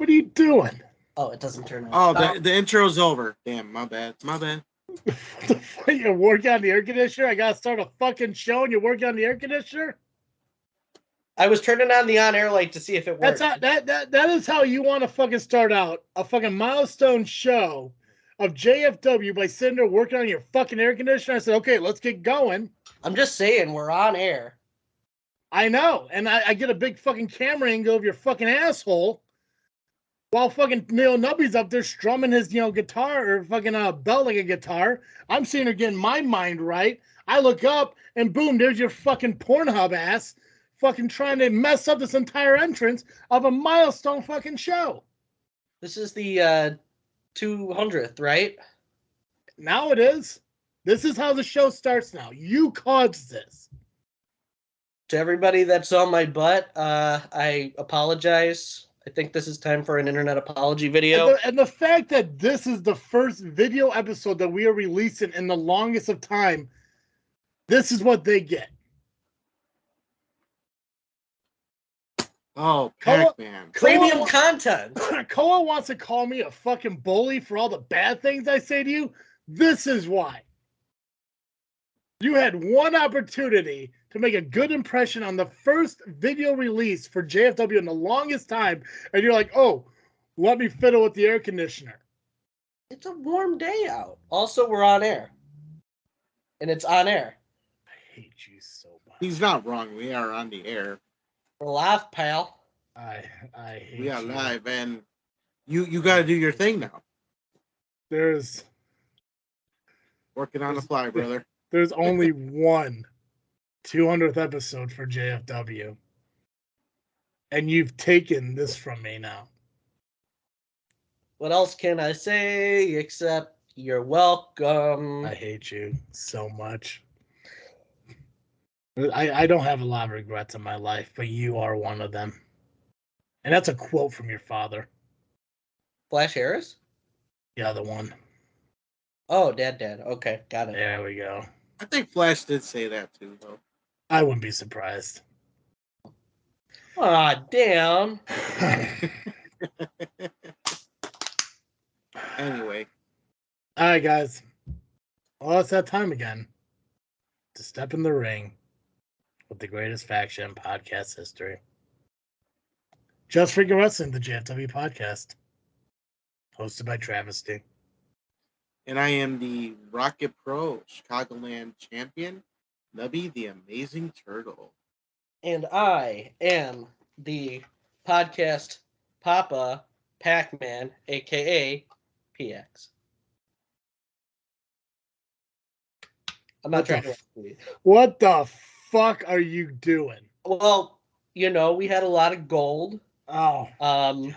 What are you doing? Oh, it doesn't turn on. Oh, the intro's over. Damn, my bad. My bad. You're working on the air conditioner? I gotta start a fucking show and you're working on the air conditioner? I was turning on the on-air light to see if it worked. That is how you want to fucking start out a fucking milestone show of JFW by sitting there working on your fucking air conditioner. I said, okay, let's get going. I'm just saying, we're on air. I know, and I get a big fucking camera angle of your fucking asshole while fucking Nubby's up there strumming his guitar or fucking belt like a guitar. I'm sitting there getting my mind right. I look up and boom, there's your fucking Pornhub ass fucking trying to mess up this entire entrance of a milestone fucking show. This is the 200th, right? Now it is. This is how the show starts now. You caused this. To everybody that saw my butt, I apologize. I think this is time for an internet apology video. And the fact that this is the first video episode that we are releasing in the longest of time, this is what they get. Oh, Pacman. Premium content. Koa wants to call me a fucking bully for all the bad things I say to you. This is why. You had one opportunity to make a good impression on the first video release for JFW in the longest time, and you're like, oh, let me fiddle with the air conditioner. It's a warm day out. Also, we're on air. And it's on air. I hate you so much. He's not wrong. We are on the air. We're live, pal. I hate We are you. live, and you got to do your thing now. There's Working on the fly, brother. There's only one 200th episode for JFW. And you've taken this from me now. What else can I say except you're welcome? I hate you so much. I don't have a lot of regrets in my life, but you are one of them. And that's a quote from your father. Flash Harris? The other one. Oh, Dad. Okay, got it. There we go. I think Flash did say that too, though. I wouldn't be surprised. Aw, damn. Anyway. All right, guys. Well, it's that time again to step in the ring with the greatest faction in podcast history. Just Freakin Wrestling, the JFW Podcast, hosted by Travesty. And I am the Rocket Pro Chicagoland champion, Nubby the Amazing Turtle. And I am the podcast Papa Pacman, a.k.a. PX. I'm not trying to... What the fuck are you doing? Well, we had a lot of gold God. on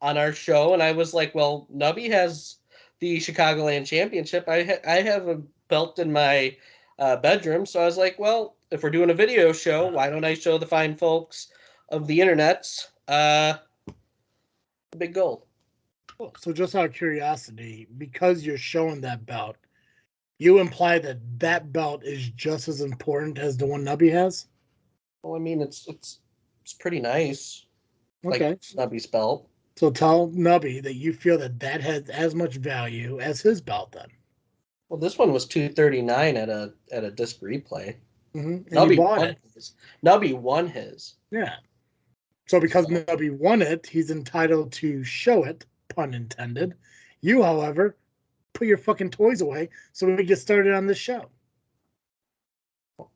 our show, and I was like, well, Nubby has the Chicagoland Championship. I have a belt in my bedroom, so I was like, well, if we're doing a video show, why don't I show the fine folks of the internets the big gold? So just out of curiosity, because you're showing that belt, you imply that that belt is just as important as the one Nubby has? Well, I mean, it's pretty nice. Okay. Like Nubby's belt. So tell Nubby that you feel that has as much value as his belt then. Well, this one was $239 at a disc replay. Mm-hmm. Nubby won his. Yeah. So because Nubby won it, he's entitled to show it, pun intended. You, however, put your fucking toys away so we can get started on this show. Oh,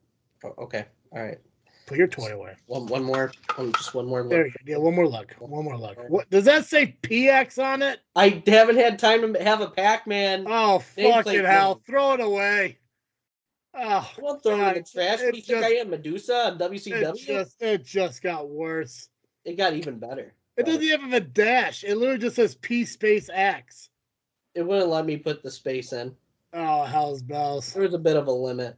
okay. All right. Put your toy away. One more look. There you go. Yeah, one more look. One more look. What does that say? PX on it? I haven't had time to have a Pac-Man. Oh, fucking hell. Throw it away. Oh, I won't throw it in the trash. What do you think I am, Medusa on WCW? It just got worse. It got even better. It doesn't even have a dash. It literally just says P space X. It wouldn't let me put the space in. Oh, hell's bells. There was a bit of a limit.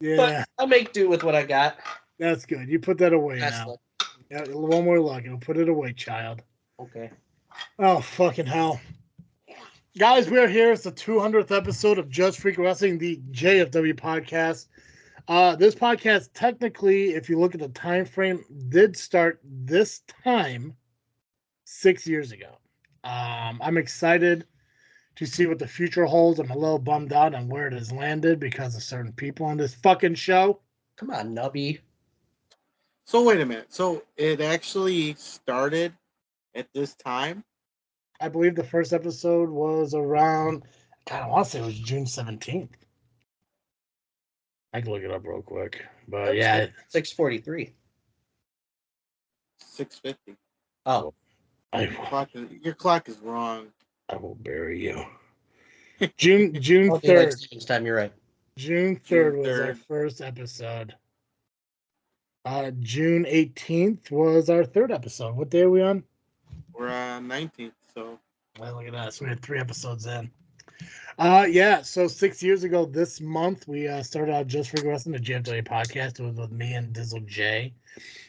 Yeah. But I'll make do with what I got. That's good. You put that away Last now. look. Yeah, one more look. I'll put it away, child. Okay. Oh, fucking hell. Guys, we're here. It's the 200th episode of Just Freakin Wrestling, the JFW Podcast. This podcast, technically, if you look at the time frame, did start this time 6 years ago. I'm excited to see what the future holds. I'm a little bummed out on where it has landed because of certain people on this fucking show. Come on, Nubby. So wait a minute. So it actually started at this time? I believe the first episode was around, God, I want to say it was June 17th. I can look it up real quick. But yeah. 6:43. 6:50. Oh. Your clock is wrong. I will bury you. June Okay, 3rd. like Steven's time, you're right. June 3rd was our first episode. June 18th was our third episode. What day are we on? We're on 19th, so. Well, look at that. So we had 3 episodes in. Yeah, so 6 years ago this month, we started out Just Freakin Wrestling, the JFW Podcast. It was with me and Dizzle J.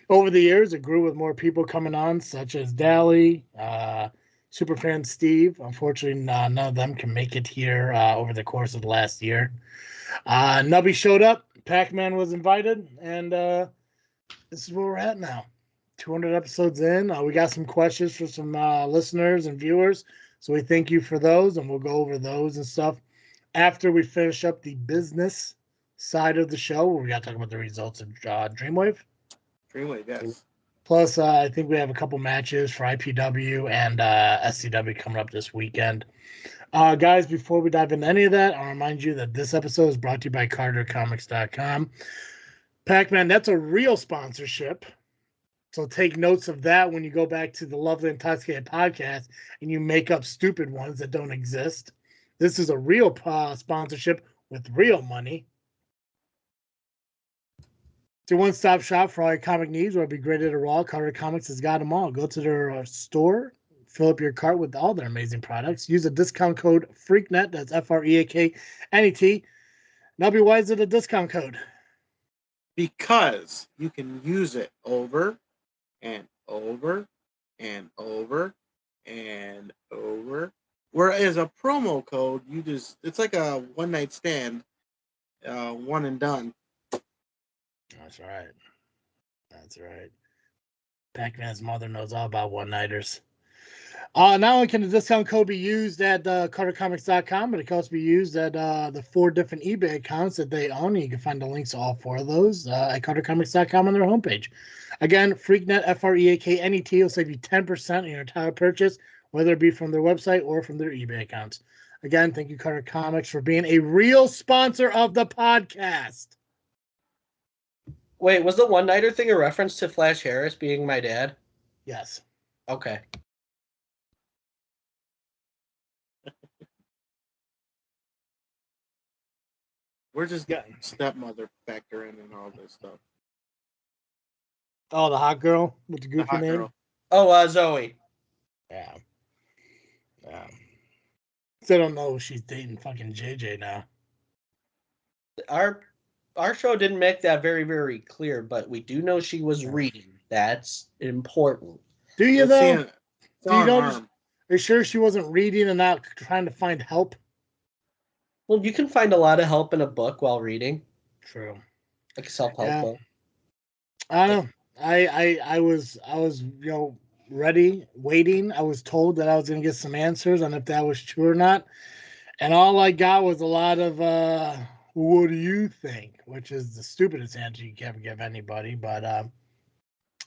Over the years, it grew with more people coming on, such as Dally, Superfan Steve. Unfortunately, none of them can make it here over the course of the last year. Nubby showed up. Pacman was invited, and this is where we're at now. 200 episodes in. We got some questions for some listeners and viewers, so we thank you for those, and we'll go over those and stuff after we finish up the business side of the show, where we got to talk about the results of Dreamwave. Dreamwave, yes. Plus, I think we have a couple matches for IPW and SCW coming up this weekend. Guys, before we dive into any of that, I'll remind you that this episode is brought to you by CarterComics.com. Pacman, that's a real sponsorship. So take notes of that when you go back to the Lovely Intoxicated podcast and you make up stupid ones that don't exist. This is a real sponsorship with real money. It's your one-stop shop for all your comic needs, whether it be graded or raw. Carter Comics has got them all. Go to their store, fill up your cart with all their amazing products. Use a discount code FREAKNET, that's FREAKNET. Nubby, why is it a discount code? Because you can use it over and over and over and over. Whereas a promo code, it's like a one-night stand, one and done. That's right. That's right. Pac-Man's mother knows all about one-nighters. Not only can the discount code be used at CarterComics.com, but it can also be used at the 4 different eBay accounts that they own. You can find the links to all 4 of those at CarterComics.com on their homepage. Again, FreakNet, FREAKNET, will save you 10% on your entire purchase, whether it be from their website or from their eBay accounts. Again, thank you, Carter Comics, for being a real sponsor of the podcast. Wait, was the one-nighter thing a reference to Flash Harris being my dad? Yes. Okay. We're just getting stepmother factor in and all this stuff. Oh, the hot girl with the goofy name? Girl. Oh, Zoe. Yeah. Still don't know if she's dating fucking JJ now. Our show didn't make that very, very clear, but we do know she was reading. That's important. Do you, though? Do you know? Are you sure she wasn't reading and not trying to find help? Well, you can find a lot of help in a book while reading. True. Like a self-help book. I don't know. I was ready, waiting. I was told that I was gonna get some answers on if that was true or not. And all I got was a lot of what do you think? Which is the stupidest answer you can ever give anybody. But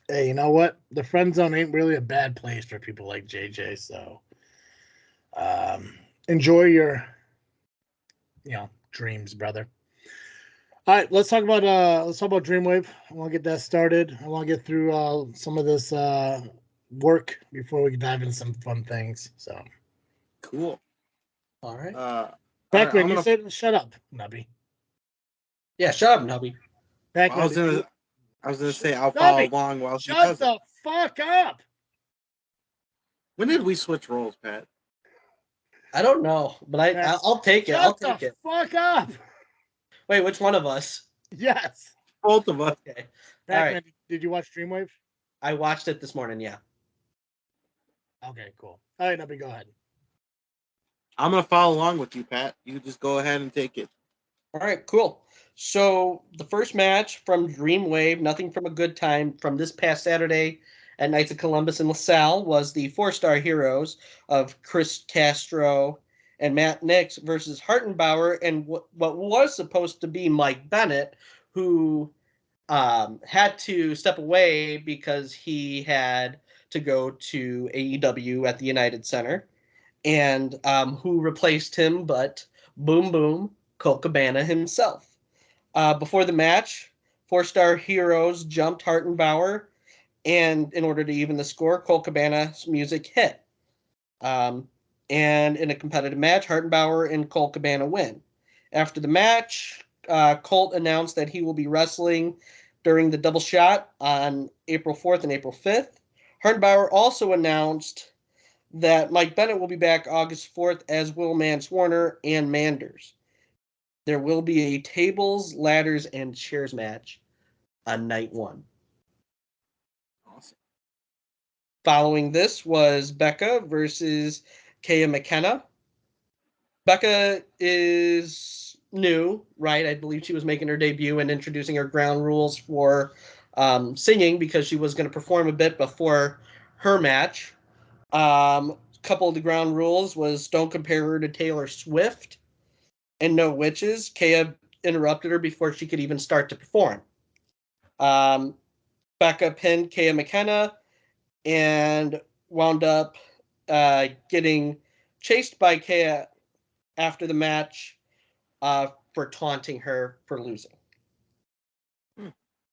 hey, you know what? The friend zone ain't really a bad place for people like JJ. So enjoy your dreams, brother. All right, let's talk about Dreamwave. I want to get that started. I want to get through some of this work before we dive into some fun things. So cool. All right. Pacman, you said shut up, Nubby. Yeah, shut up, Nubby. Pacman, I was gonna say I'll follow along while she does it. Shut the fuck up. When did we switch roles, Pat? I don't know, but I'll take it. I'll take it. Fuck up. Wait, which one of us? Yes. Both of us. Okay. Pacman, all right. Did you watch Dreamwave? I watched it this morning, yeah. Okay, cool. All right, Nubby, go ahead. I'm going to follow along with you, Pat. You just go ahead and take it. All right, cool. So the first match from Dreamwave, Nothing from a Good Time, from this past Saturday at Knights of Columbus in LaSalle was the 4-star heroes of Chris Castro and Matt Nix versus Hartenbauer and what was supposed to be Mike Bennett, who had to step away because he had to go to AEW at the United Center, and who replaced him but boom boom Colt Cabana himself. Before the match, 4-star heroes jumped Hartenbauer, and in order to even the score, Colt Cabana's music hit. And in a competitive match, Hartenbauer and Colt Cabana win. After the match, Colt announced that he will be wrestling during the double shot on April 4th and April 5th. Hartenbauer also announced that Mike Bennett will be back August 4th, as will Mance Warner and Manders. There will be a tables, ladders, and chairs match on night 1. Awesome. Following this was Becca versus Kaya McKenna. Becca is new, right? I believe she was making her debut and introducing her ground rules for singing, because she was going to perform a bit before her match. Couple of the ground rules was don't compare her to Taylor Swift and no witches. Kaya interrupted her before she could even start to perform. Becca pinned Kaya McKenna and wound up getting chased by Kaya after the match for taunting her for losing.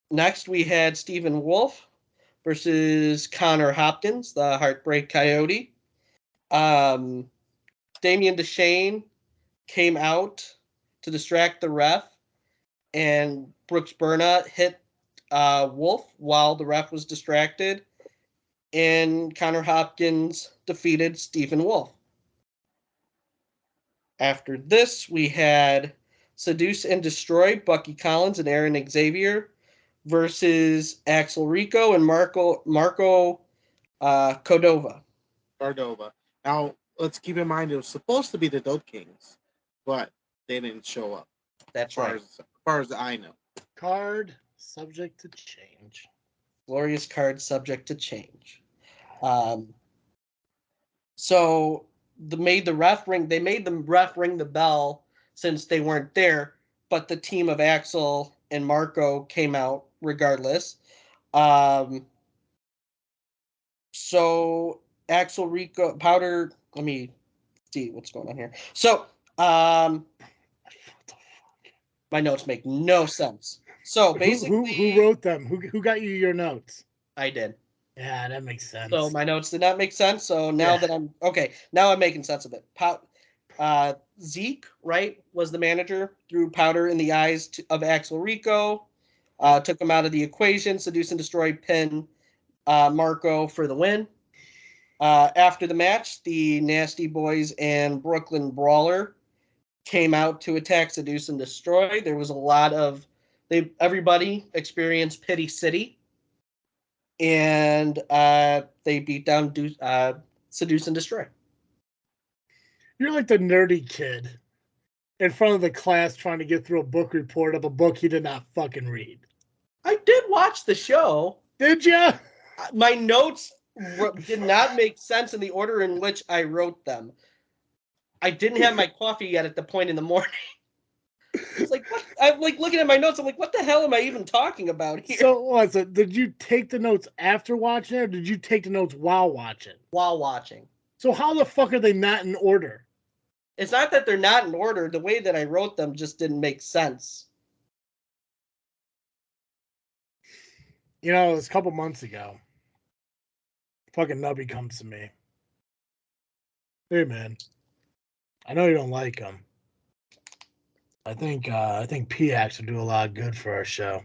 Next, we had Stephen Wolf versus Connor Hopkins, the Heartbreak Coyote. Damian DeShane came out to distract the ref, and Brooks Burna hit Wolf while the ref was distracted, and Connor Hopkins defeated Stephen Wolf. After this, we had Seduce and Destroy, Bucky Collins and Aaron Xavier versus Axel Rico and Marco Cordova. Now, let's keep in mind it was supposed to be the Dope Kings, but they didn't show up. That's right. As far as I know. Card subject to change. Glorious card subject to change. So they made the ref ring the bell since they weren't there, but the team of Axel and Marco came out regardless. So Axel Rico Powder, let me see what's going on here. So my notes make no sense. So basically, who wrote them? Who got you your notes? I did. Yeah, that makes sense. So my notes did not make sense. So now that I'm okay, now I'm making sense of it. Zeke, right, was the manager, threw powder in the eyes of Axel Rico, took him out of the equation. Seduce and Destroy pin Marco for the win. After the match, the Nasty Boys and Brooklyn Brawler came out to attack Seduce and Destroy. There was a lot of everybody experienced Pity City, and they beat down Seduce and Destroy. You're like the nerdy kid in front of the class trying to get through a book report of a book he did not fucking read. I did watch the show. Did you? My notes did not make sense in the order in which I wrote them. I didn't have my coffee yet at the point in the morning. It's like, what? I'm like looking at my notes. I'm like, what the hell am I even talking about here? So, did you take the notes after watching it, or did you take the notes while watching? While watching. So how the fuck are they not in order? It's not that they're not in order. The way that I wrote them just didn't make sense. You know, it was a couple months ago. Fucking Nubby comes to me. Hey, man. I know you don't like him. I think PX would do a lot of good for our show.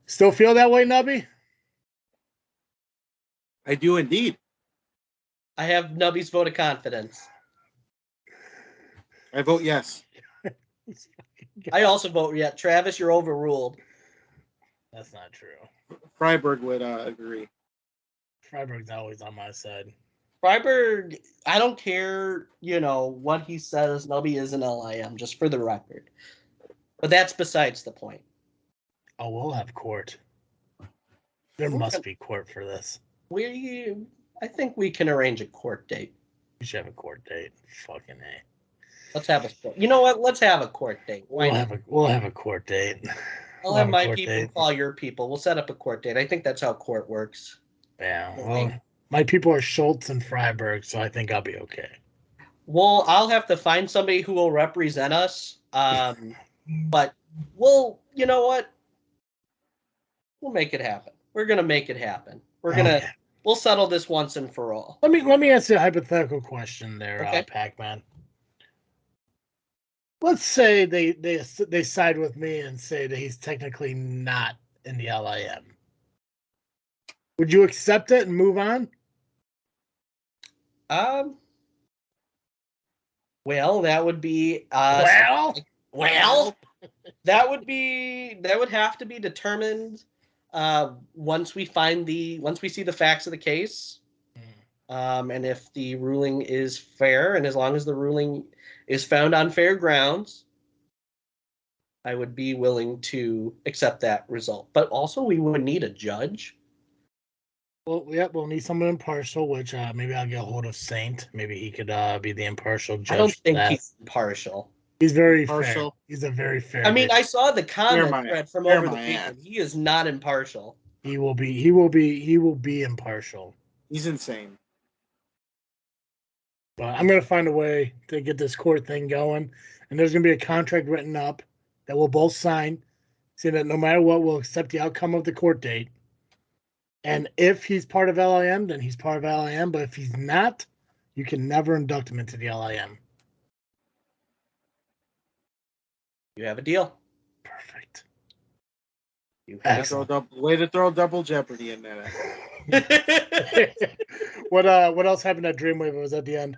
Still feel that way, Nubby? I do indeed. I have Nubby's vote of confidence. I vote yes. I also vote yes. Travis, you're overruled. That's not true. Freiberg would agree. Freiberg's always on my side. Freiberg, I don't care, what he says. Nubby is an LIM, just for the record. But that's besides the point. Oh, we'll have court. There must be court for this. I think we can arrange a court date. We should have a court date. Fucking A. Let's have a. You know what? Let's have a court date. We'll have a court date. I'll have my people call your people. We'll set up a court date. I think that's how court works. Yeah. Well, my people are Schultz and Freiberg, so I think I'll be okay. Well, I'll have to find somebody who will represent us. But you know what? We'll make it happen. We're gonna make it happen. We'll settle this once and for all. Let me ask you a hypothetical question there, okay. Pacman. Let's say they side with me and say that he's technically not in the LIM. Would you accept it and move on? Well, that would be well, that would have to be determined once we see the facts of the case. And if the ruling is fair, and as long as the ruling is found on fair grounds, I would be willing to accept that result. But also, we would need a judge. Well, yeah, we'll need someone impartial, which maybe I'll get a hold of Saint. Maybe he could be the impartial judge. I don't think he's impartial. He's very impartial. He's a very fair. I mean, I saw the comment thread from over the weekend. He is not impartial. He will be impartial. He's insane. But I'm gonna find a way to get this court thing going, and there's gonna be a contract written up that we'll both sign, saying that no matter what, we'll accept the outcome of the court date. And if he's part of LIM, then he's part of LIM. But if he's not, you can never induct him into the LIM. You have a deal. Perfect. Way to throw double jeopardy in there. What else happened at Dreamwave? Was at the end.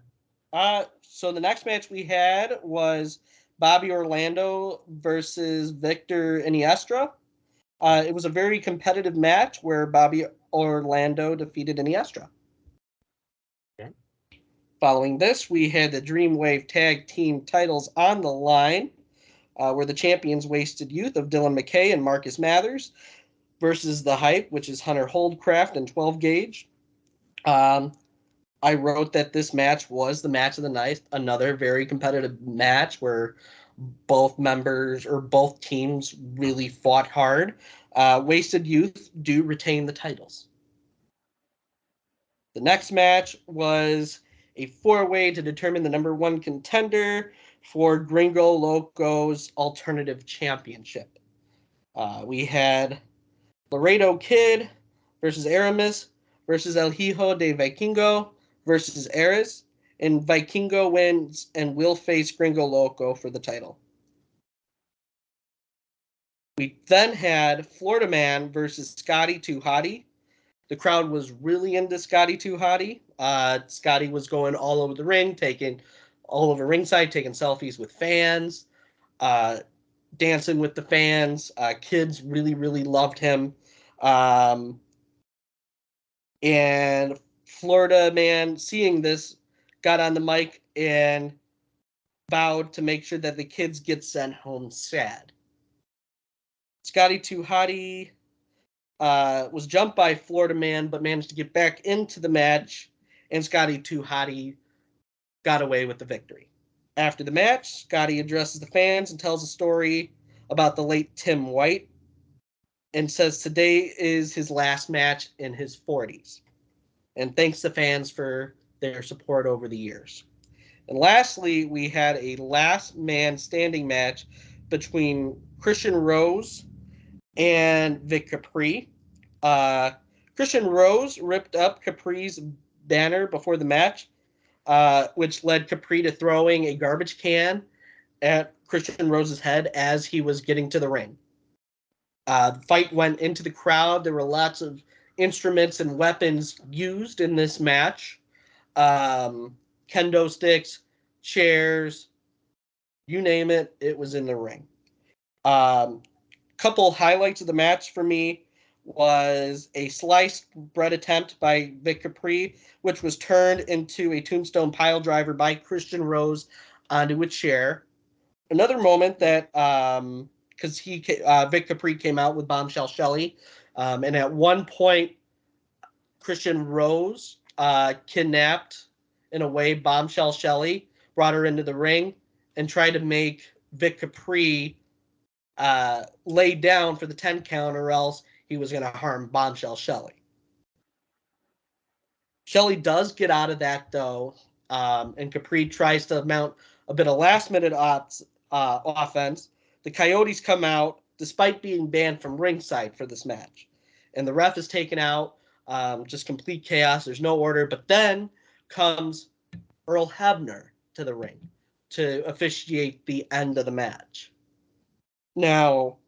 So the next match we had was Bobby Orlando versus Victor Iniestra. It was a very competitive match where Bobby Orlando defeated Iniestra. Okay. Following this, we had the Dreamwave Tag Team titles on the line, where the champions Wasted Youth of Dylan McKay and Marcus Mathers versus the Hype, which is Hunter Holdcraft and 12 Gauge. I wrote that this match was the match of the night, another very competitive match where both teams really fought hard. Wasted Youth do retain the titles. The next match was a 4-way to determine the number 1 contender for Gringo Loco's Alternative Championship. We had Laredo Kid versus Aramis versus El Hijo de Vikingo versus Ares, and Vikingo wins and will face Gringo Loco for the title. We then had Florida Man versus Scotty Too Hottie. The crowd was really into Scotty Too Hottie. Scotty was going all over the ring, all over ringside, taking selfies with fans, dancing with the fans. Kids really, really loved him. And Florida Man, seeing this, got on the mic and vowed to make sure that the kids get sent home sad. Scotty Too Hottie was jumped by Florida Man, but managed to get back into the match, and Scotty Too Hottie got away with the victory. After the match, Scotty addresses the fans and tells a story about the late Tim White, and says today is his last match in his 40s. And thanks to fans for their support over the years. And lastly, we had a last man standing match between Christian Rose and Vic Capri. Christian Rose ripped up Capri's banner before the match, which led Capri to throwing a garbage can at Christian Rose's head as he was getting to the ring. The fight went into the crowd. There were lots of instruments and weapons used in this match. Kendo sticks, chairs, you name it, it was in the ring. Couple highlights of the match for me was a sliced bread attempt by Vic Capri, which was turned into a tombstone pile driver by Christian Rose onto a chair. Another moment that, because Vic Capri came out with Bombshell Shelley, And at one point, Christian Rose kidnapped, in a way, Bombshell Shelley, brought her into the ring, and tried to make Vic Capri lay down for the 10 count, or else he was going to harm Bombshell Shelley. Shelley does get out of that, though, and Capri tries to mount a bit of last-minute offense. The Coyotes come out, despite being banned from ringside for this match. And the ref is taken out, just complete chaos. There's no order. But then comes Earl Hebner to the ring to officiate the end of the match. Now,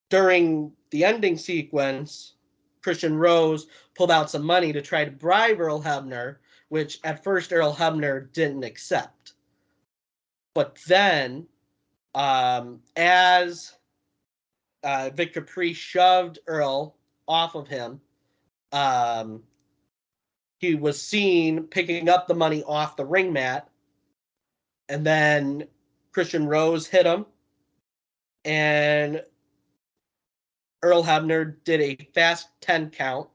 during the ending sequence, Christian Rose pulled out some money to try to bribe Earl Hebner, which at first Earl Hebner didn't accept. But then, as Vic Capri shoved Earl off of him, he was seen picking up the money off the ring mat, and then Christian Rose hit him, and Earl Hebner did a fast 10 count,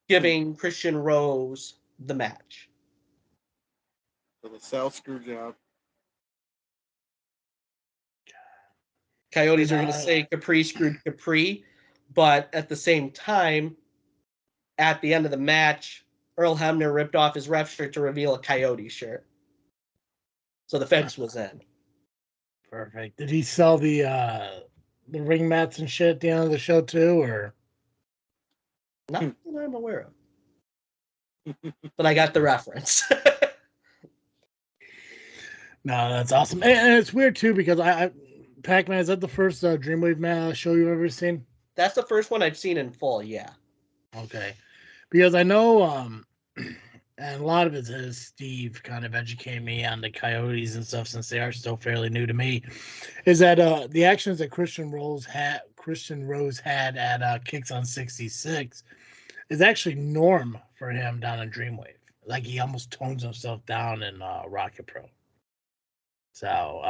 giving Christian Rose the match. So the Sal screw job. Coyotes are going to say Capri screwed Capri, but at the same time, at the end of the match, Earl Hebner ripped off his ref shirt to reveal a Coyote shirt. So the fence was in. Perfect. Did he sell the ring mats and shit at the end of the show too, or? Not that I'm aware of. But I got the reference. No, that's awesome. And it's weird too because Pacman, is that the first Dreamwave show you've ever seen? That's the first one I've seen in full, yeah. Okay. Because I know and a lot of it is Steve kind of educating me on the Coyotes and stuff, since they are still fairly new to me, is that the actions that Christian Rose had at Kicks on 66 is actually norm for him down in Dreamwave. Like, he almost tones himself down in Rocket Pro. So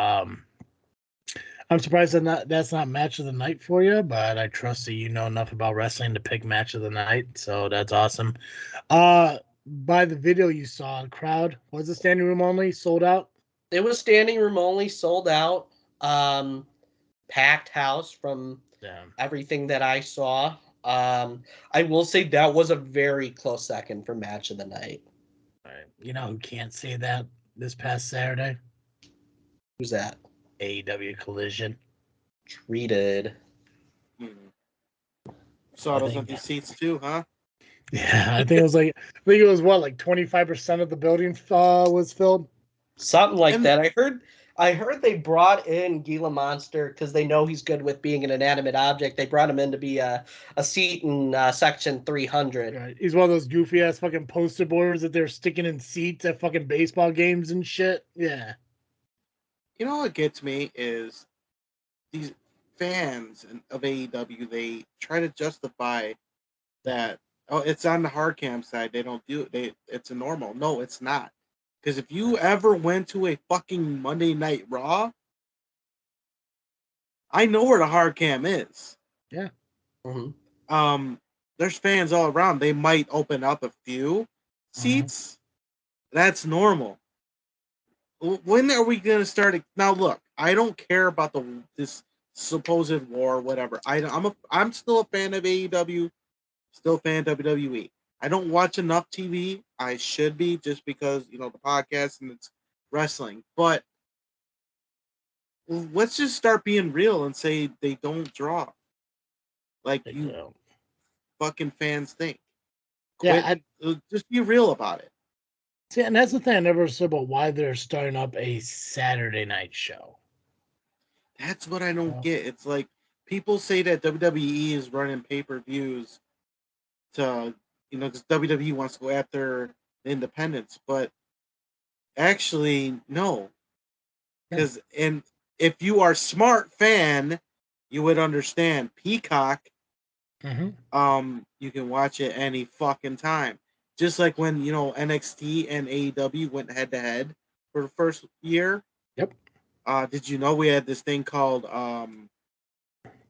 I'm surprised that's not match of the night for you, but I trust that you know enough about wrestling to pick match of the night. So that's awesome. By the video you saw, the crowd, was it standing room only, sold out? It was standing room only, sold out, packed house from everything that I saw. I will say that was a very close second for match of the night. All right. You know who can't say that this past Saturday? Who's that? AEW Collision. Treated. Saw those empty seats too, huh? Yeah, I think it was what, like 25% of the building was filled? Something like that. I heard they brought in Gila Monster because they know he's good with being an inanimate object. They brought him in to be a seat in section 300. Right. He's one of those goofy ass fucking poster boards that they're sticking in seats at fucking baseball games and shit. Yeah. You know what gets me is these fans of AEW, they try to justify that, oh, it's on the hard cam side. They don't do it. It's a normal. No, it's not. Because if you ever went to a fucking Monday Night Raw, I know where the hard cam is. Yeah. Mm-hmm. There's fans all around. They might open up a few seats. Mm-hmm. That's normal. When are we going to start? Now, look, I don't care about this supposed war, whatever. I'm still a fan of AEW, still a fan of WWE. I don't watch enough TV. I should be, just because, the podcast and it's wrestling. But let's just start being real and say they don't draw like you fucking fans think. Yeah, just be real about it. See, and that's the thing I never understood about why they're starting up a Saturday night show. That's what I don't get. It's like people say that WWE is running pay-per-views to, because WWE wants to go after the independents, but actually, no. Because and if you are a smart fan, you would understand. Peacock, you can watch it any fucking time. Just like when, NXT and AEW went head to head for the first year. Yep. Did you know we had this thing called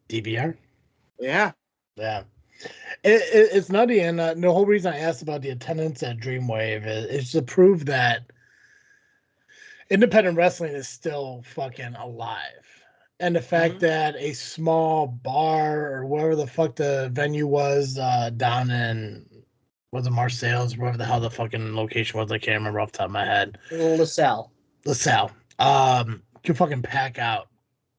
DVR? Yeah. Yeah. It's nutty, and the whole reason I asked about the attendance at Dreamwave is to prove that independent wrestling is still fucking alive. And the fact that a small bar or wherever the fuck the venue was down in, was it Marseilles, wherever the hell the fucking location was, I can't remember off the top of my head. LaSalle. Can fucking pack out.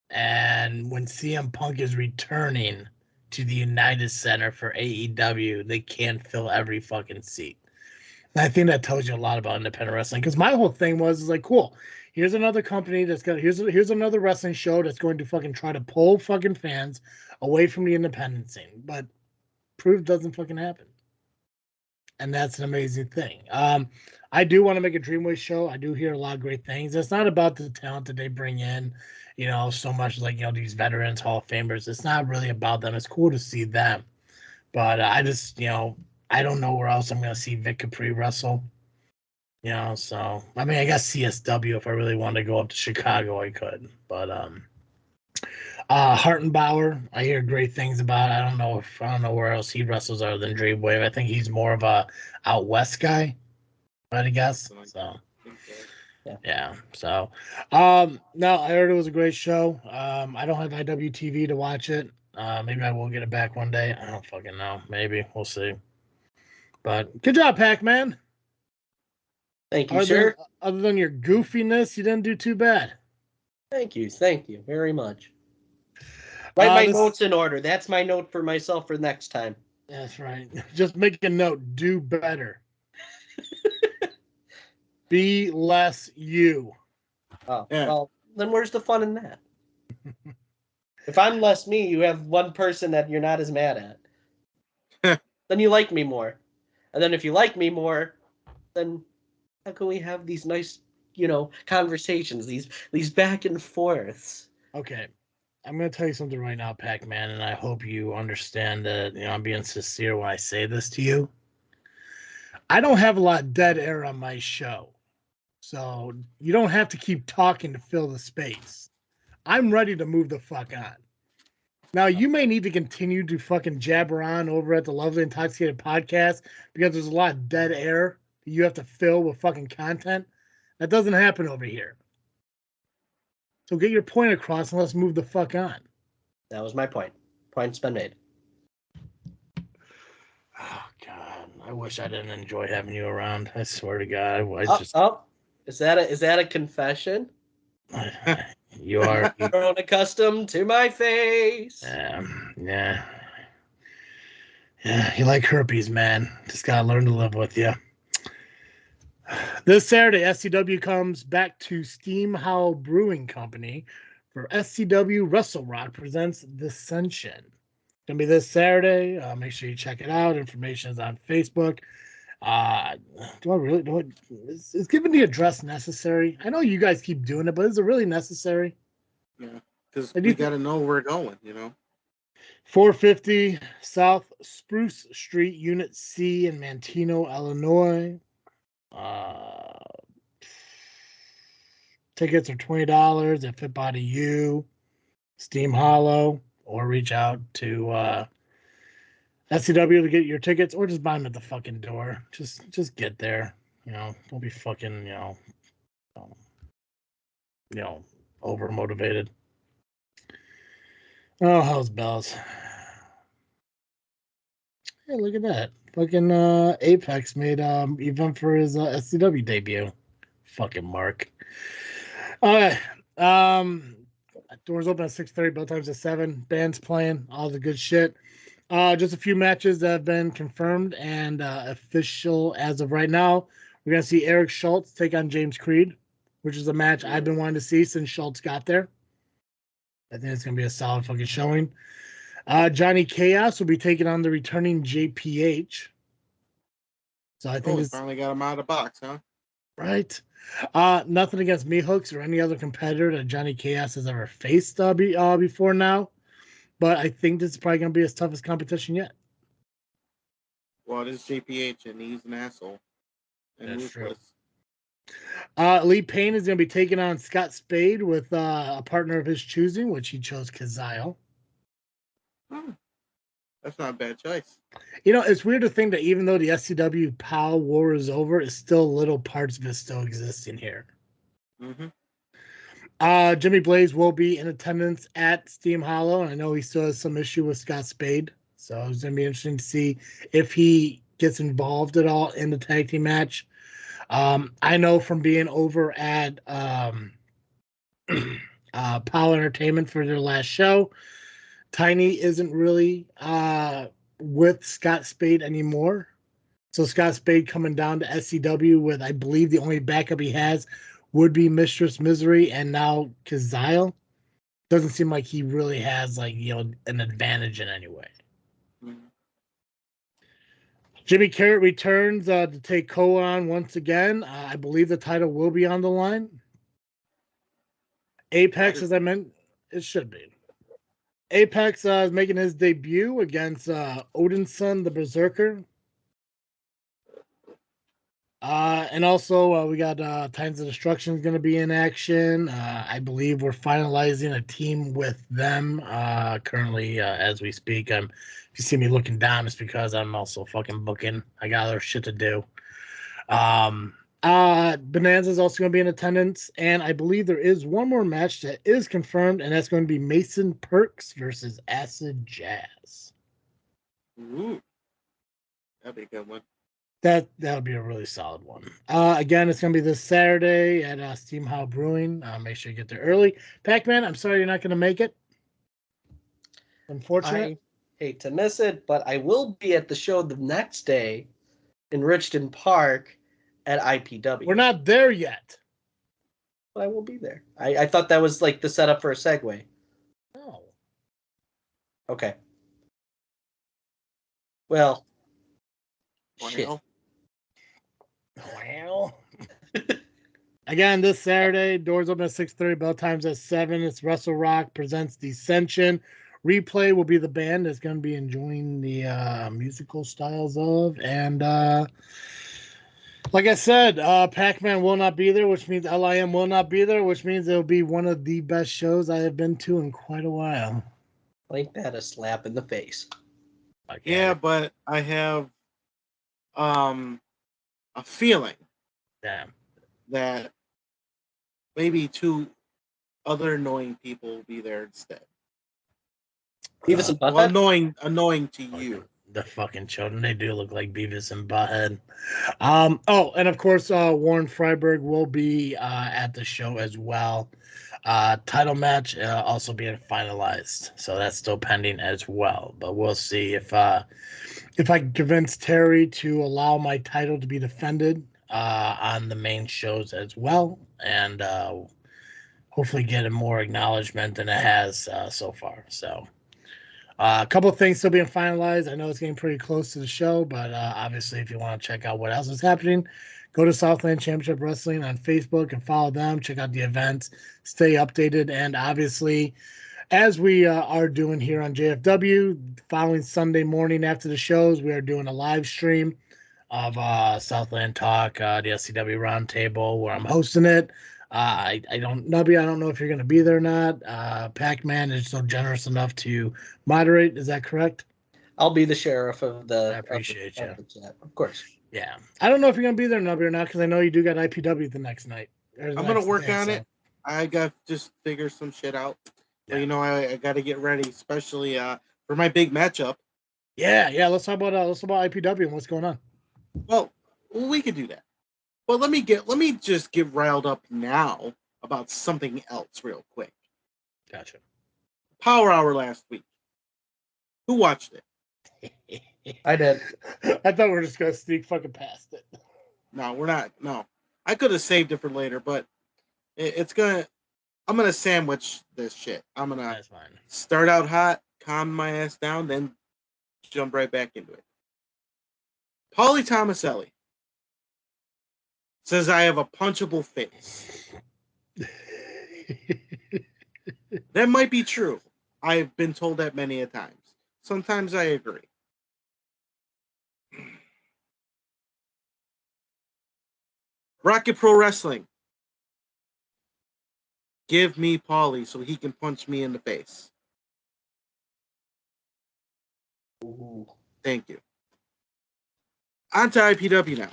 And when CM Punk is returning to the United Center for AEW, they can't fill every fucking seat. And I think that tells you a lot about independent wrestling. Because my whole thing was like, cool, here's another company that's got here's another wrestling show that's going to fucking try to pull fucking fans away from the independent scene. But proof doesn't fucking happen. And that's an amazing thing. I do want to make a Dreamwave show. I do hear a lot of great things. It's not about the talent that they bring in, so much like, these veterans, Hall of Famers. It's not really about them. It's cool to see them. But I just, I don't know where else I'm going to see Vic Capri wrestle. So, I mean, I guess CSW, if I really wanted to go up to Chicago, I could. But, Hartenbauer, I hear great things about. I don't know where else he wrestles other than Dreamwave. I think he's more of a out west guy, I guess. So yeah. So no, I heard it was a great show. I don't have IWTV to watch it. Maybe I will get it back one day. I don't fucking know. Maybe we'll see. But good job, Pacman. Thank you, sir. Other than your goofiness, you didn't do too bad. Thank you very much. Write my notes in order. That's my note for myself for next time. That's right. Just make a note. Do better. Be less you. Oh, yeah. Well, then where's the fun in that? If I'm less me, you have one person that you're not as mad at. Then you like me more. And then if you like me more, then how can we have these nice, conversations, these back and forths? Okay. I'm going to tell you something right now, Pacman, and I hope you understand that, I'm being sincere when I say this to you. I don't have a lot of dead air on my show, so you don't have to keep talking to fill the space. I'm ready to move the fuck on. Now, you may need to continue to fucking jabber on over at the Lovely Intoxicated Podcast because there's a lot of dead air that you have to fill with fucking content. That doesn't happen over here. So get your point across and let's move the fuck on. That was my point. Point's been made. Oh, God. I wish I didn't enjoy having you around. I swear to God. Is that a confession? You are grown accustomed to my face. Yeah. You like herpes, man. Just gotta learn to live with you. This Saturday, SCW comes back to Steamhouse Brewing Company for SCW Wrestle Rock presents Dissension. Gonna be this Saturday. Make sure you check it out. Information is on Facebook. Is giving the address necessary? I know you guys keep doing it, but is it really necessary? Yeah, because we got to know where we're going, 450 South Spruce Street, Unit C in Manteno, Illinois. Tickets are $20 at Fit Body U, Steam Hollow, or reach out to SCW to get your tickets, or just buy them at the fucking door. Just get there. Don't be fucking over motivated. Oh, hell's bells. Hey, look at that. Fucking Apex made event for his SCW debut. Fucking Mark. All right. Doors open at 6:30, both times at 7. Band's playing, all the good shit. Just a few matches that have been confirmed and official as of right now. We're going to see Eric Schultz take on James Creed, which is a match I've been wanting to see since Schultz got there. I think it's going to be a solid fucking showing. Johnny Chaos will be taking on the returning JPH. So I think it's finally got him out of the box, huh? Right. Nothing against Me Hooks or any other competitor that Johnny Chaos has ever faced before now. But I think this is probably going to be his toughest competition yet. Well, it is JPH, and he's an asshole. And that's ruthless. True. Lee Payne is going to be taking on Scott Spade with a partner of his choosing, which he chose Kazile. That's not a bad choice. You know, it's weird to think that even though the SCW POW war is over, it's still little parts of it still existing here. Mm-hmm. Jimmy Blaze will be in attendance at Steam Hollow, and I know he still has some issue with Scott Spade. So it's going to be interesting to see if he gets involved at all in the tag team match. I know from being over at POW Entertainment for their last show, Tiny isn't really with Scott Spade anymore. So Scott Spade coming down to SCW with, I believe, the only backup he has would be Mistress Misery, and now Kazile. Doesn't seem like he really has, like, you know, an advantage in any way. Mm-hmm. Jimmy Carrot returns to take Koa on once again. I believe the title will be on the line. Apex, as I meant, it should be. Apex is making his debut against Odinson, the Berserker. And also, we got Titans of Destruction is going to be in action. I believe we're finalizing a team with them currently as we speak. If you see me looking down, it's because I'm also fucking booking. I got other shit to do. Bonanza is also going to be in attendance, and I believe there is one more match that is confirmed, and that's going to be Mason Perks versus Acid Jazz. Ooh, that'd be a good one. That'll be a really solid one. Again, it's going to be this Saturday at Steam House Brewing. Make sure you get there early. Pacman, I'm sorry you're not going to make it. Unfortunate. I hate to miss it, but I will be at the show the next day in Richton Park at IPW. We're not there yet. But I will be there. I thought that was like the setup for a segue. No. Okay. Well. Shit. Well. Again, this Saturday, doors open at 6:30, bell times at 7. It's Wrestle Rock presents Descension. Replay will be the band that's going to be enjoying the musical styles of. And like I said, Pacman will not be there, which means LIM will not be there, which means it'll be one of the best shows I have been to in quite a while. Like that, a slap in the face. Yeah, but I have a feeling that maybe 2 other annoying people will be there instead. Beavis and Butthead? Well, annoying to you. The fucking children, they do look like Beavis and Butthead. Oh, and of course, Warren Freiberg will be at the show as well. Title match also being finalized, so that's still pending as well. But we'll see if I can convince Terry to allow my title to be defended on the main shows as well, and hopefully get more acknowledgement than it has so far. So. A couple of things still being finalized. I know it's getting pretty close to the show, but obviously, if you want to check out what else is happening, go to Southland Championship Wrestling on Facebook and follow them. Check out the events, stay updated, and obviously, as we are doing here on JFW, following Sunday morning after the shows, we are doing a live stream of Southland Talk, the SCW Roundtable, where I'm hosting it. Nubby, I don't know if you're going to be there or not. Pacman is so generous enough to moderate. Is that correct? I'll be the sheriff of the. I appreciate you. Of course. Yeah. I don't know if you're going to be there, Nubby, or not, because I know you do got IPW the next night. I'm going to work on it. I got to just figure some shit out. Yeah. But, I got to get ready, especially for my big matchup. Yeah. Let's talk about IPW and what's going on. Well, we could do that. But let me just get riled up now about something else real quick. Gotcha. Power Hour last week. Who watched it? I did. I thought we were just gonna sneak fucking past it. No, we're not. No, I could have saved it for later, but I'm gonna sandwich this shit. I'm gonna start out hot, calm my ass down, then jump right back into it. Paulie Tomaselli says I have a punchable face. That might be true. I've been told that many a times. Sometimes I agree. Rocket Pro Wrestling. Give me Paulie so he can punch me in the face. Ooh. Thank you. On to IPW now.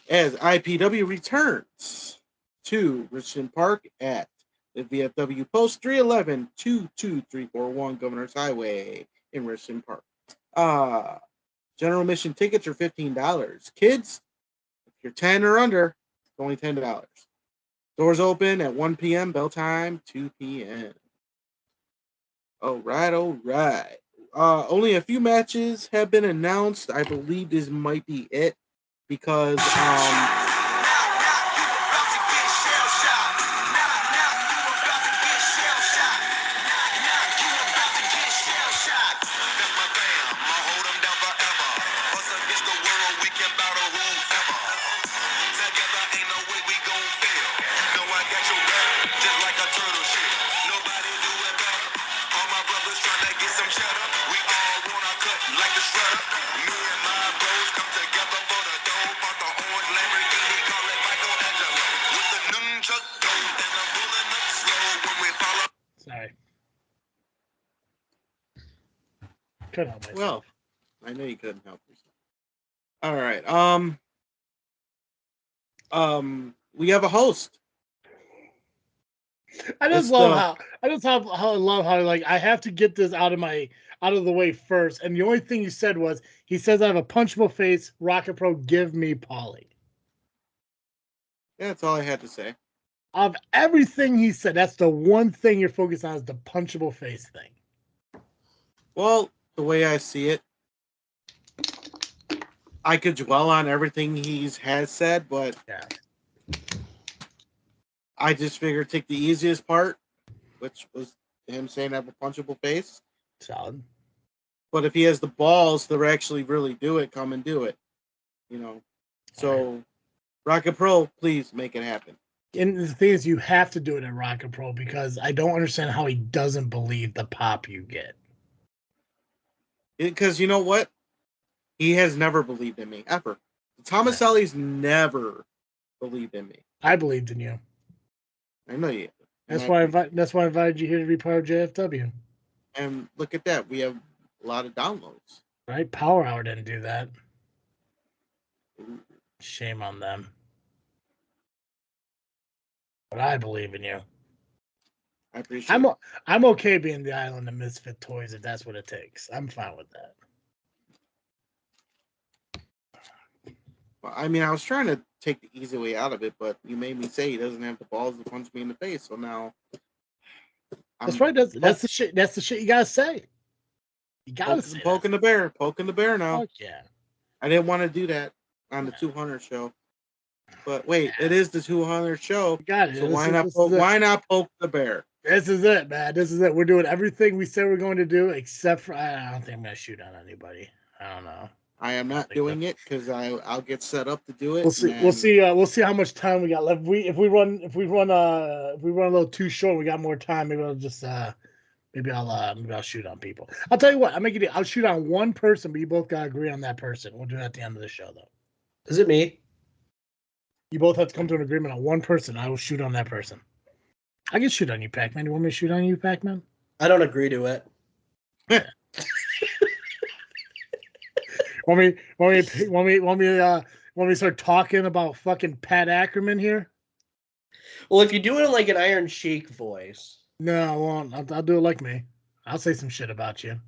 As IPW returns to Richmond Park at the VFW Post 311 22341 Governor's Highway in Richmond Park. General admission tickets are $15. Kids, if you're 10 or under, it's only $10. Doors open at 1 p.m. Bell time 2 p.m. All right. Only a few matches have been announced. I believe this might be it because Sorry. Couldn't help myself. well, I know you couldn't help yourself. All right. We have a host. I just love how like I have to get this out of the way first. And the only thing he said was he says I have a punchable face. Rocket Pro, give me Polly. Yeah, that's all I had to say. Of everything he said, that's the one thing you're focused on is the punchable face thing. Well, the way I see it, I could dwell on everything he has said, but Yeah. I just figured take the easiest part, which was him saying I have a punchable face. Solid. But if he has the balls to actually really do it, come and do it. You know. So, Rocket Pro, please make it happen. And the thing is, you have to do it at Rocket Pro because I don't understand how he doesn't believe the pop you get. Because you know what? He has never believed in me, ever. Thomas Ellie's never believed in me. I believed in you. I know you. That's why I invited you here to be part of JFW. And look at that. We have a lot of downloads. Right? Power Hour didn't do that. Ooh. Shame on them. But I believe in you. I appreciate it. I'm okay being the island of misfit toys if that's what it takes. I'm fine with that. Well, I mean, I was trying to take the easy way out of it, but you made me say he doesn't have the balls to punch me in the face. So now, that's right. That's the shit. That's the shit you gotta say. You gotta say poking the bear now. Fuck yeah. I didn't want to do that on the 200 show, but wait, it is the 200 show. You got it. So why not poke the bear? This is it, man. This is it. We're doing everything we said we're going to do, except for I don't think I'm gonna shoot on anybody. I don't know. I am not doing it because I'll get set up to do it. We'll see. We'll see how much time we got left. If we run a little too short, we got more time. Maybe I'll just maybe I'll shoot on people. I'll tell you what. I'll shoot on one person, but you both gotta agree on that person. We'll do that at the end of the show, though. Is it me? You both have to come to an agreement on one person. I will shoot on that person. I can shoot on you, Pacman. You want me to shoot on you, Pacman? I don't agree to it. Want me to start talking about fucking Pat Ackerman here? Well, if you do it in like an Iron Sheik voice. No, I won't. I'll do it like me. I'll say some shit about you.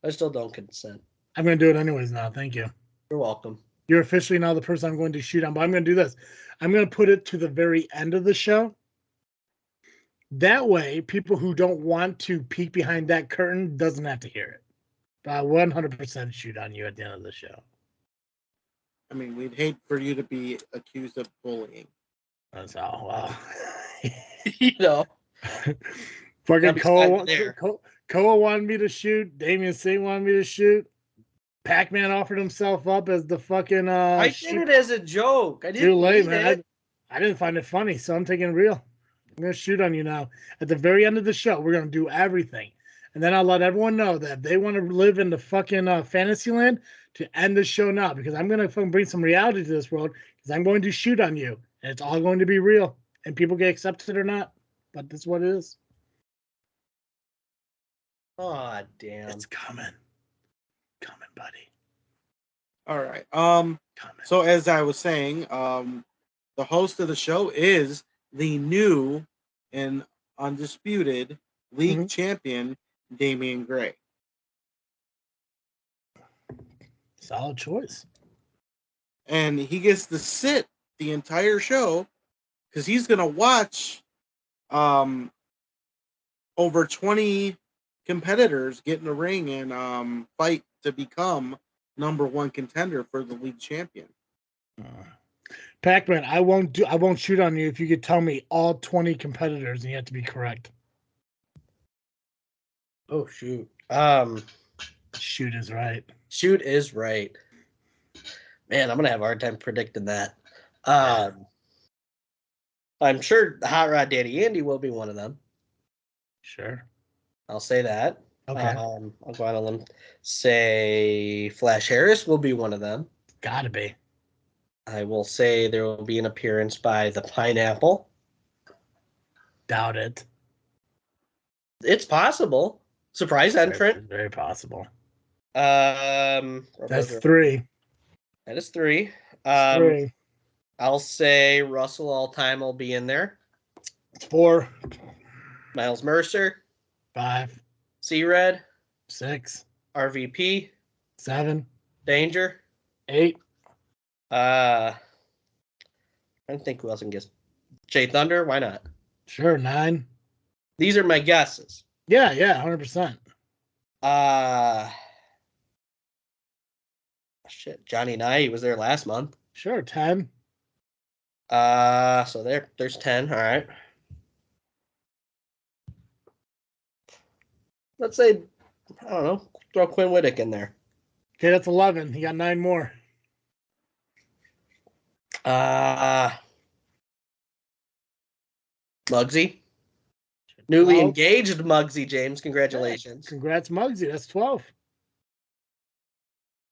I still don't consent. I'm going to do it anyways now. Thank you. You're welcome. You're officially now the person I'm going to shoot on, but I'm going to do this. I'm going to put it to the very end of the show. That way, people who don't want to peek behind that curtain doesn't have to hear it. But I 100% shoot on you at the end of the show. I mean, we'd hate for you to be accused of bullying. That's all. Wow. You know. Fucking Koa wanted me to shoot. Damian Singh wanted me to shoot. Pacman offered himself up as the fucking I did it as a joke. I didn't. Too late, man. I didn't find it funny, so I'm taking it real. I'm gonna shoot on you now. At the very end of the show, we're gonna do everything, and then I'll let everyone know that if they want to live in the fucking fantasy land, to end the show now, because I'm gonna fucking bring some reality to this world. Because I'm going to shoot on you, and it's all going to be real, and people get accepted or not. But that's what it is. Oh, damn. It's coming. Coming, buddy. All right. Coming. So as I was saying, the host of the show is the new and undisputed league champion, Damian Gray. Solid choice. And he gets to sit the entire show because he's going to watch over 20 competitors get in the ring and fight to become number one contender for the league champion. Pacman, I won't shoot on you if you could tell me all 20 competitors and you have to be correct. Oh, shoot. Shoot is right. Shoot is right. Man, I'm going to have a hard time predicting that. I'm sure Hot Rod Daddy Andy will be one of them. Sure. I'll say that. Okay. I'll go on a limb. Say Flash Harris will be one of them. Gotta be. I will say there will be an appearance by the Pineapple. Doubt it. It's possible. Surprise entrant. Very possible. That's 3. That is 3. 3. I'll say Russell All-Time will be in there. 4. Miles Mercer. 5. C-Red. 6. RVP. 7. Danger. 8. I don't think who else can guess. Jay Thunder, why not? Sure, 9. These are my guesses. Yeah, 100%. Shit, Johnny Nye, he was there last month. Sure, 10. So there's 10, all right. Let's say, I don't know, throw Quinn Whittick in there. Okay, that's 11. You got 9 more. Muggsy. Newly 12. engaged Muggsy, James. Congratulations. Yeah, congrats, Muggsy. That's 12.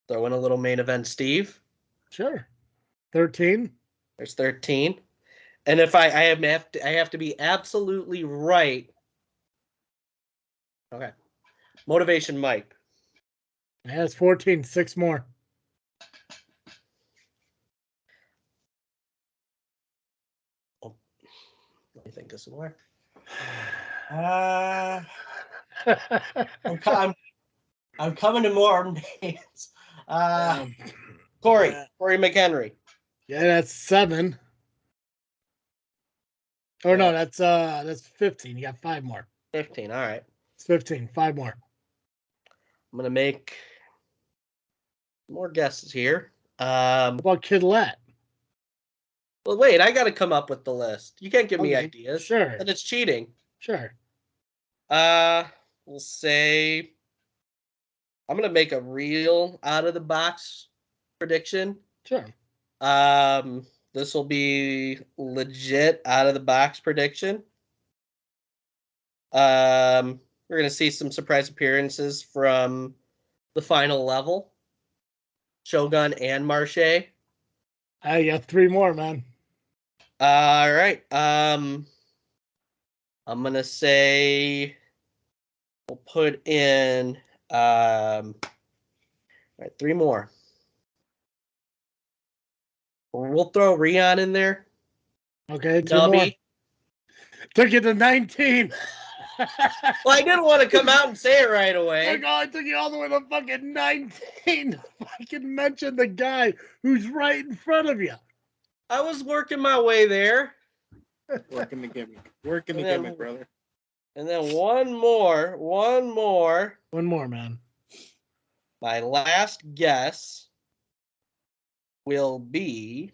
Throw in a little main event, Steve. Sure. 13. There's 13. And if I have to be absolutely right. Okay. Motivation Mike. Yeah, that's 14. 6 more. Oh, let me think of some more. I'm coming to more names. Corey McHenry. Yeah, that's 7. Or no, that's 15. You got 5 more. 15. All right. It's 15. 5 more. I'm gonna make more guesses here. How about Kid Lat? Well, wait. I got to come up with the list. You can't give me Okay, ideas. sure. Then it's cheating. Sure. We'll say I'm gonna make a real out of the box prediction. Sure. This will be legit out of the box prediction. We're gonna see some surprise appearances from the final level. Shogun and Marche. I got 3 more, man. All right. I'm gonna say we'll put in all right, 3 more. We'll throw Rion in there. Okay, 2 more. Took you to 19. Well, I didn't want to come out and say it right away. I took you all the way to fucking 19. Fucking mention the guy who's right in front of you. I was working my way there. Working the gimmick. Working the gimmick, brother. And then one more. One more, man. My last guess will be.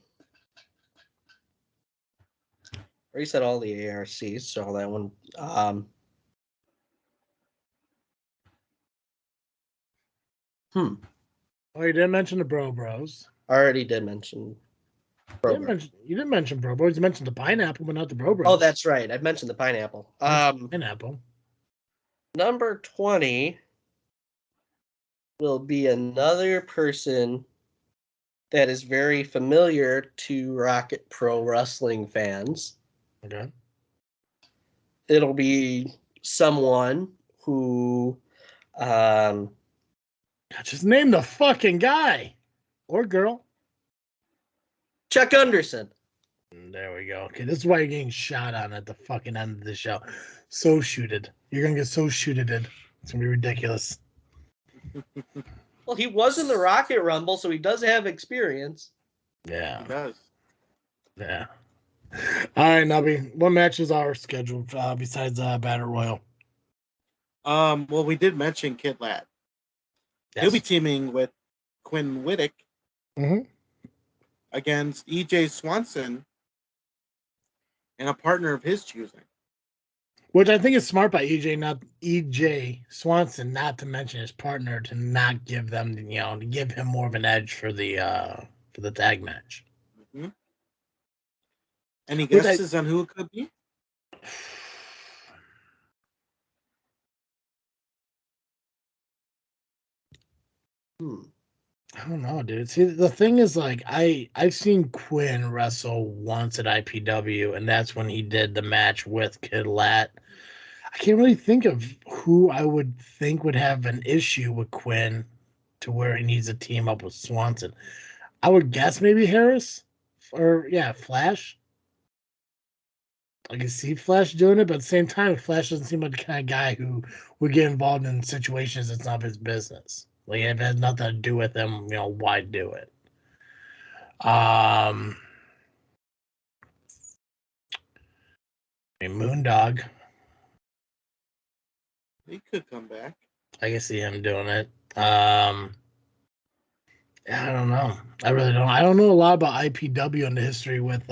I already said all the ARCs, so that one. Oh, you didn't mention the Bros. I already did mention. You didn't mention Bros. You mentioned the Pineapple, but not the Bros. Oh, that's right. I mentioned the Pineapple. Pineapple. Number 20 will be another person that is very familiar to Rocket Pro Wrestling fans. Okay. It'll be someone who Just name the fucking guy or girl. Chuck Anderson. There we go. Okay, this is why you're getting shot on at the fucking end of the show. So shooted. You're gonna get so shooted. It's gonna be ridiculous. Well, he was in the Rocket Rumble, so he does have experience. Yeah. He does. Yeah. All right, Nubby. What matches are scheduled besides Battle Royal? Well, we did mention Kid Lat. Yes. He'll be teaming with Quinn Whittick against EJ Swanson and a partner of his choosing. Which I think is smart by EJ Swanson not to mention his partner, to not give them, to give him more of an edge for the tag match. Mm-hmm. Any guesses on who it could be? I don't know, dude. See, the thing is, like, I've seen Quinn wrestle once at IPW, and that's when he did the match with Kid Lat. I can't really think of who I would think would have an issue with Quinn to where he needs to team up with Swanson. I would guess maybe Harris or Flash. I can see Flash doing it, but at the same time, Flash doesn't seem like the kind of guy who would get involved in situations that's not his business. Like, if it has nothing to do with him, why do it? Moondog. He could come back. I can see him doing it. I don't know. I really don't. I don't know a lot about IPW and the history with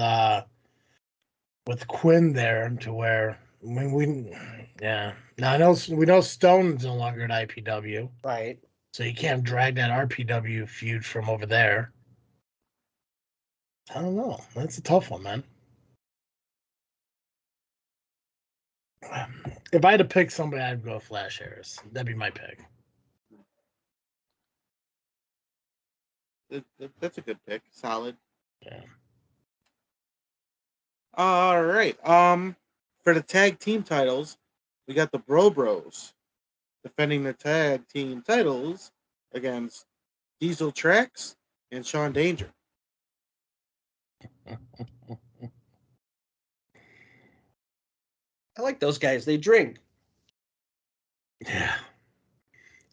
Quinn there, to where Now I know we know Stone's no longer at IPW, right? So you can't drag that RPW feud from over there. I don't know. That's a tough one, man. If I had to pick somebody, I'd go Flash Harris. That'd be my pick. That's a good pick. Solid. Yeah. All right. For the tag team titles, we got the Bro Bros defending the tag team titles against Diesel Trax and Sean Danger. I like those guys. They drink. Yeah.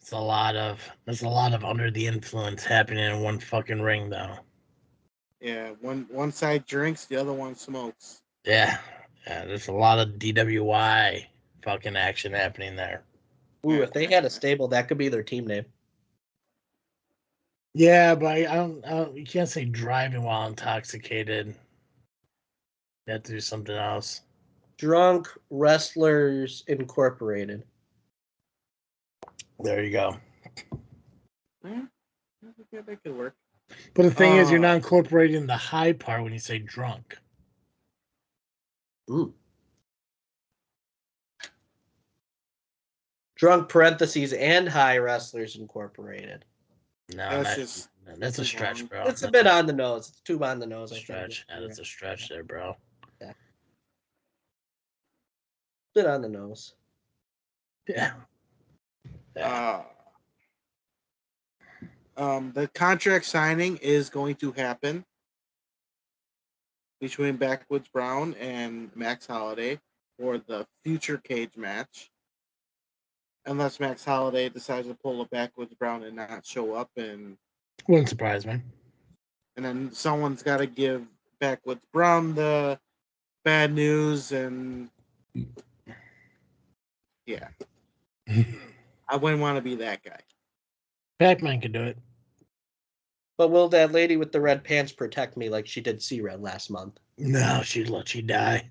There's a lot of under the influence happening in one fucking ring, though. Yeah, one side drinks, the other one smokes. Yeah. There's a lot of DWI fucking action happening there. Ooh, if they had a stable, that could be their team name. Yeah, but I don't. You can't say driving while intoxicated. You have to do something else. Drunk Wrestlers Incorporated. There you go. Yeah, that could work. But the thing is, you're not incorporating the high part when you say drunk. Ooh. Drunk parentheses and High Wrestlers Incorporated. No, that's a stretch, bro. It's a bit on the nose. It's too on the nose. Stretch. Yeah, that's a stretch there, bro. Yeah. Bit on the nose. Yeah. The contract signing is going to happen between Backwoods Brown and Max Holiday for the future cage match. Unless Max Holiday decides to pull a Backwoods Brown and not show up, and wouldn't surprise me. And then someone's got to give Backwoods Brown the bad news, and yeah, I wouldn't want to be that guy. Pacman can do it. But will that lady with the red pants protect me like she did C-Red last month? No, she'd let you die.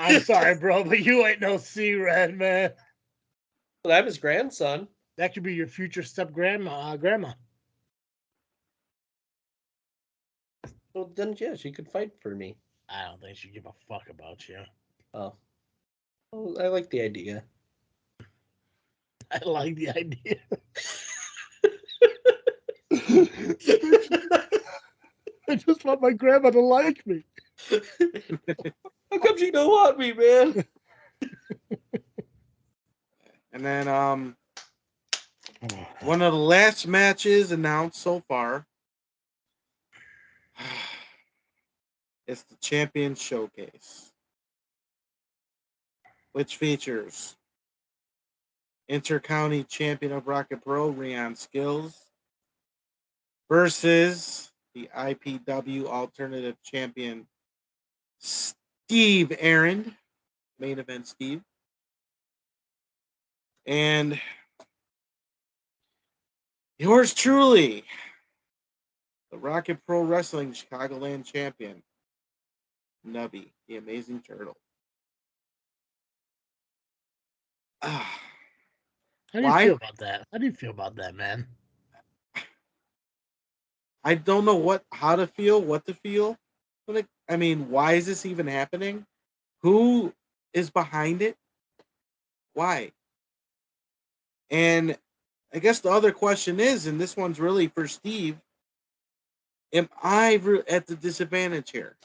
I'm sorry, bro, but you ain't no C-Red, man. Well, I'm his grandson. That could be your future step grandma. Well, then, yeah, she could fight for me. I don't think she'd give a fuck about you. Oh. Well, I like the idea. I like the idea. I just want my grandma to like me. How come she don't want me, man? And then one of the last matches announced so far. It's the Champion Showcase, which features Inter-County Champion of Rocket Pro, Rion Skills, versus the IPW Alternative Champion, Steve Aaron, main event Steve. And yours truly, the Rocket Pro Wrestling Chicagoland Champion, Nubby, the Amazing Turtle. How do you feel about that? How do you feel about that, man? I don't know how to feel, what to feel. I mean, why is this even happening? Who is behind it? Why? And I guess the other question is, and this one's really for Steve, am I at the disadvantage here?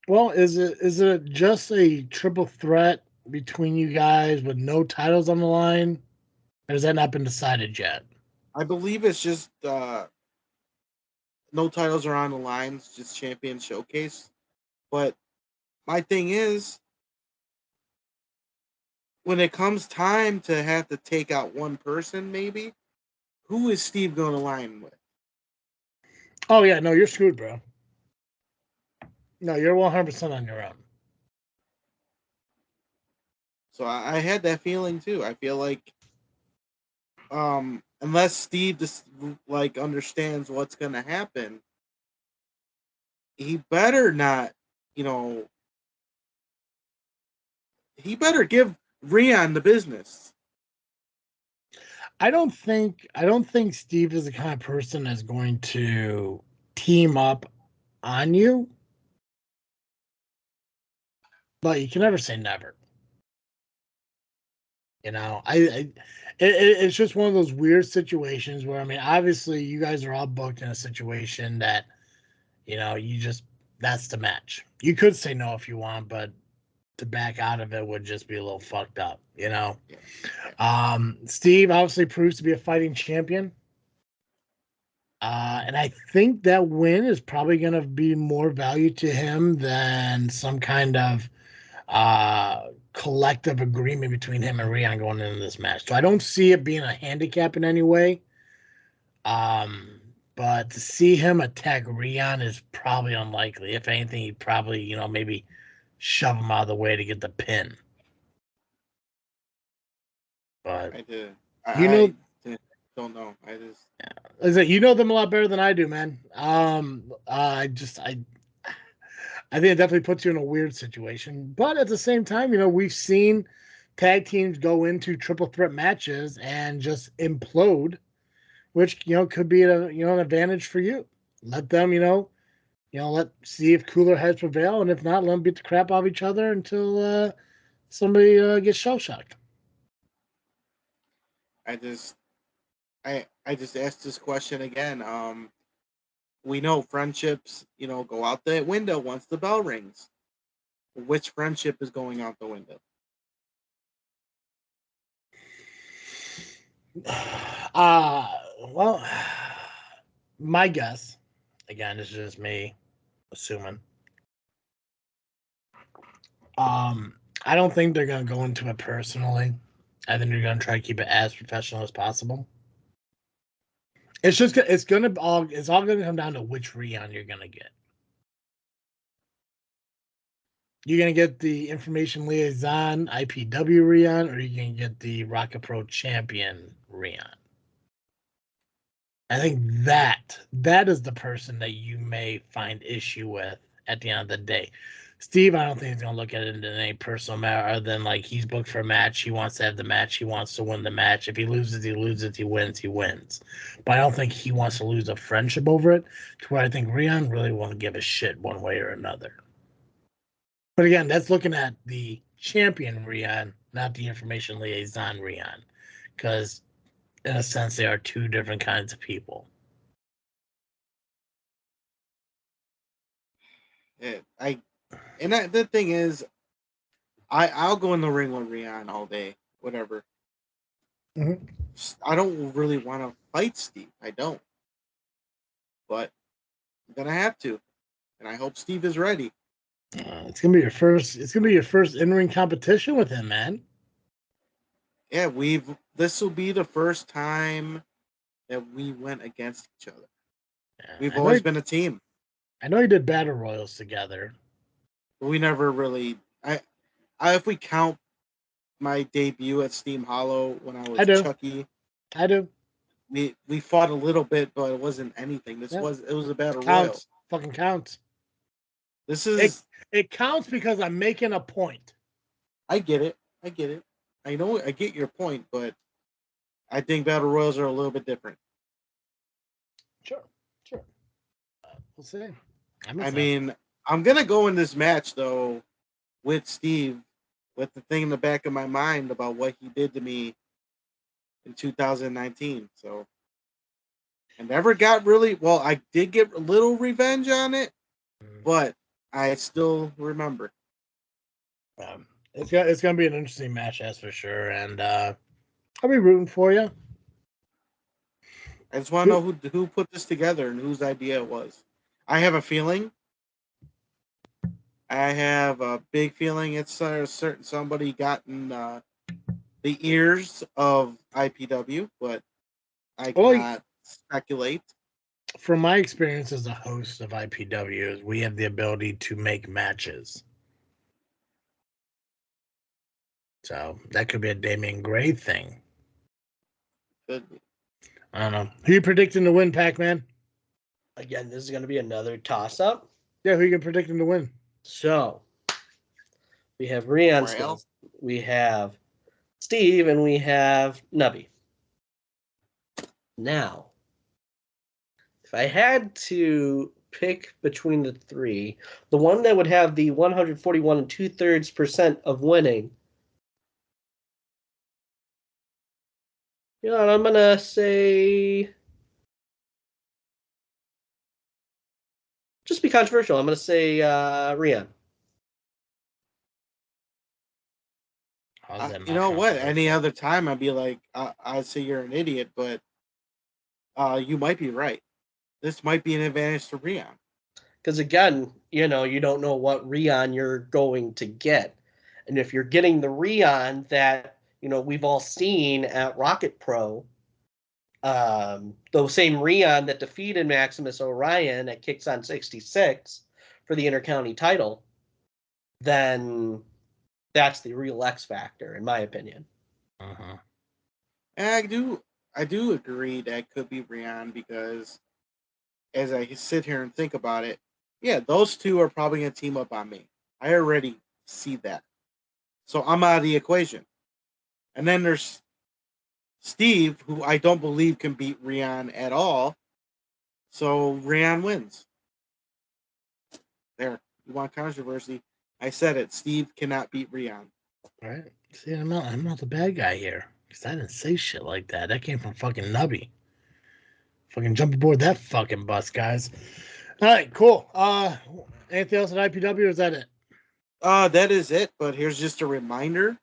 Well, is it just a triple threat between you guys with no titles on the line? Or has that not been decided yet? I believe it's just no titles are on the line. It's just Champion Showcase. But my thing is, when it comes time to have to take out one person, maybe, who is Steve going to line with? Oh, yeah. No, you're screwed, bro. No, you're 100% on your own. So I had that feeling too. I feel like unless Steve just understands what's going to happen, he better not, he better give Rion the business. I don't think Steve is the kind of person that's going to team up on you. But you can never say never. It's just one of those weird situations where, I mean, obviously you guys are all booked in a situation that, that's the match. You could say no if you want, but to back out of it would just be a little fucked up, Yeah. Steve obviously proves to be a fighting champion. And I think that win is probably going to be more value to him than some kind of collective agreement between him and Rion going into this match. So I don't see it being a handicap in any way. But to see him attack Rion is probably unlikely. If anything, he'd probably, maybe shove him out of the way to get the pin. But I did. I don't know. you know them a lot better than I do, man. I think it definitely puts you in a weird situation. But at the same time, we've seen tag teams go into triple threat matches and just implode, which could be an advantage for you. Let them, let's see if cooler heads prevail, and if not, let them beat the crap out of each other until somebody gets shell shocked. I just asked this question again. We know friendships, go out the window once the bell rings. Which friendship is going out the window? Well, my guess, again, this is just me assuming. I don't think they're gonna go into it personally. I think they're gonna try to keep it as professional as possible. It's all gonna come down to which Rion you're gonna get. You're gonna get the information liaison IPW Rion, or you're gonna get the Rocket Pro champion Rion. I think that is the person that you may find issue with at the end of the day. Steve, I don't think he's going to look at it in any personal matter other than he's booked for a match. He wants to have the match. He wants to win the match. If he loses, he loses. He wins, he wins. But I don't think he wants to lose a friendship over it, to where I think Rion really won't give a shit one way or another. But again, that's looking at the champion Rion, not the information liaison Rion. Because in a sense, they are two different kinds of people. The thing is, I'll go in the ring with Rian all day, whatever. Mhm. I don't really want to fight Steve. I don't, but I'm gonna have to, and I hope Steve is ready. It's gonna be your first. It's gonna be your first in-ring competition with him, man. Yeah, this will be the first time that we went against each other. Yeah, We've always been a team. I know you did battle royals together. But we never really. If we count my debut at Steam Hollow when I was do. Chucky, I do. we fought a little bit, but it wasn't anything. It was a battle royal. Counts. Fucking counts. This is it counts because I'm making a point. I get it. I know I get your point, but I think battle royals are a little bit different. Sure. We'll see. I mean, I'm gonna go in this match though with Steve with the thing in the back of my mind about what he did to me in 2019. So I never got really well. I did get a little revenge on it, but I still remember. It's gonna be an interesting match, that's for sure, and I'll be rooting for you. I just want to know who put this together and whose idea it was. I have a feeling. I have a big feeling it's a certain somebody gotten the ears of IPW, but I cannot speculate. From my experience as a host of IPW, we have the ability to make matches. So that could be a Damian Gray thing. Could be. I don't know. Who you predicting to win, Pacman? Again, this is going to be another toss-up. Yeah, who you predicting to win? So, we have Rian still. We have Steve, and we have Nubby. Now, if I had to pick between the three, the one that would have the 141 2/3% of winning, I'm going to say, just be controversial, I'm going to say Rian. You know what? Any other time, I'd be like, I'd say you're an idiot, but you might be right. This might be an advantage to Rian. Because again, you don't know what Rian you're going to get. And if you're getting the Rian that, we've all seen at Rocket Pro, the same Rian that defeated Maximus Orion at Kicks on 66 for the Intercounty title, then that's the real X factor, in my opinion. Uh-huh. And I do agree that could be Rian because as I sit here and think about it, yeah, those two are probably going to team up on me. I already see that. So I'm out of the equation. And then there's Steve, who I don't believe can beat Rian at all. So Rian wins. There. You want controversy? I said it. Steve cannot beat Rian. All right. See, I'm not the bad guy here. Because I didn't say shit like that. That came from fucking Nubby. Fucking jump aboard that fucking bus, guys. All right, cool. Anything else at IPW, or is that it? That is it. But here's just a reminder.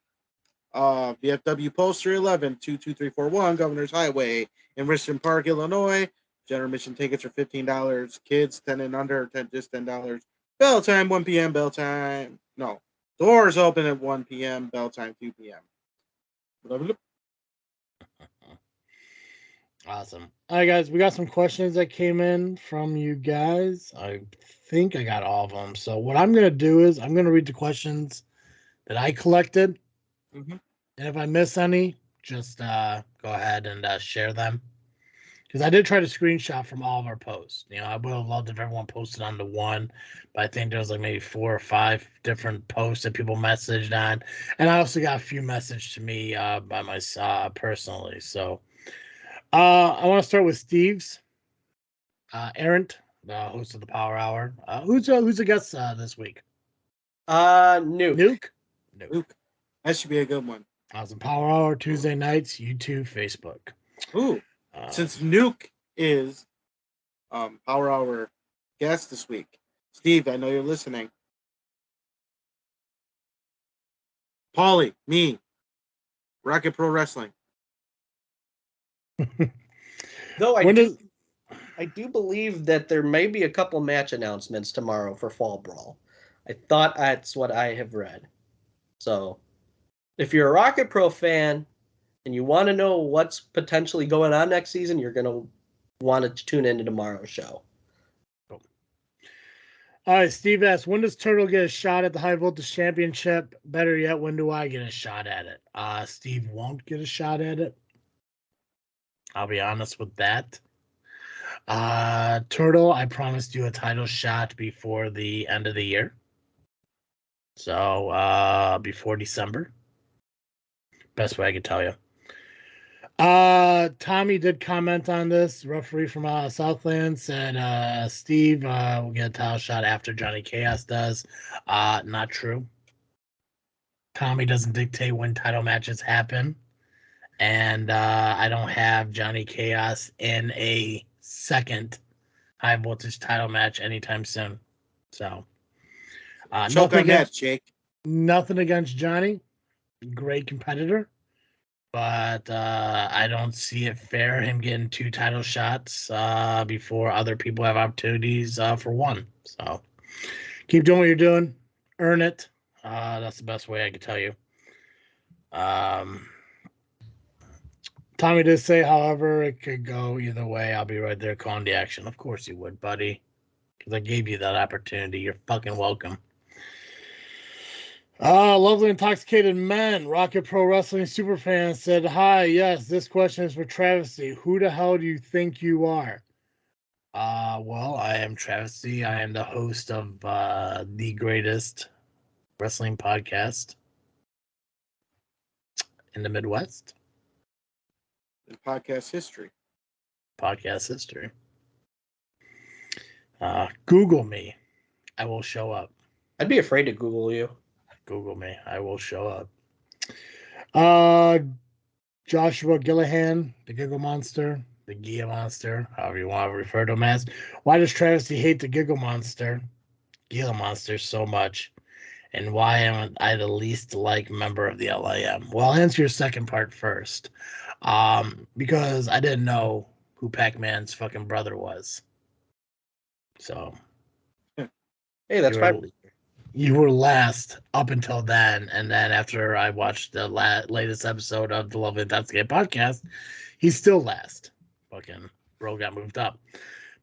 VFW Poster 11, 22341, Governor's Highway in Richmond Park, Illinois. General admission tickets are $15. Kids 10 and under, just $10. Bell time 1 p.m. Bell time. No. Doors open at 1 p.m. Bell time 2 p.m. Awesome. All right, guys, we got some questions that came in from you guys. I think I got all of them. So what I'm going to do is I'm going to read the questions that I collected. Mm-hmm. And if I miss any, just go ahead and share them. Because I did try to screenshot from all of our posts. I would have loved if everyone posted on the one, but I think there was like maybe 4 or 5 different posts that people messaged on. And I also got a few messages to me by myself personally. So I want to start with Steve's. Errant, the host of the Power Hour. Who's a guest this week? Nuke. Nuke. That should be a good one. Awesome. Power Hour Tuesday nights, YouTube, Facebook. Ooh. Since Nuke is Power Hour guest this week, Steve, I know you're listening. Paulie, me, Rocket Pro Wrestling. Though When does I do believe that there may be a couple match announcements tomorrow for Fall Brawl. I thought that's what I have read. So, if you're a Rocket Pro fan and you want to know what's potentially going on next season, you're going to want to tune into tomorrow's show. All right, Steve asks, when does Turtle get a shot at the High Voltage Championship? Better yet, when do I get a shot at it? Steve won't get a shot at it. I'll be honest with that. Turtle, I promised you a title shot before the end of the year. So, before December. Best way I could tell you. Tommy did comment on this. Referee from Southland said, Steve will get a title shot after Johnny Chaos does. Not true. Tommy doesn't dictate when title matches happen. And I don't have Johnny Chaos in a second High Voltage title match anytime soon. So, Choke on that, Jake. Nothing against Johnny. Great competitor. But I don't see it fair him getting 2 title shots before other people have opportunities for 1. So keep doing what you're doing. Earn it. That's the best way I can tell you. Tommy did say, however, it could go either way. I'll be right there calling the action. Of course you would, buddy. Because I gave you that opportunity. You're fucking welcome. Lovely Intoxicated Men, Rocket Pro Wrestling Superfan said, hi, yes, this question is for Travesty. Who the hell do you think you are? Well, I am Travesty. I am the host of the greatest wrestling podcast in the Midwest. In podcast history. Podcast history. Google me. I will show up. I'd be afraid to Google you. Google me. I will show up. Joshua Gillihan, the Giggle Monster, the Gia Monster, however you want to refer to him as. Why does Travesty hate the Giggle Monster, Gila Monster, so much? And why am I the least liked member of the LIM? Well, I'll answer your second part first. Because I didn't know who Pacman's fucking brother was. So. Hey, that's fine. You were last up until then, and then after I watched the latest episode of the Love Intoxicated podcast, he's still last. Fucking bro got moved up.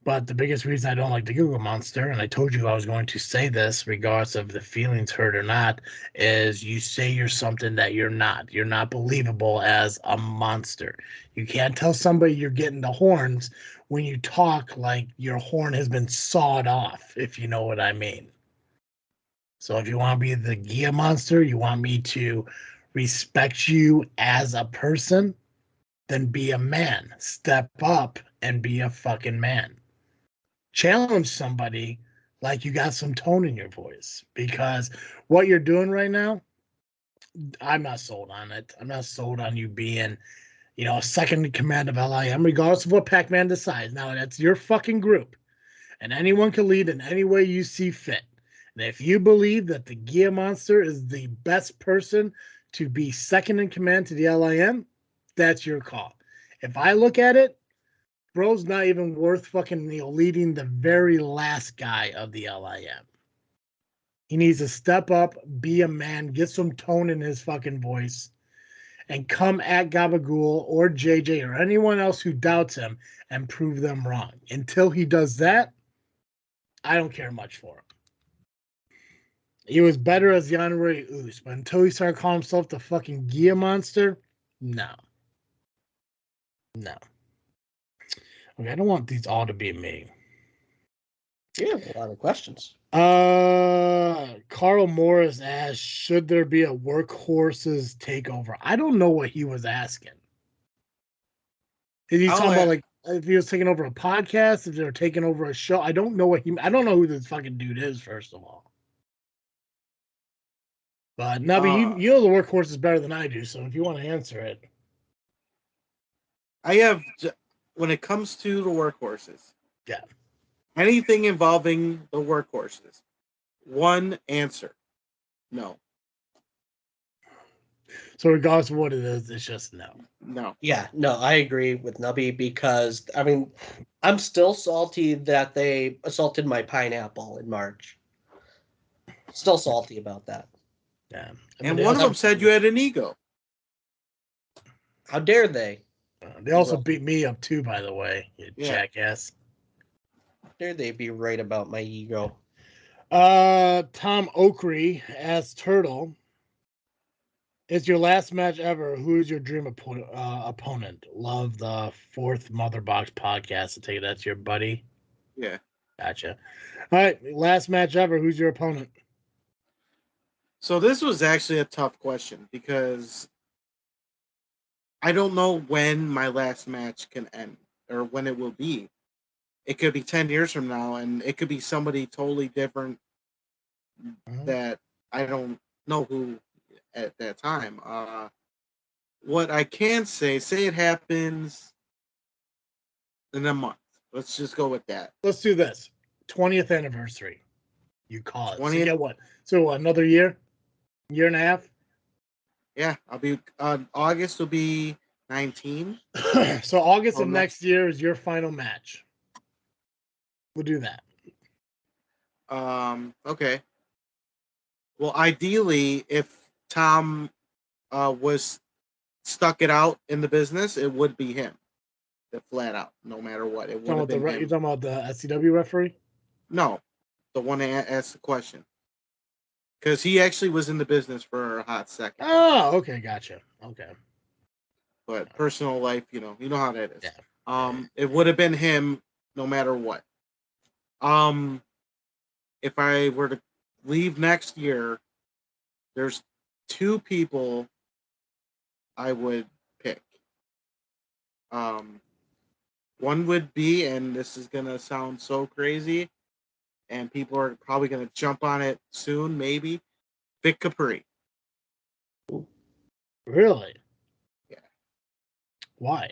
But the biggest reason I don't like the Google Monster, and I told you I was going to say this regardless of the feelings hurt or not, is you say you're something that you're not. You're not believable as a monster. You can't tell somebody you're getting the horns when you talk like your horn has been sawed off, if you know what I mean. So if you want to be the Gia Monster, you want me to respect you as a person, then be a man. Step up and be a fucking man. Challenge somebody like you got some tone in your voice. Because what you're doing right now, I'm not sold on it. I'm not sold on you being, second in command of LIM, regardless of what Pacman decides. Now, that's your fucking group. And anyone can lead in any way you see fit. And if you believe that the Gia Monster is the best person to be second in command to the LIM, that's your call. If I look at it, bro's not even worth fucking leading the very last guy of the LIM. He needs to step up, be a man, get some tone in his fucking voice, and come at Gabagool or JJ or anyone else who doubts him and prove them wrong. Until he does that, I don't care much for him. He was better as the honorary Oos, but until he started calling himself the fucking Gia Monster, no. Okay, I don't want these all to be me. You have a lot of questions. Carl Morris asked, should there be a workhorses takeover? I don't know what he was asking. Is he talking about like if he was taking over a podcast, if they were taking over a show? I don't know I don't know who this fucking dude is, first of all. But Nubby, you know the workhorse is better than I do, so if you want to answer it. When it comes to the workhorses. Yeah. Anything involving the workhorses. One answer. No. So regardless of what it is, it's just no. No. Yeah, no, I agree with Nubby because, I mean, I'm still salty that they assaulted my pineapple in March. Still salty about that. Yeah. And one of them said you had an ego. How dare they? They also beat me up too, by the way, you jackass. How dare they be right about my ego? Tom Oakrey as Turtle. It's your last match ever. Who's your dream opponent? Love the Fourth Mother Box podcast. I take it that's your buddy. Yeah. Gotcha. All right, last match ever. Who's your opponent? So this was actually a tough question because I don't know when my last match can end or when it will be. It could be 10 years from now, and it could be somebody totally different that I don't know who at that time. What I can say it happens in a month. Let's just go with that. Let's do this. 20th anniversary. You call it. 20th? So you get what? So another year? Year and a half? Yeah, I'll be August will be 19. So August of next year is your final match. We'll do that. Okay. Well, ideally, if Tom was stuck it out in the business, it would be him. That flat out, no matter what. It would have been him. You're talking about the SCW referee? No, the one that asked the question. Because he actually was in the business for a hot second. Oh, okay, gotcha. Okay. But personal life, you know how that is. Yeah. It would have been him no matter what. If I were to leave next year, there's two people I would pick. One would be, and this is gonna sound so crazy, and people are probably gonna jump on it soon, maybe. Vic Capri. Really? Yeah. Why?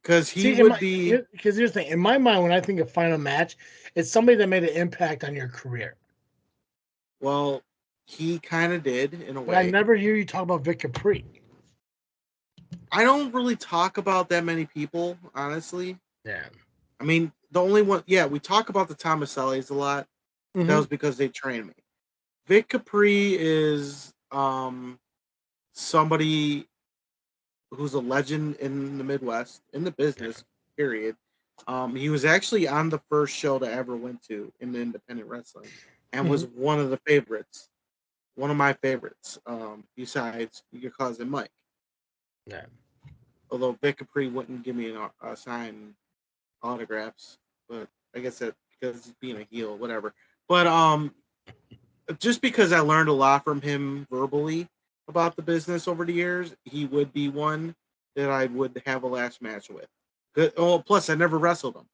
Because would be. Because here's the thing. In my mind, when I think of final match, it's somebody that made an impact on your career. Well, he kind of did in a way. But I never hear you talk about Vic Capri. I don't really talk about that many people, honestly. Yeah. I mean, the only one, we talk about the Tomasellis a lot. Mm-hmm. That was because they trained me. Vic Capri is somebody who's a legend in the Midwest, in the business, period. He was actually on the first show that I ever went to in the independent wrestling and was one of the favorites. One of my favorites, besides your cousin Mike. Yeah. Although Vic Capri wouldn't give me a sign autographs, but I guess that because he's being a heel, whatever. But just because I learned a lot from him verbally about the business over the years, he would be one that I would have a last match with. Good. Oh, plus I never wrestled him.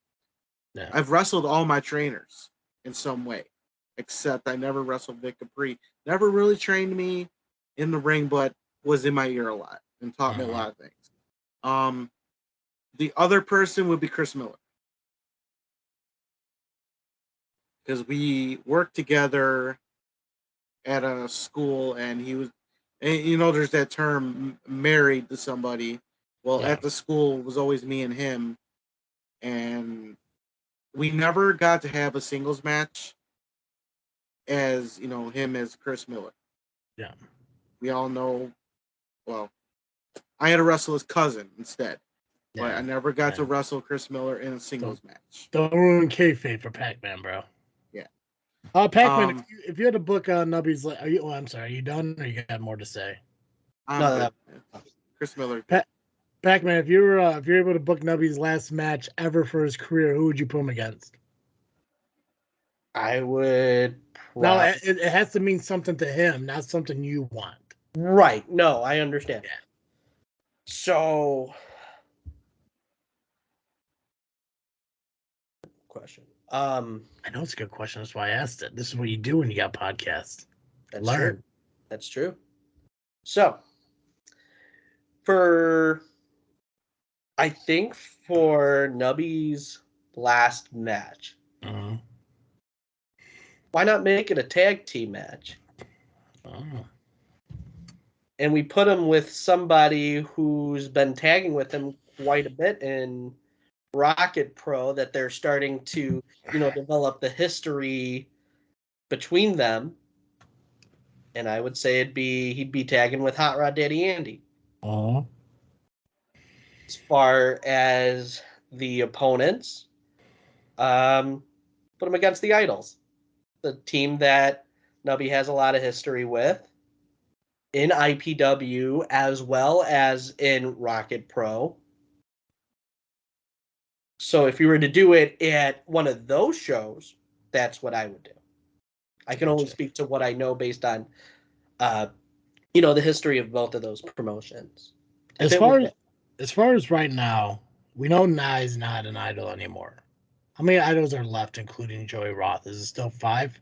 Yeah. I've wrestled all my trainers in some way, except I never wrestled Vic Capri. Never really trained me in the ring, but was in my ear a lot and taught me a lot of things. The other person would be Chris Miller. Because we worked together at a school, and he was, and there's that term, married to somebody. Well, at the school, it was always me and him, and we never got to have a singles match as, him as Chris Miller. Yeah. We all know, well, I had to wrestle his cousin instead. Yeah. But I never got to wrestle Chris Miller in a singles match. Don't ruin kayfabe for Pacman, bro. Yeah. Pacman, if you had to book Nubby's, I'm sorry, are you done or you got more to say? Chris Miller. Pacman, if you're able to book Nubby's last match ever for his career, who would you put him against? I would. Now it has to mean something to him, not something you want. Right. No, I understand. Yeah. So, question. I know it's a good question. That's why I asked it. This is what you do when you got podcasts. Learn. True. That's true. So, I think for Nubby's last match, why not make it a tag team match? Oh. and we put him with somebody who's been tagging with him quite a bit in Rocket Pro, that they're starting to, develop the history between them. And I would say he'd be tagging with Hot Rod Daddy Andy. Uh-huh. As far as the opponents, put him against the Idols, the team that Nubby has a lot of history with in IPW as well as in Rocket Pro. So if you were to do it at one of those shows, that's what I would do. I can only speak to what I know based on, the history of both of those promotions. As far as right now, we know Nye's not an idol anymore. How many idols are left, including Joey Roth? Is it still 5?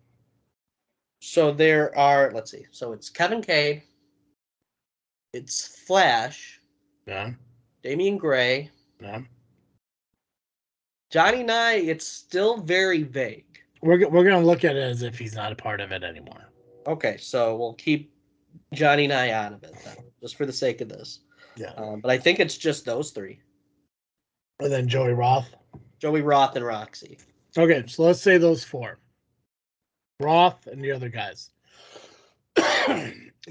So there are, let's see. So it's Kevin K. It's Flash. Yeah. Damian Gray. Yeah. Johnny Nye, it's still very vague. We're going to look at it as if he's not a part of it anymore. Okay, so we'll keep Johnny Nye out of it, then, just for the sake of this. Yeah. But I think it's just those 3. And then Joey Roth. Joey Roth and Roxy. Okay, so let's say those 4. Roth and the other guys.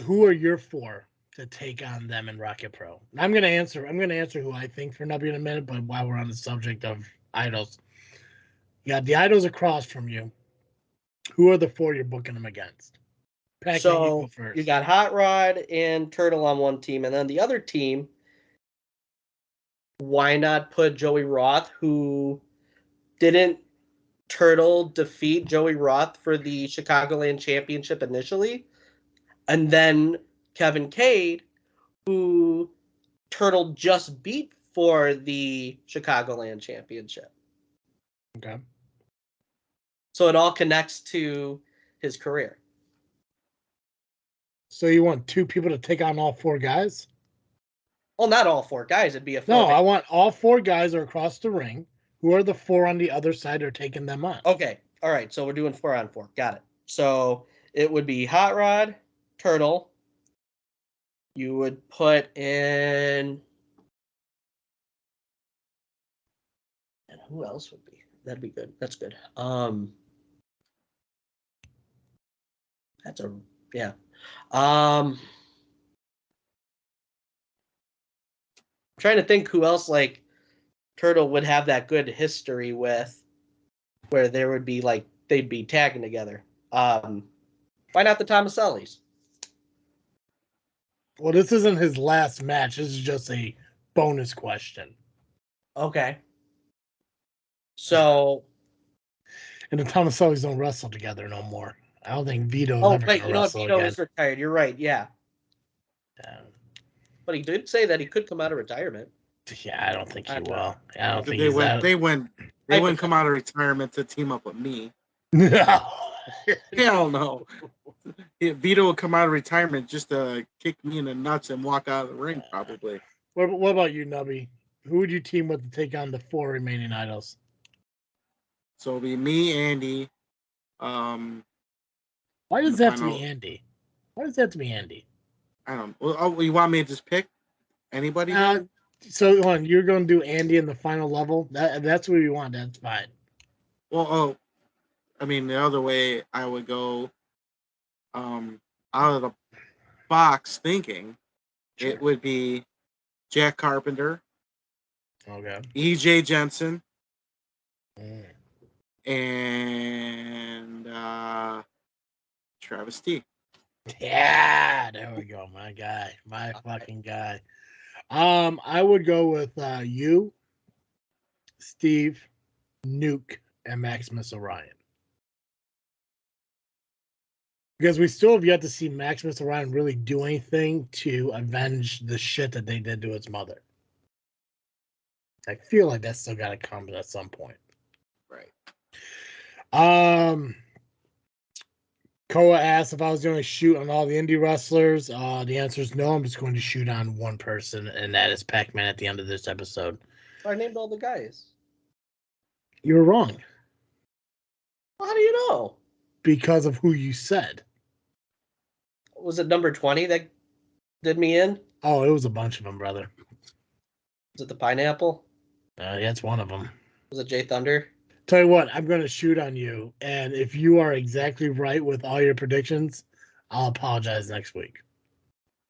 Who are your 4 to take on them in Rocket Pro? I'm gonna answer who I think for Nubby in a minute, but while we're on the subject of idols, you got the idols across from you. Who are the 4 you're booking them against? Pacman, so you got Hot Rod and Turtle on one team, and then the other team, why not put Joey Roth, who didn't Turtle defeat Joey Roth for the Chicagoland Championship initially, and then Kevin Cade, who Turtle just beat for the Chicagoland Championship. Okay. So it all connects to his career. So you want 2 people to take on all 4 guys? Well, not all 4 guys. It'd be a 4. No, I want all 4 guys are across the ring. Who are the 4 on the other side are taking them on? Okay. All right. So we're doing 4 on 4. Got it. So it would be Hot Rod, Turtle. You would put in... And who else would be? That'd be good. That's good. That's a... Yeah. I'm trying to think who else, like, Turtle would have that good history with, where there would be, like, they'd be tagging together. Why not the Tomasellis? Well, this isn't his last match. This is just a bonus question. Okay. So... And the Tomasellis don't wrestle together no more. I don't think Vito's ever going to wrestle Vito again. is retired. You're right, yeah. But he did say that he could come out of retirement. Yeah, I don't think he will. I don't think they wouldn't come out of retirement to team up with me. No. Hell no. Vito would come out of retirement just to kick me in the nuts and walk out of the ring, probably. What about you, Nubby? Who would you team with to take on the 4 remaining idols? So it'll be me, Andy. Why does that have to be Andy? Why does that have to be Andy? I don't know. Oh, you want me to just pick anybody? So hold on, you're going to do Andy in the final level? That's what you want. That's fine. Well, I mean, the other way I would go out of the box thinking it would be Jack Carpenter, okay, EJ Jensen, and Travis T. Yeah, there we go, my guy, my fucking guy. I would go with you, Steve, Nuke, and Maximus Orion. Because we still have yet to see Maximus Orion really do anything to avenge the shit that they did to his mother. I feel like that's still got to come at some point. Right. Koa asked if I was going to shoot on all the indie wrestlers. The answer is no. I'm just going to shoot on one person, and that is Pacman at the end of this episode. I named all the guys. You were wrong. Well, how do you know? Because of who you said. Was it number 20 that did me in? Oh, it was a bunch of them, brother. Was it the pineapple? Yeah, it's one of them. Was it Jay Thunder? Tell you what, I'm going to shoot on you, and if you are exactly right with all your predictions, I'll apologize next week.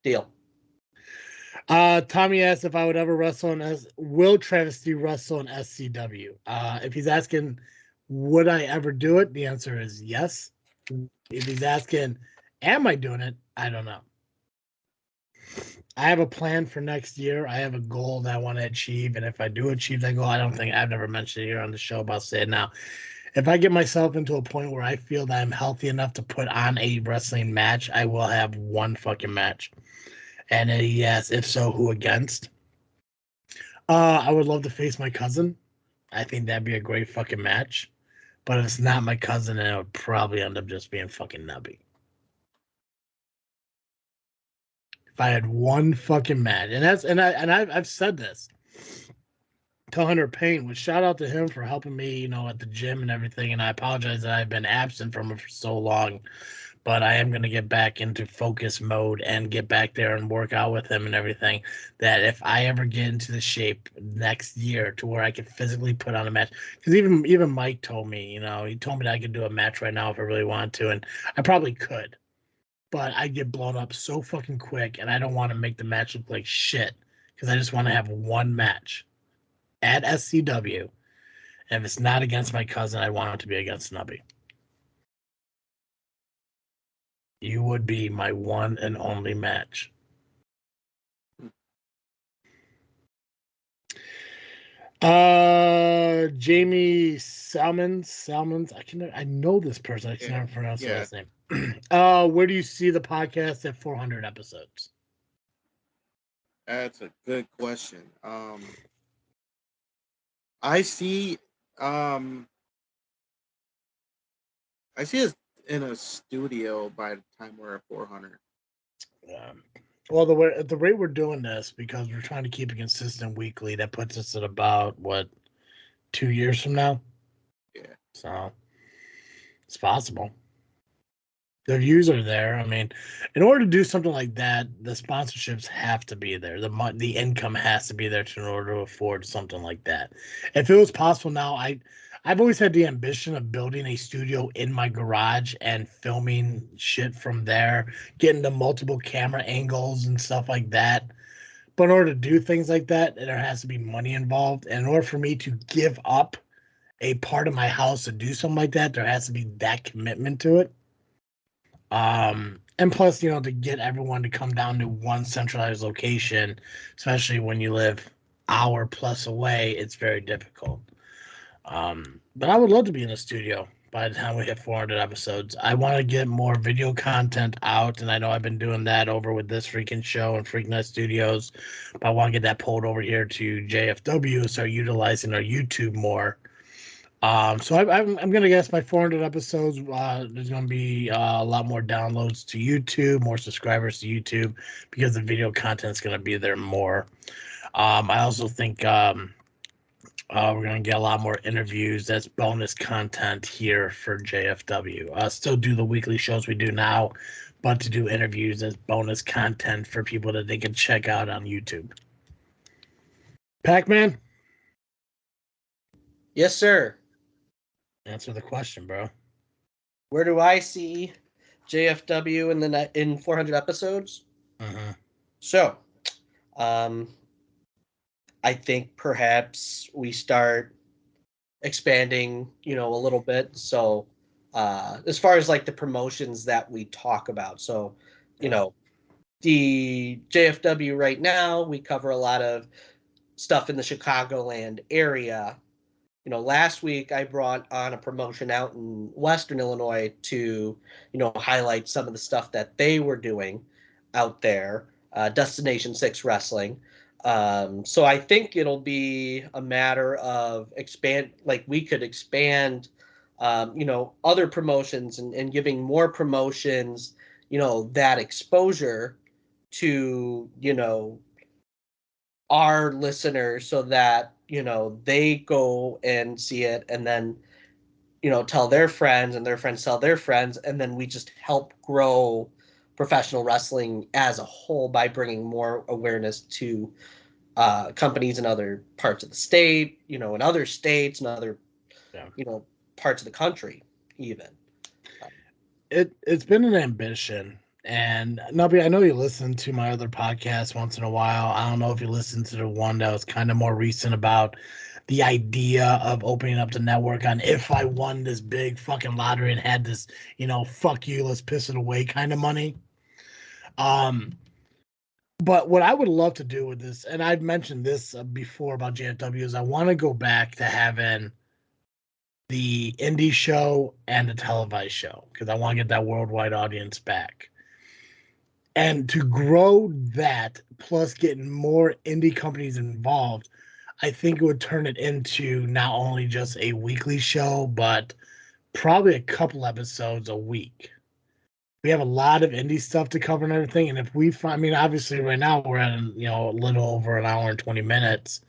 Deal. Tommy asked if I would ever wrestle will Travesty wrestle in SCW? If he's asking, would I ever do it? The answer is yes. If he's asking, am I doing it? I don't know. I have a plan for next year. I have a goal that I want to achieve. And if I do achieve that goal, I've never mentioned it here on the show, but I'll say it now. If I get myself into a point where I feel that I'm healthy enough to put on a wrestling match, I will have one fucking match. And yes, if so, who against? I would love to face my cousin. I think that'd be a great fucking match. But if it's not my cousin, then it would probably end up just being fucking Nubby. If I had one fucking match, I've said this to Hunter Payne, which shout out to him for helping me, at the gym and everything. And I apologize that I've been absent from it for so long. But I am going to get back into focus mode and get back there and work out with him and everything. That if I ever get into the shape next year to where I can physically put on a match, because even Mike told me, he told me that I could do a match right now if I really wanted to, and I probably could. But I get blown up so fucking quick, and I don't want to make the match look like shit because I just want to have one match at SCW. And if it's not against my cousin, I want it to be against Nubby. You would be my one and only match. Jamie Salmons. I know this person. I can never pronounce the last name. Where do you see the podcast at 400 episodes? That's a good question. I see us in a studio by the time we're at 400. Yeah. Well, the rate we're doing this, because we're trying to keep it consistent weekly, that puts us at about 2 years from now. Yeah. So it's possible. The views are there. I mean, in order to do something like that, the sponsorships have to be there. The income has to be there in order to afford something like that. If it was possible now, I've always had the ambition of building a studio in my garage and filming shit from there, getting the multiple camera angles and stuff like that. But in order to do things like that, there has to be money involved. And in order for me to give up a part of my house to do something like that, there has to be that commitment to it. And plus, to get everyone to come down to one centralized location, especially when you live hour plus away, it's very difficult. But I would love to be in the studio by the time we hit 400 episodes. I want to get more video content out, and I know I've been doing that over with this freaking show and Freakin Studios, but I want to get that pulled over here to JFW, start utilizing our YouTube more. So I'm going to guess by 400 episodes, there's going to be a lot more downloads to YouTube, more subscribers to YouTube, because the video content is going to be there more. I also think we're going to get a lot more interviews. That's bonus content here for JFW. Still do the weekly shows we do now, but to do interviews as bonus content for people that they can check out on YouTube. Pacman? Yes, sir. Answer the question, bro. Where do I see JFW in 400 episodes? Mm-hmm. So, I think perhaps we start expanding, a little bit. So, as far as like the promotions that we talk about, so, the JFW right now, we cover a lot of stuff in the Chicagoland area. Last week I brought on a promotion out in Western Illinois to, highlight some of the stuff that they were doing out there, Destination 6 Wrestling. So I think it'll be a matter of we could expand, other promotions and giving more promotions, that exposure to, our listeners so that they go and see it and then tell their friends and their friends tell their friends, and then we just help grow professional wrestling as a whole by bringing more awareness to companies in other parts of the state, in other states and other, parts of the country, even. It's been an ambition. And Nubby, I know you listen to my other podcast once in a while. I don't know if you listened to the one that was kind of more recent about the idea of opening up the network on if I won this big fucking lottery and had this, fuck you, let's piss it away kind of money. But what I would love to do with this, and I've mentioned this before about JFW, is I want to go back to having the indie show and the televised show because I want to get that worldwide audience back. And to grow that, plus getting more indie companies involved, I think it would turn it into not only just a weekly show, but probably a couple episodes a week. We have a lot of indie stuff to cover and everything. And if we find, obviously right now we're at, a little over an hour and 20 minutes.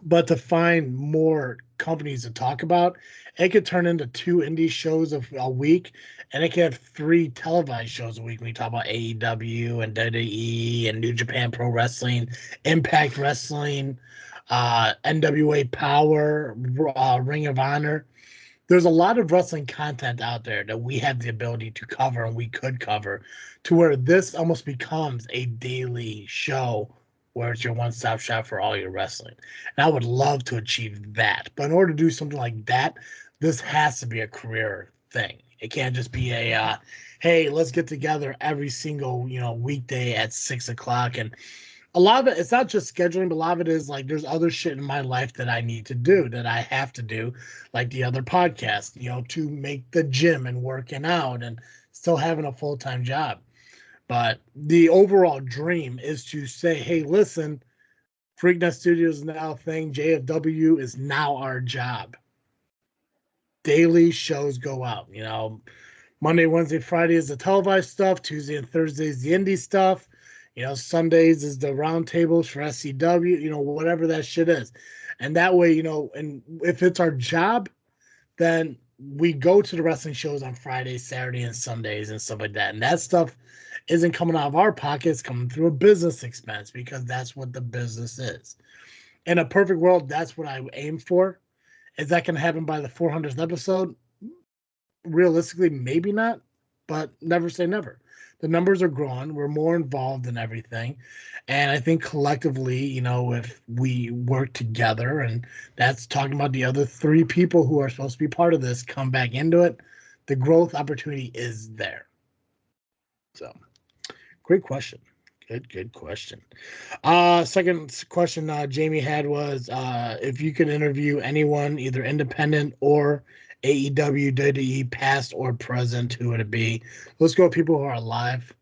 But to find more companies to talk about, it could turn into 2 indie shows a week, and it could have 3 televised shows a week when you talk about AEW and WWE and New Japan Pro Wrestling, Impact Wrestling, NWA Power, Ring of Honor. There's a lot of wrestling content out there that we have the ability to cover and we could cover to where this almost becomes a daily show where it's your one-stop shop for all your wrestling. And I would love to achieve that. But in order to do something like that, this has to be a career thing. It can't just be a, hey, let's get together every single, weekday at 6 o'clock. And a lot of it, it's not just scheduling, but a lot of it is like there's other shit in my life that I need to do, that I have to do, like the other podcast, to make the gym and working out and still having a full-time job. But the overall dream is to say, hey, listen, Freaknet Studios is now a thing. JFW is now our job. Daily shows go out, Monday, Wednesday, Friday is the televised stuff. Tuesday and Thursday is the indie stuff. Sundays is the roundtables for SCW, whatever that shit is. And that way, and if it's our job, then we go to the wrestling shows on Fridays, Saturday, and Sundays and stuff like that. And that stuff isn't coming out of our pockets, coming through a business expense because that's what the business is. In a perfect world, that's what I aim for. Is that going to happen by the 400th episode? Realistically, maybe not, but never say never. The numbers are growing. We're more involved in everything. And I think collectively, if we work together, and that's talking about the other 3 people who are supposed to be part of this, come back into it, the growth opportunity is there. So, great question. Good question. Second question Jamie had was if you could interview anyone, either independent or AEW, WWE, past or present, who would it be? Let's go with people who are alive.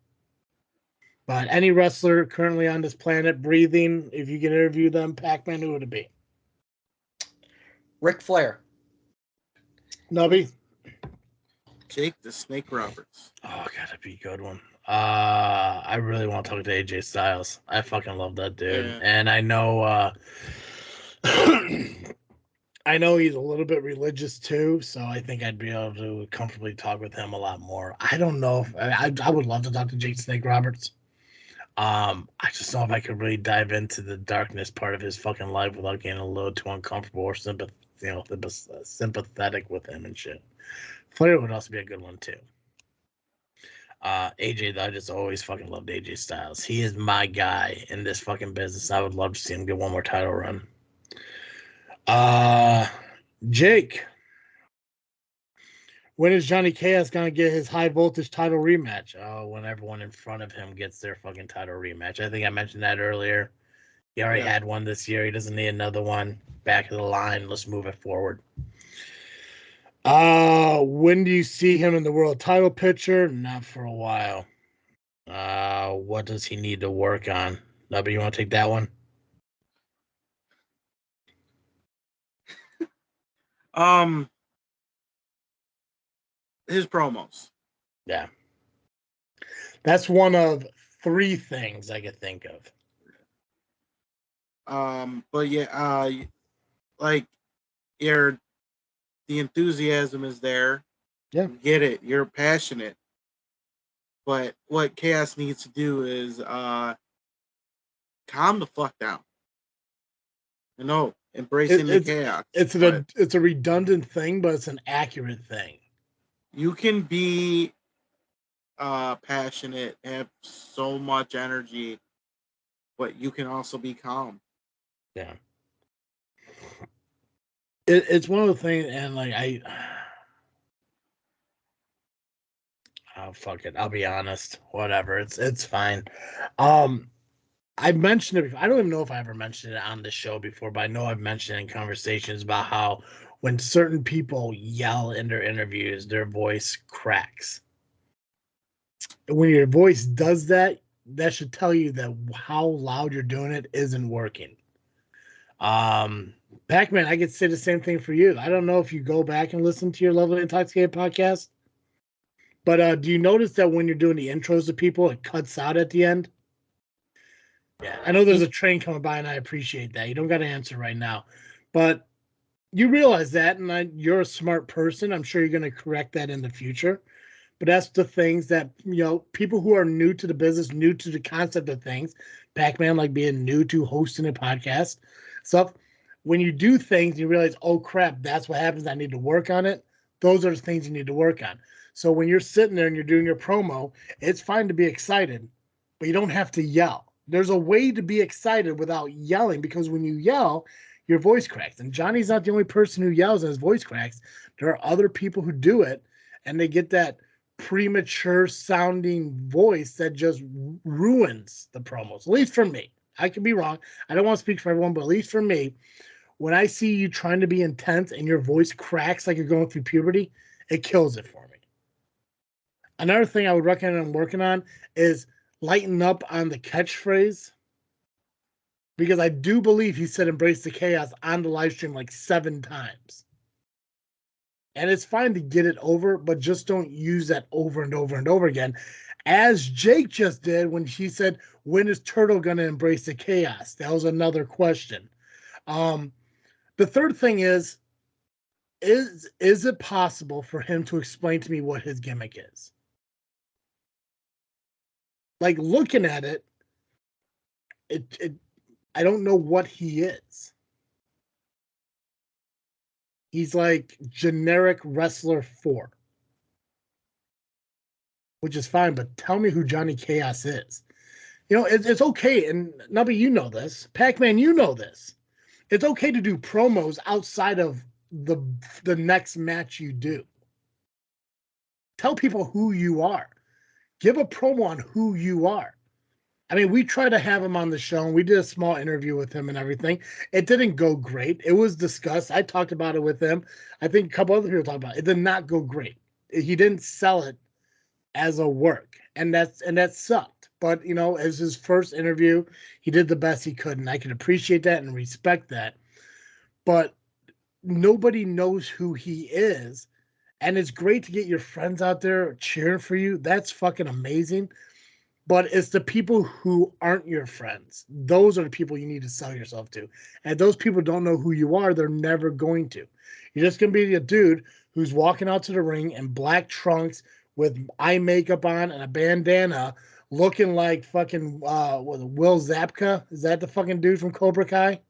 But any wrestler currently on this planet breathing, if you can interview them, Pacman, who would it be? Ric Flair. Nubby? Jake the Snake Roberts. Oh, gotta be a good one. I really want to talk to AJ Styles. I fucking love that dude. Yeah. And I know I know he's a little bit religious too, so I think I'd be able to comfortably talk with him a lot more. I don't know if I would love to talk to Jake Snake Roberts. I just don't know if I could really dive into the darkness part of his fucking life without getting a little too uncomfortable or sympathetic with him and shit. Flair would also be a good one too. AJ, I just always fucking loved AJ Styles. He is my guy in this fucking business. I would love to see him get one more title run. Jake, when is Johnny Chaos gonna get his high voltage title rematch? Oh, when everyone in front of him gets their fucking title rematch. I think I mentioned that earlier. He already had one this year. He doesn't need another one. Back of the line. Let's move it forward. When do you see him in the world title picture? Not for a while. What does he need to work on? Nubby, you want to take that one? His promos. Yeah. That's one of 3 things I could think of. But yeah, like the enthusiasm is there. Yeah. You get it. You're passionate. But what Chaos needs to do is calm the fuck down. No, embracing the chaos. It's a redundant thing, but it's an accurate thing. You can be passionate, have so much energy, but you can also be calm. Yeah. It's one of the things, and like oh fuck it, I'll be honest. Whatever, it's fine. I've mentioned it before. I don't even know if I ever mentioned it on the show before, but I know I've mentioned it in conversations about how when certain people yell in their interviews, their voice cracks. When your voice does that, that should tell you that how loud you're doing it isn't working. Pacman, I could say the same thing for you. I don't know if you go back and listen to your Lovely Intoxicated podcast, but do you notice that when you're doing the intros to people, it cuts out at the end? Yeah, I know there's a train coming by, and I appreciate that. You don't got to answer right now, but you realize that, and you're a smart person. I'm sure you're going to correct that in the future. But that's the things that, people who are new to the business, new to the concept of things, Pacman, like being new to hosting a podcast stuff. When you do things, you realize, oh crap, that's what happens. I need to work on it. Those are the things you need to work on. So when you're sitting there and you're doing your promo, it's fine to be excited, but you don't have to yell. There's a way to be excited without yelling, because when you yell, your voice cracks. And Johnny's not the only person who yells and his voice cracks. There are other people who do it, and they get that premature sounding voice that just ruins the promos. At least for me. I could be wrong. I don't want to speak for everyone, but at least for me, when I see you trying to be intense and your voice cracks like you're going through puberty, it kills it for me. Another thing I would recommend I'm working on is lighten up on the catchphrase, because I do believe he said embrace the chaos on the live stream like 7 times. And it's fine to get it over, but just don't use that over and over and over again, as Jake just did when he said, when is Turtle going to embrace the chaos? That was another question. The third thing is it possible for him to explain to me what his gimmick is? Like, looking at it, I don't know what he is. He's like generic wrestler 4, which is fine, but tell me who Johnny Chaos is. It's okay, and Nubby, you know this. Pacman, you know this. It's okay to do promos outside of the next match you do. Tell people who you are. Give a promo on who you are. I mean, we tried to have him on the show, and we did a small interview with him and everything. It didn't go great. It was discussed. I talked about it with him. I think a couple other people talked about it. It did not go great. He didn't sell it as a work, and that sucked. But as his first interview, he did the best he could, and I can appreciate that and respect that. But nobody knows who he is, and it's great to get your friends out there cheering for you. That's fucking amazing. But it's the people who aren't your friends. Those are the people you need to sell yourself to. And those people don't know who you are. They're never going to. You're just going to be a dude who's walking out to the ring in black trunks with eye makeup on and a bandana, looking like fucking Will Zapka. Is that the fucking dude from Cobra Kai?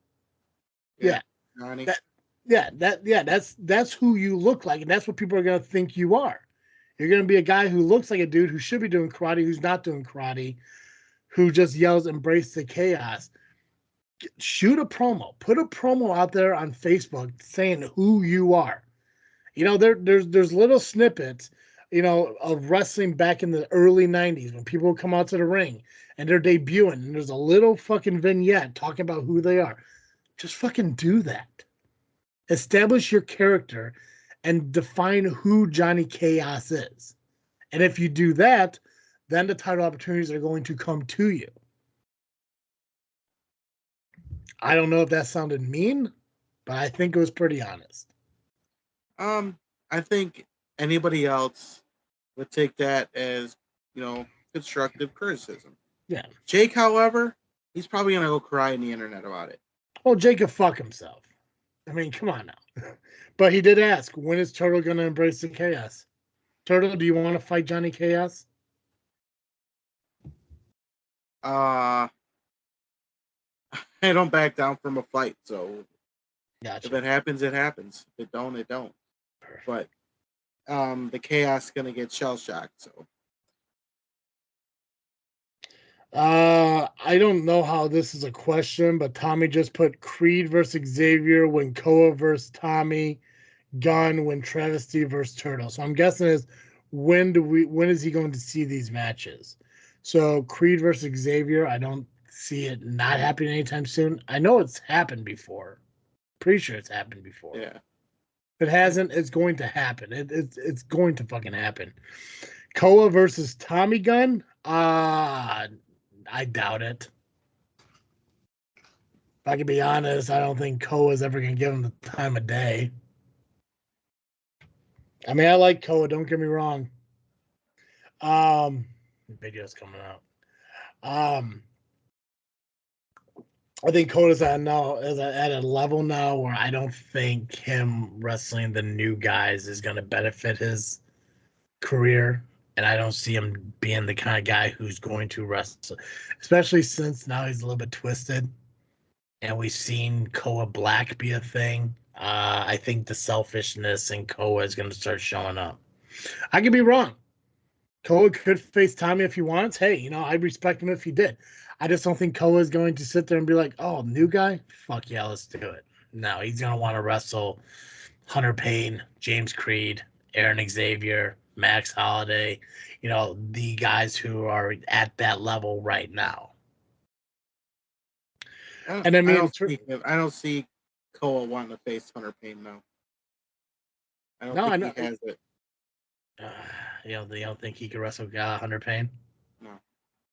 Yeah. That's who you look like, and that's what people are going to think you are. You're going to be a guy who looks like a dude who should be doing karate, who's not doing karate, who just yells, embrace the chaos. Shoot a promo. Put a promo out there on Facebook saying who you are. There's little snippets, of wrestling back in the early 90s when people would come out to the ring and they're debuting, and there's a little fucking vignette talking about who they are. Just fucking do that. Establish your character and define who Johnny Chaos is. And if you do that, then the title opportunities are going to come to you. I don't know if that sounded mean, but I think it was pretty honest. I think anybody else would take that as, constructive criticism. Yeah. Jake, however, he's probably going to go cry on the internet about it. Well, Jake could fuck himself. I mean, come on now. But he did ask, when is Turtle going to embrace the chaos? Turtle, do you want to fight Johnny Chaos? I don't back down from a fight, so Gotcha. if it happens, it happens. If it don't, it don't. But the chaos is gonna get shell shocked. So I don't know how this is a question, but Tommy just put Creed versus Xavier when Koa versus Tommy, Gunn when Travesty versus Turtle. So I'm guessing is when is he going to see these matches? So Creed versus Xavier, I don't see it not happening anytime soon. I know it's happened before. Pretty sure it's happened before. yeah. If it hasn't, it's going to happen. It's going to fucking happen. Koa versus Tommy Gunn? I doubt it. If I can be honest, I don't think Koa's ever going to give him the time of day. I mean, I like Koa, don't get me wrong. Video's coming out. I think Koa's at a level now where I don't think him wrestling the new guys is going to benefit his career. And I don't see him being the kind of guy who's going to wrestle, especially since now he's a little bit twisted. And we've seen Koa Black be a thing. I think the selfishness in Koa is going to start showing up. I could be wrong. Koa could face Tommy if he wants. Hey, I respect him if he did. I just don't think Koa is going to sit there and be like, oh, new guy? Fuck yeah, let's do it. No, he's going to want to wrestle Hunter Payne, James Creed, Aaron Xavier, Max Holiday, the guys who are at that level right now. I don't see Koa wanting to face Hunter Payne now. I don't think he has it. You don't think he could wrestle Hunter Payne? No. I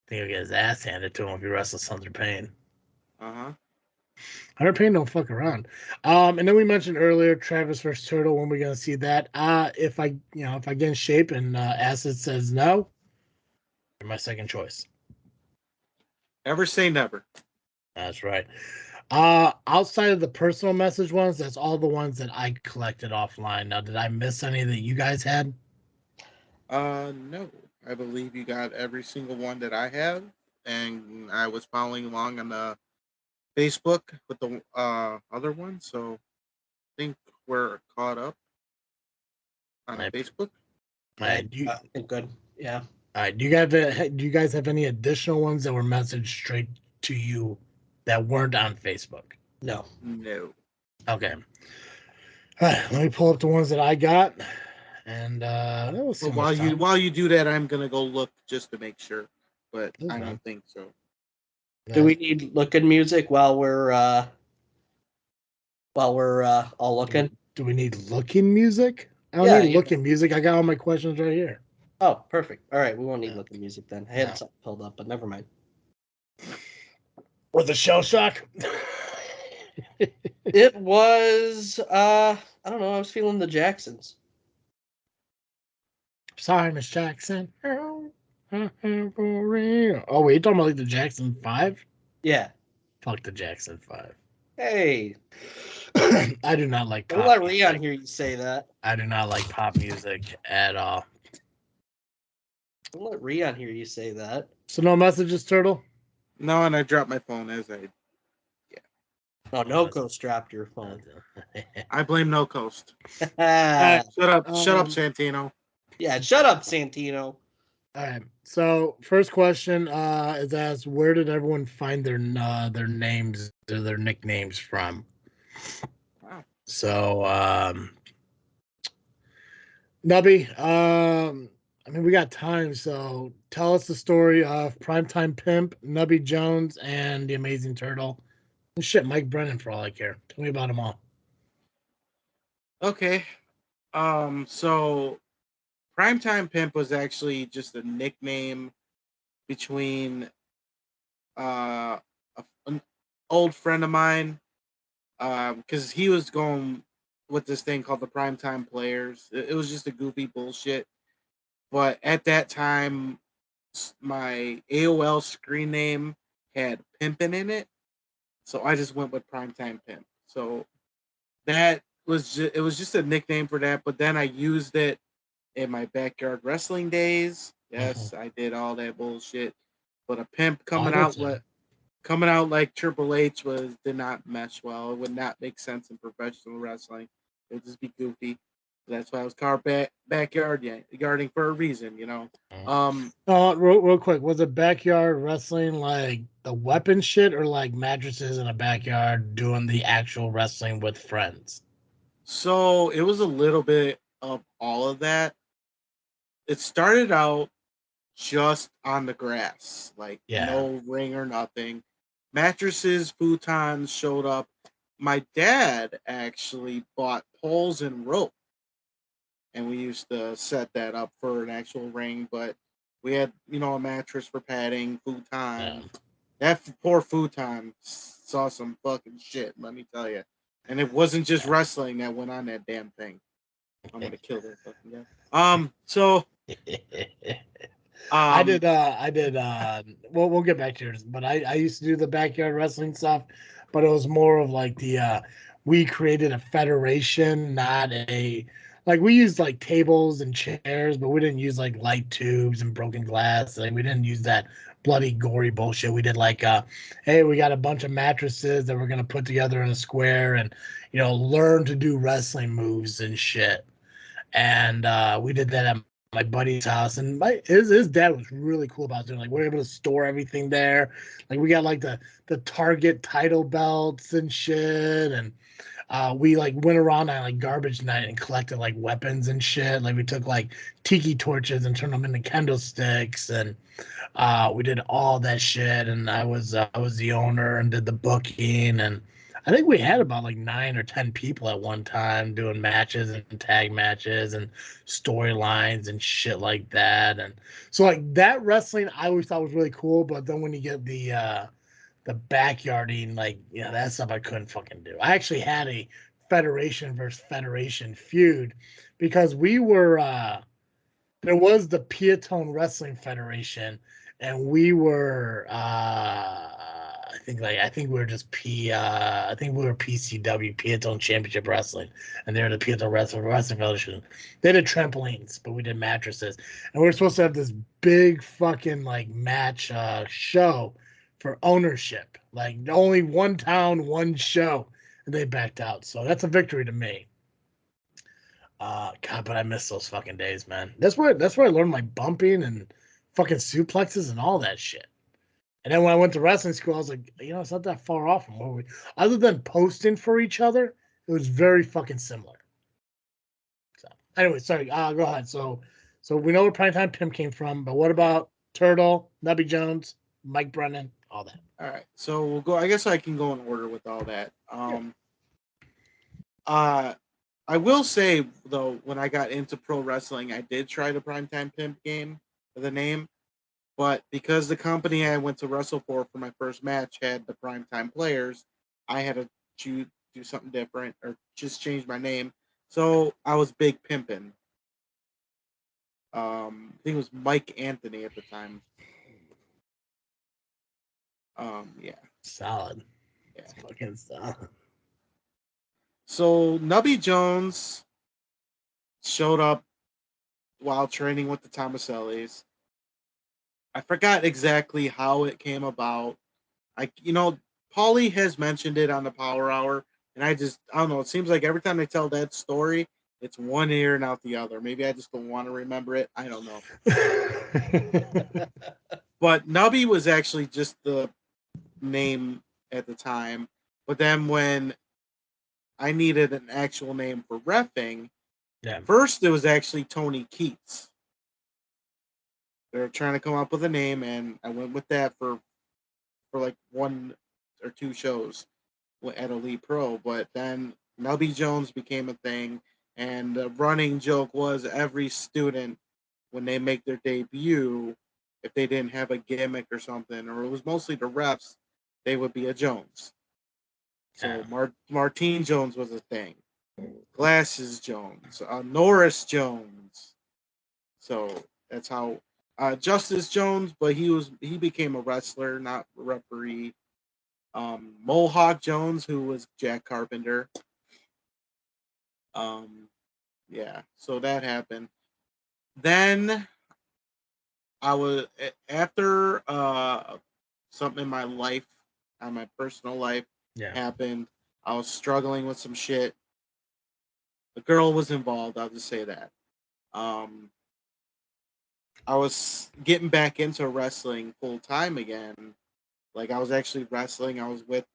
think he'll get his ass handed to him if he wrestles Hunter Payne. Hunter Payne don't fuck around. And then we mentioned earlier Travis versus Turtle. When we're gonna see that? If I get in shape and Acid says no, you're my second choice. Never say never. That's right. Outside of the personal message ones, that's all the ones that I collected offline. Now, did I miss any that you guys had? No. I believe you got every single one that I have, and I was following along on the Facebook with the other one, so I think we're caught up on Facebook. All right, I think good. Yeah. All right. Do you guys have any additional ones that were messaged straight to you that weren't on Facebook? No. Okay. All right. Let me pull up the ones that I got, and while you do that, I'm gonna go look just to make sure, but I don't think so. Do we need looking music while we're all looking? Do we need looking music? I don't need looking music. I got all my questions right here. Oh, perfect. All right, we won't need looking music then. I had something pulled up, but never mind. Or the shell shock? It was I don't know, I was feeling the Jacksons. Sorry, Miss Jackson. Oh wait, you're talking about like the Jackson 5? Yeah. Fuck the Jackson 5. Hey. I do not like pop. Don't let Rion hear you say that. I do not like pop music at all. Don't let Rion hear you say that. So no messages, Turtle? No, and I dropped my phone as I... Yeah. Oh, No Coast dropped your phone. I blame No Coast. Shut up, Santino. Yeah, shut up, Santino. All right. So first question is asked: where did everyone find their names or their nicknames from? Wow. So Nubby, I mean we got time, so tell us the story of Primetime Pimp, Nubby Jones, and the Amazing Turtle. And shit, Mike Brennan for all I care. Tell me about them all. Okay. So Primetime Pimp was actually just a nickname between an old friend of mine, because he was going with this thing called the Primetime Players. It was just a goofy bullshit. But at that time, my AOL screen name had Pimpin' in it, so I just went with Primetime Pimp. So that was it was just a nickname for that. But then I used it in my backyard wrestling days. Yes, I did all that bullshit. But a pimp coming out like Triple H did not mesh well. It would not make sense in professional wrestling. It would just be goofy. That's why I was called backyard yarding for a reason, Real quick, was it backyard wrestling like the weapon shit or like mattresses in a backyard doing the actual wrestling with friends? So it was a little bit of all of that. It started out just on the grass, like no ring or nothing. Mattresses, futons showed up. My dad actually bought poles and rope, and we used to set that up for an actual ring. But we had, a mattress for padding, futon. That poor futon saw some fucking shit, let me tell you. And it wasn't just wrestling that went on that damn thing. I'm gonna kill that fucking guy. So I did. Well, we'll get back to yours, but I used to do the backyard wrestling stuff, but it was more of like we created a federation, not like we used like tables and chairs, but we didn't use like light tubes and broken glass. Like we didn't use that bloody gory bullshit. We did like, hey, we got a bunch of mattresses that we're gonna put together in a square and learn to do wrestling moves and shit. And we did that at my buddy's house, and his dad was really cool about doing. Like we're able to store everything there. Like we got like the Target title belts and shit, and we like went around on like garbage night and collected like weapons and shit. Like we took like tiki torches and turned them into candlesticks, and we did all that shit. And I was the owner and did the booking, and I think we had about like 9 or 10 people at one time doing matches and tag matches and storylines and shit like that. And so like that wrestling I always thought was really cool, but then when you get the backyarding, like that stuff I couldn't fucking do. I actually had a federation versus federation feud because we were there was the Piatone Wrestling Federation, and we were I think we were just I think we were PCW, Piatone Championship Wrestling, and they're the Piatone Wrestling Federation. They did trampolines, but we did mattresses, and we were supposed to have this big fucking like match show for ownership, like only one town, one show, and they backed out. So that's a victory to me. God, but I miss those fucking days, man. That's where I learned my bumping and fucking suplexes and all that shit. And then when I went to wrestling school, I was like, it's not that far off from where we. Other than posting for each other, it was very fucking similar. So, anyway, sorry. Go ahead. So we know where Primetime Pimp came from, but what about Turtle, Nubby Jones, Mike Brennan, all that? All right, so we'll go. I guess I can go in order with all that. I will say though, when I got into pro wrestling, I did try the Primetime Pimp game for the name, but because the company I went to wrestle for my first match had the Primetime players, I had to do something different or just change my name. So I was Big Pimpin'. I think it was Mike Anthony at the time. Yeah. Solid. Yeah. It's fucking solid. So Nubby Jones showed up while training with the Tomasellis. I forgot exactly how it came about. Paulie has mentioned it on the Power Hour, and I don't know. It seems like every time they tell that story, it's one ear and out the other. Maybe I just don't want to remember it. I don't know. But Nubby was actually just the name at the time. But then when I needed an actual name for reffing, first it was actually Tony Keats. They were trying to come up with a name, and I went with that for like 1 or 2 shows at Elite Pro. But then Nubby Jones became a thing, and the running joke was every student, when they make their debut, if they didn't have a gimmick or something, or it was mostly the refs, they would be a Jones. So Martine Jones was a thing. Glasses Jones, Norris Jones. So that's how Justice Jones, but he became a wrestler, not a referee. Mohawk Jones, who was Jack Carpenter. Yeah, so that happened. Then I was after something in my life, on my personal life, happened. I was struggling with some shit. The girl was involved. I'll just say that. I was getting back into wrestling full time again. Like I was actually wrestling. I was with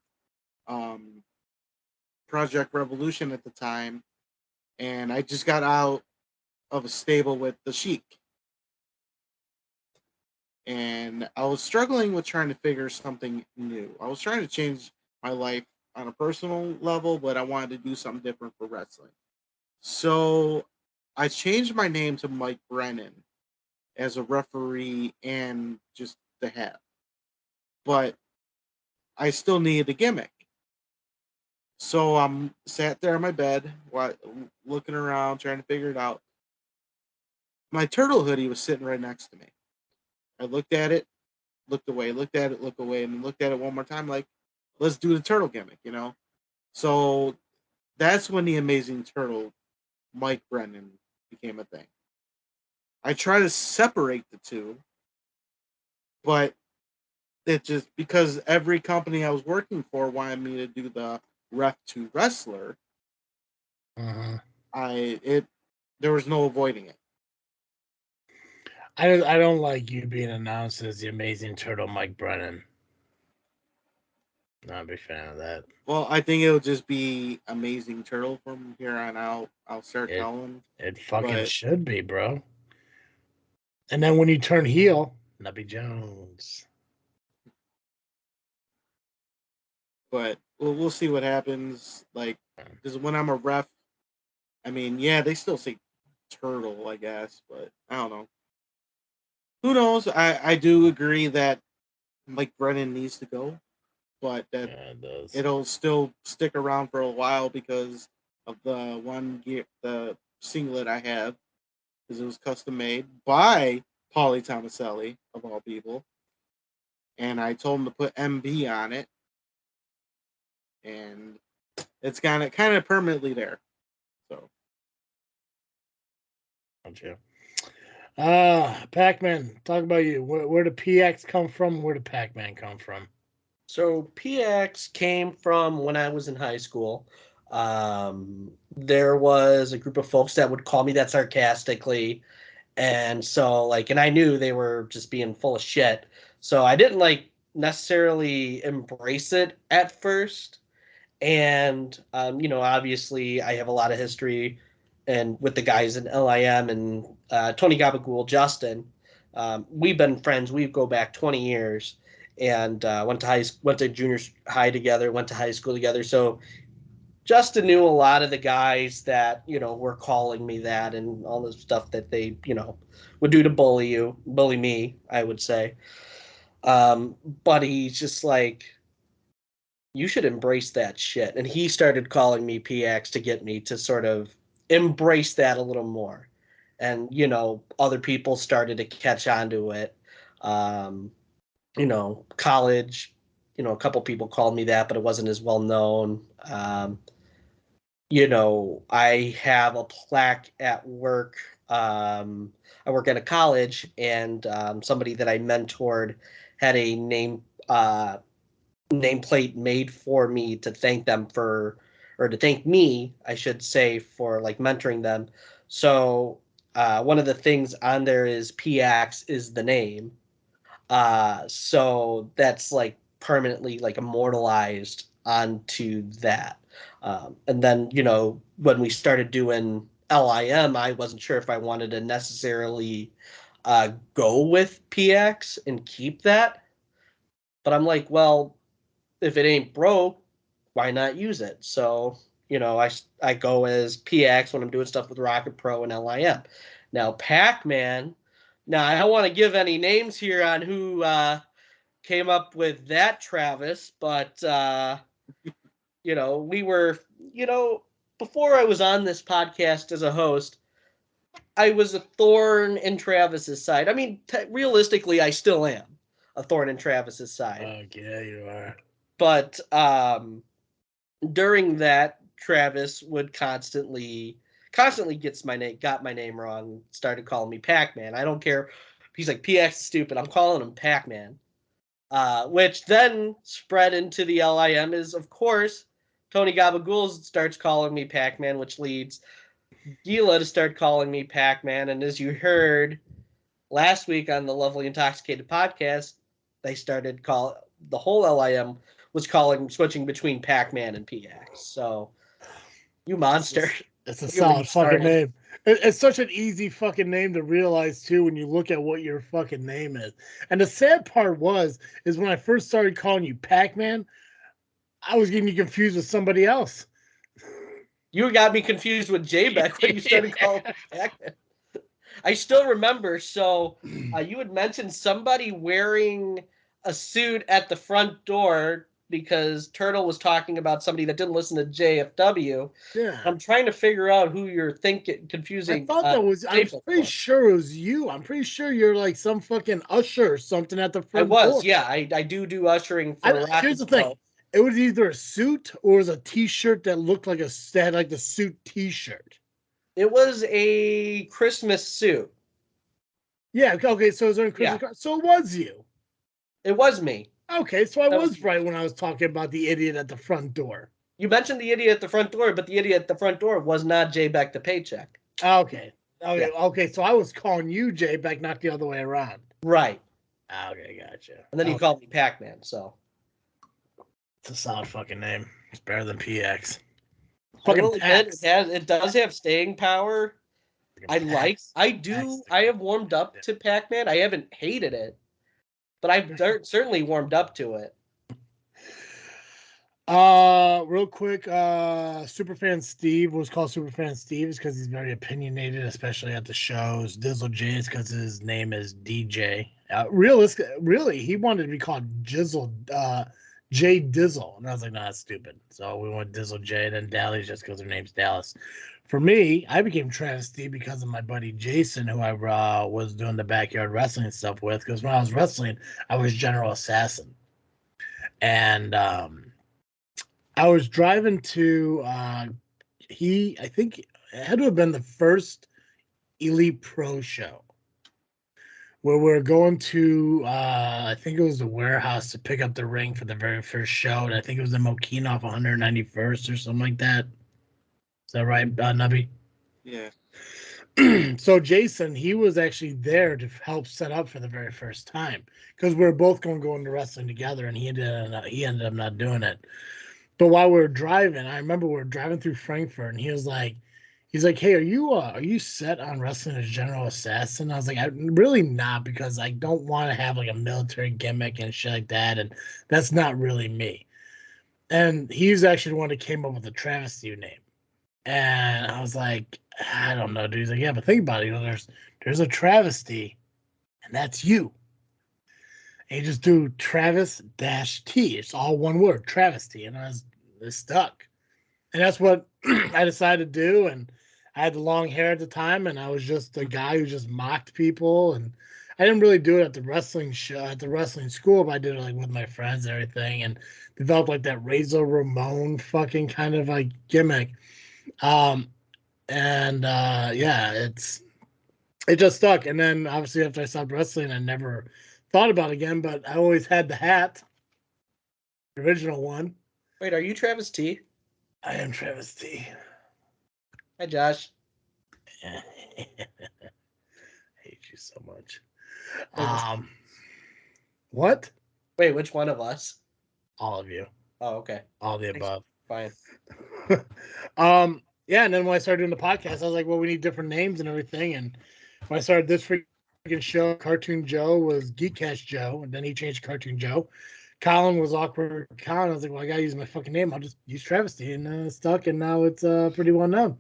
um, Project Revolution at the time, and I just got out of a stable with the Sheik, and I was struggling with trying to figure something new. I was trying to change my life on a personal level, but I wanted to do something different for wrestling. So I changed my name to Mike Brennan as a referee and just the head. But I still needed a gimmick. So I'm sat there on my bed, looking around, trying to figure it out. My turtle hoodie was sitting right next to me. I looked at it, looked away, looked at it, looked away, and looked at it one more time, like, let's do the turtle gimmick, you know? So that's when the Amazing Turtle, Mike Brennan, became a thing. I try to separate the two, but it just, because every company I was working for wanted me to do the ref to wrestler, there was no avoiding it. I don't like you being announced as the Amazing Turtle Mike Brennan. Not a big fan of that. Well, I think it'll just be Amazing Turtle from here on out. I'll start telling. It fucking should be, bro. And then when you turn heel, Nubby Jones. But we'll see what happens. Like, because when I'm a ref, I mean, yeah, they still say turtle, I guess, but I don't know. Who knows? I do agree that Mike Brennan needs to go, but that it'll still stick around for a while because of the the singlet I have, because it was custom made by Paulie Tomaselli, of all people. And I told him to put MB on it, and it's kind of permanently there. So, gotcha. Pacman, talk about you. Where did PX come from? Where did Pacman come from? So PX came from when I was in high school. There was a group of folks that would call me that sarcastically. And so, like, and I knew they were just being full of shit. So I didn't, like, necessarily embrace it at first. And, obviously I have a lot of history and with the guys in LIM and Tony Gabagool, Justin. We've been friends. We go back 20 years and went to junior high together, went to high school together. So Justin knew a lot of the guys that, were calling me that and all the stuff that they, would do to bully me, I would say. But he's just like, you should embrace that shit. And he started calling me PX to get me to sort of embrace that a little more. And, other people started to catch on to it. College, a couple people called me that, but it wasn't as well known. I have a plaque at work. I work at a college, and somebody that I mentored had a nameplate made for me to thank them or to thank me, I should say, for like mentoring them. So one of the things on there is PX is the name. So that's like permanently like immortalized onto that. And then, when we started doing LIM, I wasn't sure if I wanted to necessarily go with PX and keep that. But I'm like, well, if it ain't broke, why not use it? So, I go as PX when I'm doing stuff with Rocket Pro and LIM. Now, Pacman, now I don't want to give any names here on who came up with that, Travis, but, we were, before I was on this podcast as a host, I was a thorn in Travis's side. I mean, realistically, I still am a thorn in Travis's side. Okay, you are. But during that, Travis would constantly got my name wrong, started calling me Pac-Man. I don't care He's like, PX is stupid. I'm calling him Pacman. Which then spread into the LIM is, of course, Tony Gabagool starts calling me Pacman, which leads Gila to start calling me Pacman. And as you heard last week on the Lovely Intoxicated podcast, they started the whole LIM was switching between Pacman and PX. So, you monster. It's a solid fucking name. It's such an easy fucking name to realize too when you look at what your fucking name is. And the sad part is when I first started calling you Pac-Man, I was getting you confused with somebody else. You got me confused with J-Beck when you started calling me Pac-Man. I still remember. So you had mentioned somebody wearing a suit at the front door because Turtle was talking about somebody that didn't listen to JFW. Yeah. I'm trying to figure out who you're confusing. I thought that was, I'm pretty sure it was you. I'm pretty sure you're like some fucking usher or something at the front door. Yeah. I do ushering for here's the thing. It was either a suit or it was a t-shirt that looked like the suit t-shirt. It was a Christmas suit. Yeah, okay, so it was on Christmas card. So it was you. It was me. Okay, so I was right when I was talking about the idiot at the front door. You mentioned the idiot at the front door, but the idiot at the front door was not J-Beck the Paycheck. Okay. Okay, so I was calling you J-Beck, not the other way around. Right. Okay, gotcha. And then he called me Pac-Man, so. It's a solid fucking name. It's better than PX. Fucking it does have staying power. I have warmed up to Pac-Man. I haven't hated it, but I've certainly warmed up to it. Real quick, Superfan Steve was called Superfan Steve is because he's very opinionated, especially at the shows. Dizzle J is because his name is DJ. Really, he wanted to be called Jizzle, J Dizzle, and I was like, nah, that's stupid. So we went Dizzle J, then Dallas just because her name's Dallas. For me, I became travesty because of my buddy Jason, who I was doing the backyard wrestling stuff with. Because when I was wrestling, I was General Assassin, and I was driving to I think it had to have been the first Elite Pro show where we're going to I think it was the warehouse to pick up the ring for the very first show, and I think it was in Mokina off 191st or something like that. Is that right, Nubby? Yeah. So Jason, he was actually there to help set up for the very first time because we were both going to go into wrestling together, and he ended up not doing it. But while we were driving, I remember we were driving through Frankfurt, and he's like, "Hey, are you set on wrestling as General Assassin?" I was like, "I'm really not, because I don't want to have like a military gimmick and shit like that, and that's not really me." And he's actually the one that came up with the travesty name, and I was like, "I don't know, dude." He's like, "Yeah, but think about it. There's a travesty, and that's you." And you just do Travis-T. It's all one word, travesty, and I was stuck. And that's what I decided to do. And I had the long hair at the time, and I was just a guy who just mocked people. And I didn't really do it at the wrestling show, at the wrestling school, but I did it like with my friends and everything, and developed like that Razor Ramon fucking kind of like gimmick. It just stuck. And then obviously after I stopped wrestling, I never thought about it again, but I always had the hat, the original one. Wait, are you Travis T? I am Travis T. Hi, Josh. I hate you so much. What? Wait, which one of us? All of you. Oh, okay. All the above. Fine. Yeah, and then when I started doing the podcast, I was like, well, we need different names and everything. And when I started this freaking show, Cartoon Joe was Geekcast Joe, and then he changed to Cartoon Joe. Colin was Awkward Colin. I was like, well, I gotta use my fucking name. I'll just use Travesty, and stuck, and now it's pretty well known.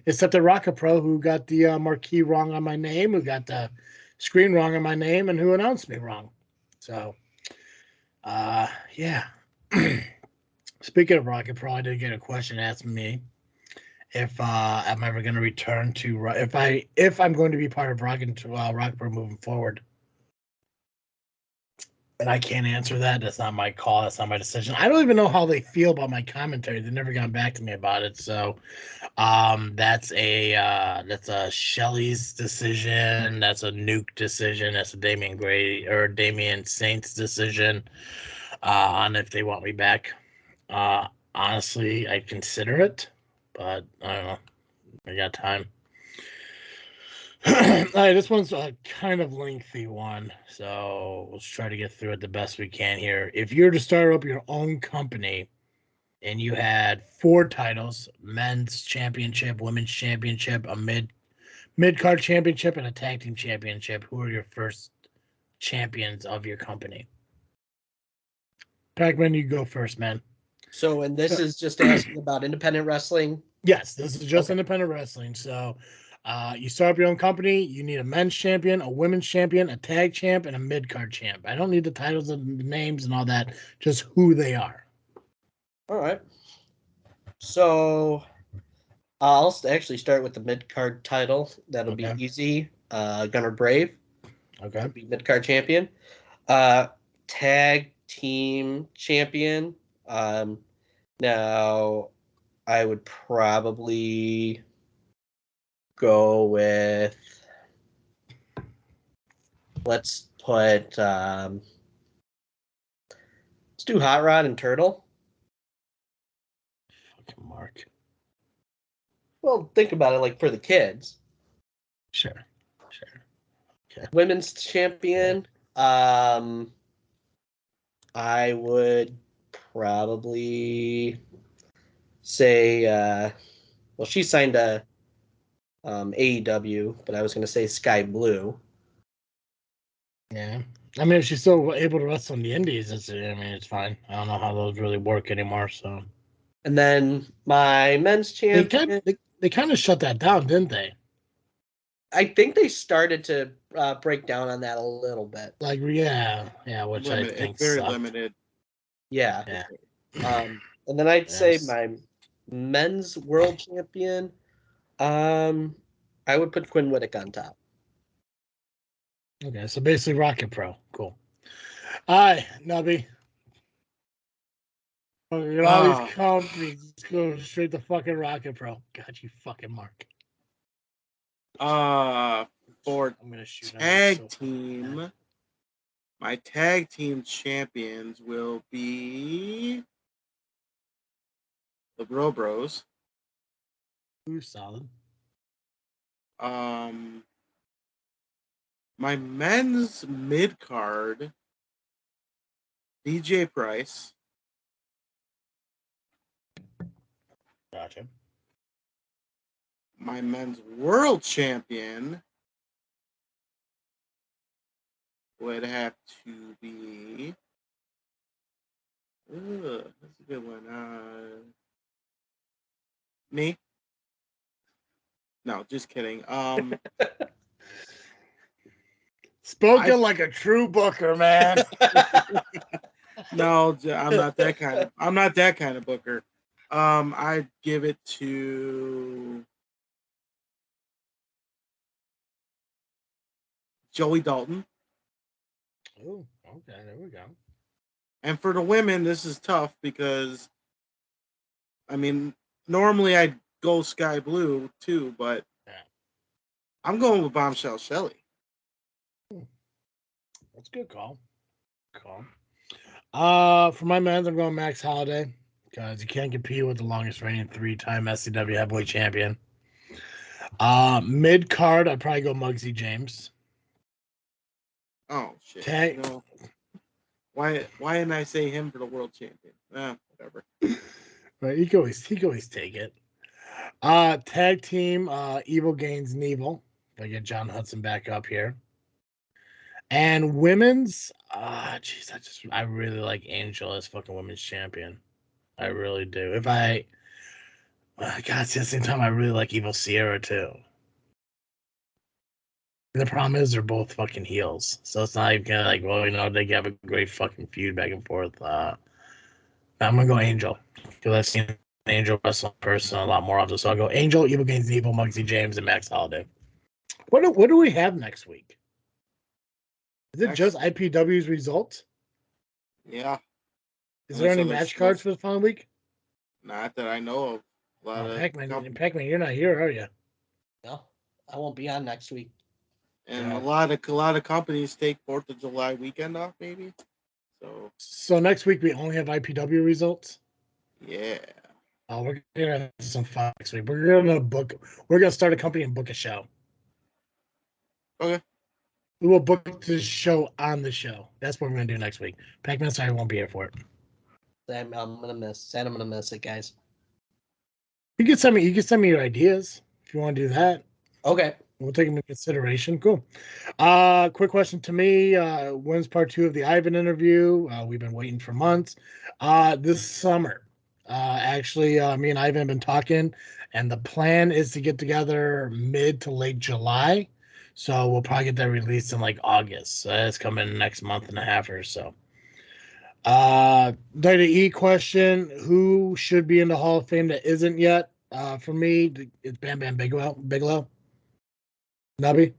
Except the Rocket Pro, who got the marquee wrong on my name, who got the screen wrong on my name, and who announced me wrong. So, yeah. Speaking of Rocket Pro, I did get a question asking me if I'm ever going to return to if I'm going to be part of Rocket Pro moving forward. And I can't answer that. That's not my call. That's not my decision. I don't even know how they feel about my commentary. They've never gotten back to me about it. So that's a Shelley's decision. That's a Nuke decision. That's a Damian Gray or Damian Saints decision on if they want me back. Honestly, I'd consider it, but I don't know. I got time. All right, this one's a kind of lengthy one, so let's try to get through it the best we can here. If you were to start up your own company and you had 4 titles, men's championship, women's championship, a mid-card championship, and a tag team championship, who are your first champions of your company? Pacman, you go first, man. So, and this is just asking about independent wrestling? Yes, this is just independent wrestling. So you start up your own company, you need a men's champion, a women's champion, a tag champ, and a mid-card champ. I don't need the titles and the names and all that, just who they are. All right. So I'll actually start with the mid-card title. That'll be easy. Gunner Brave. Okay. Be mid-card champion. Tag team champion. Now I would probably go with, let's do Hot Rod and Turtle. Fucking Mark. Well, think about it, like for the kids. Sure. Okay. Women's champion. I would probably say, well, she signed a AEW, but I was going to say Sky Blue. Yeah. I mean, if she's still able to wrestle in the indies, it's fine. I don't know how those really work anymore, so. And then my men's champion. They kind of shut that down, didn't they? I think they started to break down on that a little bit. Like, yeah, which limited. I think it's very sucked. limited. Yeah. And then I'd say my men's world champion, I would put Quinn Whittick on top. Okay, so basically Rocket Pro. Cool. All right, Nubby. Look at all these companies. Let's go straight to fucking Rocket Pro. God, you fucking Mark. For I'm gonna shoot tag team, my tag team champions will be the Bro Bros. Ooh, solid. My men's mid card, DJ Price. Gotcha. My men's world champion would have to be. That's a good one. Me? No, just kidding. Spoken like a true booker, man. No, I'm not that kind of. I'm not that kind of booker. I'd give it to Joey Dalton. Oh, okay, there we go. And for the women, this is tough because, I mean, normally I'd go Sky Blue too, but I'm going with Bombshell Shelley. That's a good call. For my men's, I'm going Max Holiday because you can't compete with the longest reigning 3-time SCW heavyweight champion. Mid card, I'd probably go Muggsy James. Oh shit! Tag. No. Why didn't I say him for the world champion? Whatever. Right, he can always take it. Tag team, Evil Gains Neville. If I get John Hudson back up here. And women's, I really like Angel as fucking women's champion. I really do. If I, God, at the same time, I really like Evil Sierra too. The problem is they're both fucking heels, so it's not even kind of like, well, they have a great fucking feud back and forth. I'm gonna go Angel because I've seen Angel wrestle in person a lot more often. So I'll go Angel, Evil Gains Evil, Muggsy James, and Max Holiday. What do we have next week? Is it just IPW's results? Yeah. Is And there any so there's match cards for the following week? not that I know of. A lot of Pacman, you're not here, are you? No, I won't be on next week. and Yeah. a lot of companies take 4th of July weekend off, maybe. So next week we only have IPW results. Yeah. Oh, we're gonna have some fun next week. We're gonna start a company and book a show. Okay. We will book the show on the show. That's what we're gonna do next week. Pacman, sorry, I won't be here for it. I'm gonna miss it, guys. You can send me your ideas if you want to do that. Okay. We'll take them into consideration. Cool. Quick question to me. When's part 2 of the Ivan interview? We've been waiting for months. This summer. Actually, me and Ivan have been talking, and the plan is to get together mid to late July. So we'll probably get that released in like August. So it's coming next month and a half or so. WWE question: who should be in the Hall of Fame that isn't yet? For me, it's Bam Bam Bigelow. Nubby?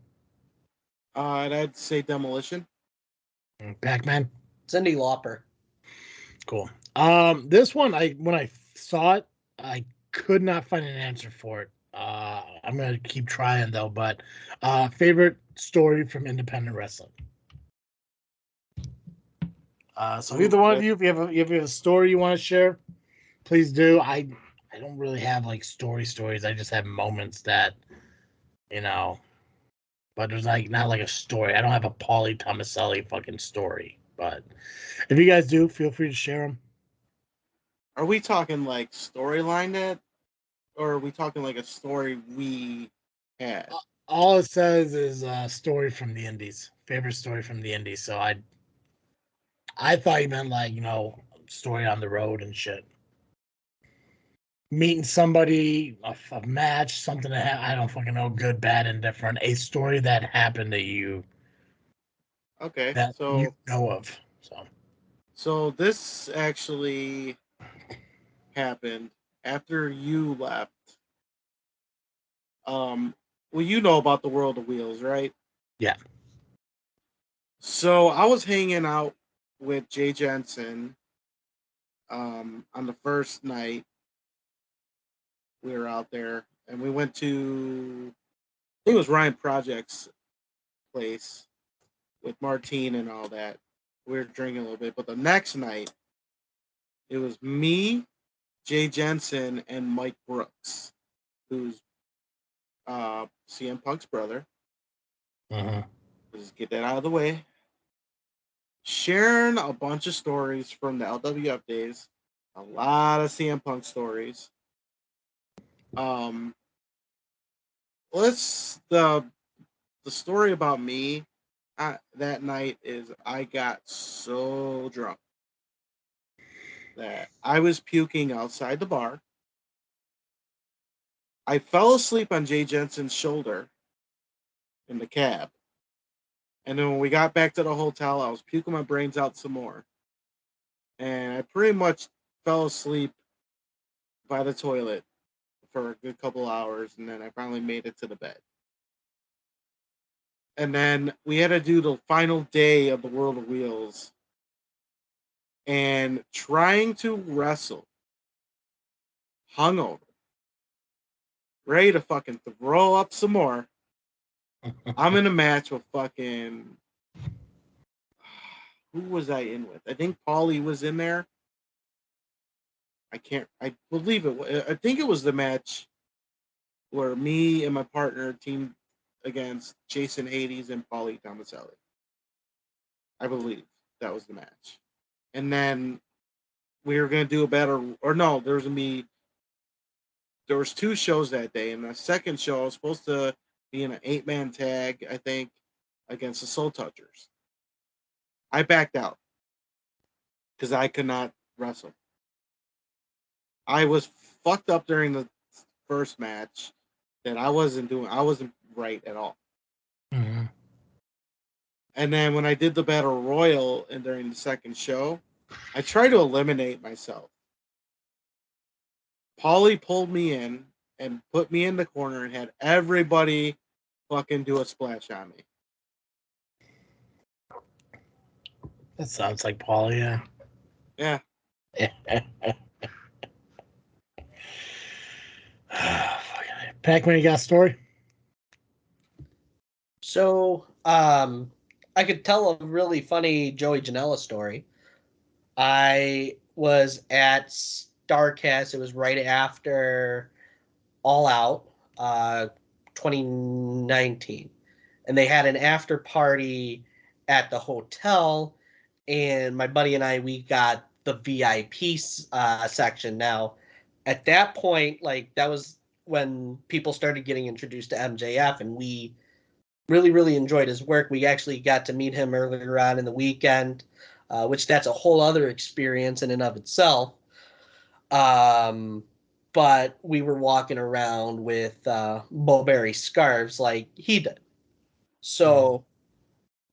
I'd say Demolition. Pacman? Cyndi Lauper. Cool. This one, when I saw it, I could not find an answer for it. I'm gonna keep trying though. But favorite story from independent wrestling. So either one of you, if you have a story you want to share, please do. I don't really have like stories. I just have moments that, but there's like not like a story. I don't have a Paulie Tomaselli fucking story. But if you guys do, feel free to share them. Are we talking like storyline that, or are we talking like a story we had? All it says is a story from the indies. Favorite story from the indies. So I thought you meant like, story on the road and shit. Meeting somebody, a match, something that I don't fucking know, good, bad, indifferent. A story that happened to you. Okay, That you know of. So this actually happened after you left. Well, you know about the World of Wheels, right? Yeah. So I was hanging out with Jay Jensen on the first night we were out there, and we went to, I think it was Ryan Project's place with Martine and all that. We were drinking a little bit, but the next night it was me, Jay Jensen, and Mike Brooks, who's CM Punk's brother. Just get that out of the way. Sharing a bunch of stories from the LWF days, a lot of CM Punk stories. The story about me that night is I got so drunk that I was puking outside the bar. I fell asleep on Jay Jensen's shoulder in the cab. And then when we got back to the hotel, I was puking my brains out some more. And I pretty much fell asleep by the toilet for a good couple hours. And then I finally made it to the bed. And then we had to do the final day of the World of Wheels. And trying to wrestle hungover, ready to fucking throw up some more. I'm in a match with fucking, who was I in with? I think Paulie was in there. I believe it. I think it was the match where me and my partner teamed against Jason Hades and Paulie Tomaselli. I believe that was the match. And then we were going to do a battle, or no, there was 2 shows that day. And the second show, I was supposed to be in an 8-man tag, I think, against the Soul Touchers. I backed out because I could not wrestle. I was fucked up during the first match that I wasn't right at all. Mm-hmm. And then when I did the Battle Royal and during the second show, I tried to eliminate myself. Paulie pulled me in and put me in the corner and had everybody fucking do a splash on me. That sounds like Paulie, yeah. Yeah. Pacman, you got a story? So, I could tell a really funny Joey Janela story. I was at Starcast. It was right after All Out, 2019, and they had an after party at the hotel. And my buddy and we got the VIP section. Now, at that point, like that was when people started getting introduced to MJF, and we really, really enjoyed his work. We actually got to meet him earlier on in the weekend, which that's a whole other experience in and of itself. But we were walking around with mulberry scarves like he did. So,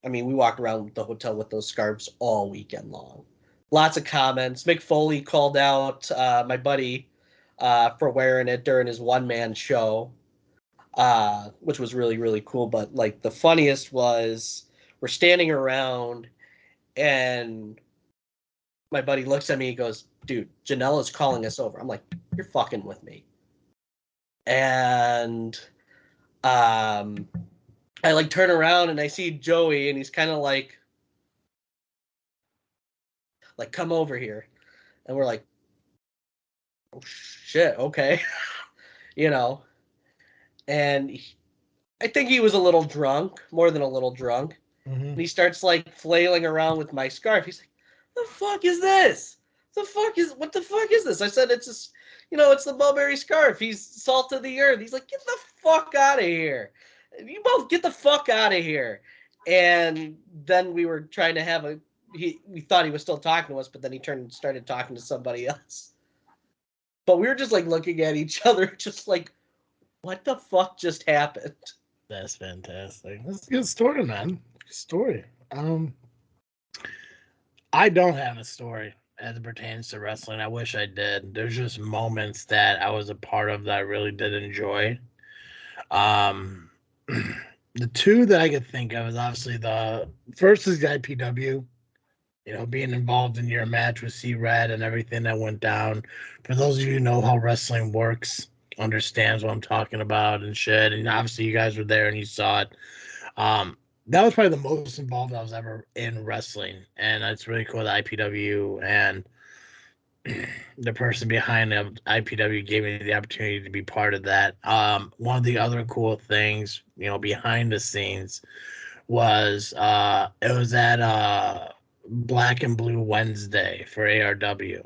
I mean, we walked around the hotel with those scarves all weekend long. Lots of comments. Mick Foley called out my buddy for wearing it during his one-man show. Which was really, really cool. But like the funniest was we're standing around and my buddy looks at me and goes, dude, Janela's calling us over. I'm like, you're fucking with me. And I like turn around and I see Joey and he's kind of like, come over here. And we're like, oh shit, okay. You know, and I think he was a little drunk, more than a little drunk. And he starts like flailing around with my scarf. He's like, "The fuck is this? What the fuck is this?" I said, "It's just, it's the mulberry scarf. He's salt of the earth." He's like, "Get the fuck out of here! You both get the fuck out of here!" And then we were trying to have we thought he was still talking to us, but then he turned and started talking to somebody else. But we were just like looking at each other, just like, what the fuck just happened? That's fantastic. That's a good story, man. Good story. I don't have a story as it pertains to wrestling. I wish I did. There's just moments that I was a part of that I really did enjoy. The two that I could think of is obviously the first is the IPW. Being involved in your match with C-Red and everything that went down. For those of you who know how wrestling works, understands what I'm talking about and shit. And obviously you guys were there and you saw it. That was probably the most involved I was ever in wrestling. And it's really cool that IPW and the person behind the IPW gave me the opportunity to be part of that. One of the other cool things, behind the scenes was it was at Black and Blue Wednesday for ARW.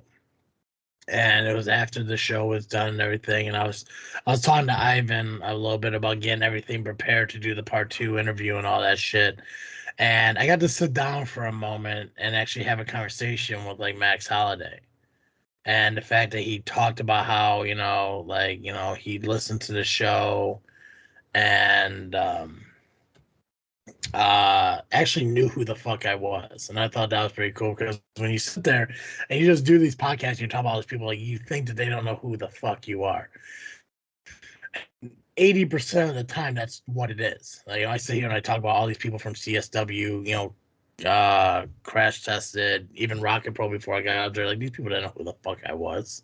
And it was after the show was done and everything. And I was talking to Ivan a little bit about getting everything prepared to do the part 2 interview and all that shit. And I got to sit down for a moment and actually have a conversation with like Max Holiday. And the fact that he talked about how, he listened to the show and actually knew who the fuck I was. And I thought that was pretty cool because when you sit there and you just do these podcasts, you talk about all these people, like you think that they don't know who the fuck you are. 80% of the time, that's what it is. Like I sit here and I talk about all these people from CSW, Crash Tested, even Rocket Pro before I got out there. Like these people didn't know who the fuck I was.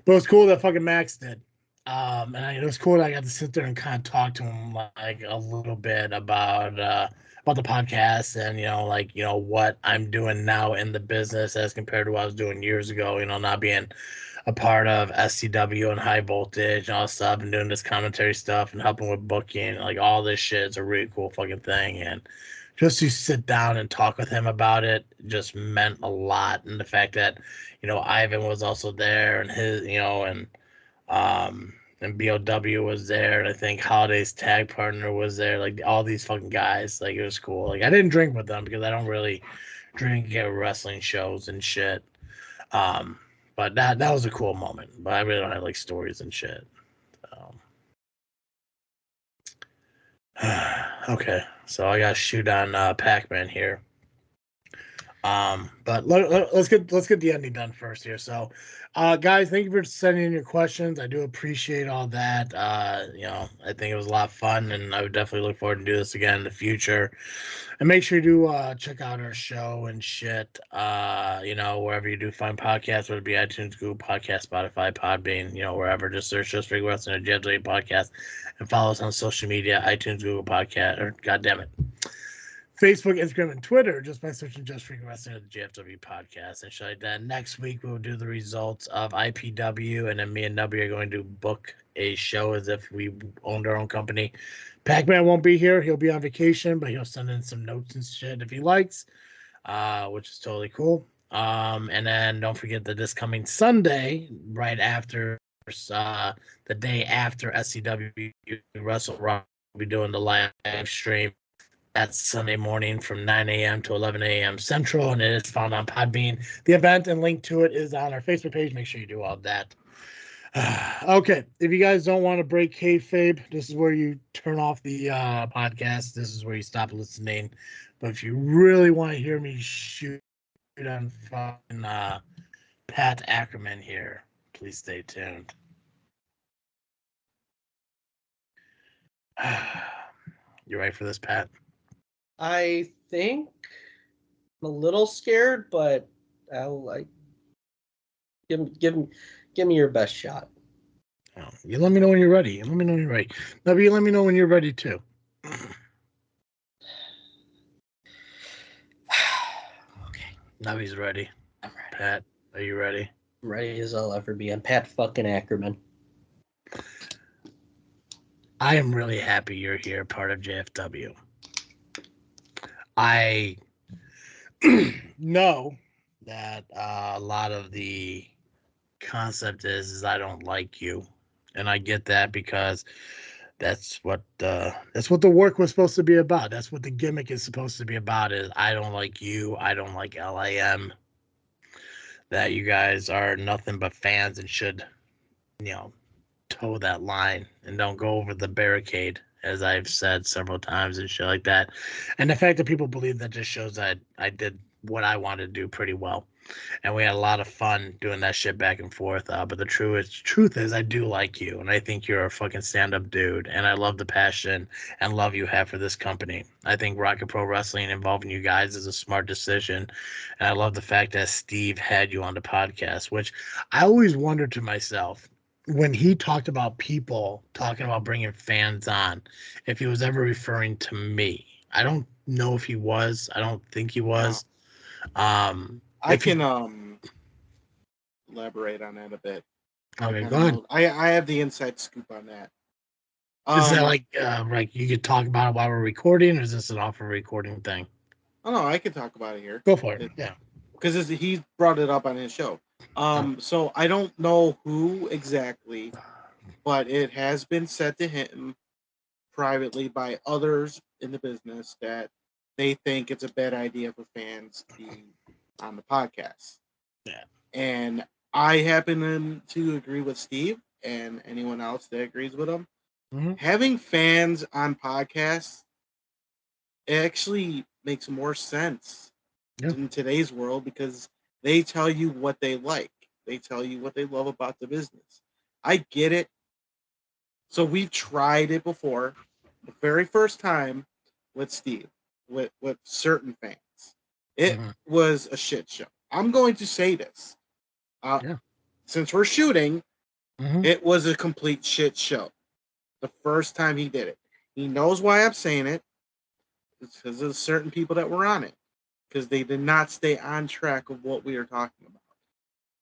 But it was cool that fucking Max did. And it was cool that I got to sit there and kind of talk to him like a little bit about the podcast and what I'm doing now in the business as compared to what I was doing years ago. Not being a part of SCW and High Voltage and all that stuff, and doing this commentary stuff and helping with booking, like all this shit is a really cool fucking thing. And just to sit down and talk with him about it just meant a lot. And the fact that Ivan was also there and his and BOW was there, and I think Holiday's tag partner was there. Like all these fucking guys, like it was cool. Like I didn't drink with them because I don't really drink at wrestling shows and shit. But that was a cool moment. But I really don't have like stories and shit. Okay, so I got to shoot on Pacman here. But let's get the ending done first here. So, guys, thank you for sending in your questions. I do appreciate all that. I think it was a lot of fun, and I would definitely look forward to do this again in the future. And make sure you do check out our show and shit. Wherever you do find podcasts, whether it be iTunes, Google Podcast, Spotify, Podbean, wherever. Just search Just Freakin Wrestling or JFW Podcast, and follow us on social media: iTunes, Google Podcast, or goddamn it, Facebook, Instagram, and Twitter, just by searching Just Freakin Wrestling or the JFW Podcast and shit like that. Next week, we'll do the results of IPW, and then me and Nubby are going to book a show as if we owned our own company. Pacman won't be here. He'll be on vacation, but he'll send in some notes and shit if he likes, which is totally cool. And then don't forget that this coming Sunday, right after the day after SCW Wrestle Rock, we'll be doing the live stream. That's Sunday morning from 9 a.m. to 11 a.m. Central, and it is found on Podbean. The event and link to it is on our Facebook page. Make sure you do all that. Okay, if you guys don't want to break kayfabe, this is where you turn off the podcast. This is where you stop listening. But if you really want to hear me shoot on fucking Pat Ackerman here, please stay tuned. You ready for this, Pat? I think I'm a little scared, but give me your best shot. Oh, you let me know when you're ready. Let me know when you're ready. Nubby, you let me know when you're ready too. Okay, Nubby's ready. I'm ready. Pat, are you ready? I'm ready as I'll ever be. I'm Pat fucking Ackerman. I am really happy you're here, part of JFW. I know that a lot of the concept is I don't like you, and I get that because that's what the work was supposed to be about. That's what the gimmick is supposed to be about. Is I don't like you. I don't like LAM. That you guys are nothing but fans and should, toe that line and don't go over the barricade, as I've said several times and shit like that. And the fact that people believe that just shows that I did what I wanted to do pretty well. And we had a lot of fun doing that shit back and forth. But the truth is, I do like you, and I think you're a fucking stand-up dude, and I love the passion and love you have for this company. I think Rocket Pro Wrestling involving you guys is a smart decision, and I love the fact that Steve had you on the podcast, which I always wondered to myself when he talked about people talking about bringing fans on, if he was ever referring to me. I don't know if he was. I don't think he was. I can elaborate on that a bit. Okay, go ahead. I have the inside scoop on that. Is that like you could talk about it while we're recording, or is this an off of recording thing? Oh no, I can talk about it here. Go for it. Yeah, because he brought it up on his show. So I don't know who exactly, but it has been said to him privately by others in the business that they think it's a bad idea for fans to be on the podcast. Yeah. And I happen to agree with Steve and anyone else that agrees with him. Mm-hmm. Having fans on podcasts actually makes more sense in today's world because they tell you what they like. They tell you what they love about the business. I get it. So we've tried it before. The very first time with Steve, with certain fans. It was a shit show. I'm going to say this. Since we're shooting, it was a complete shit show. The first time he did it. He knows why I'm saying it. It's because of certain people that were on it. Because they did not stay on track of what we were talking about.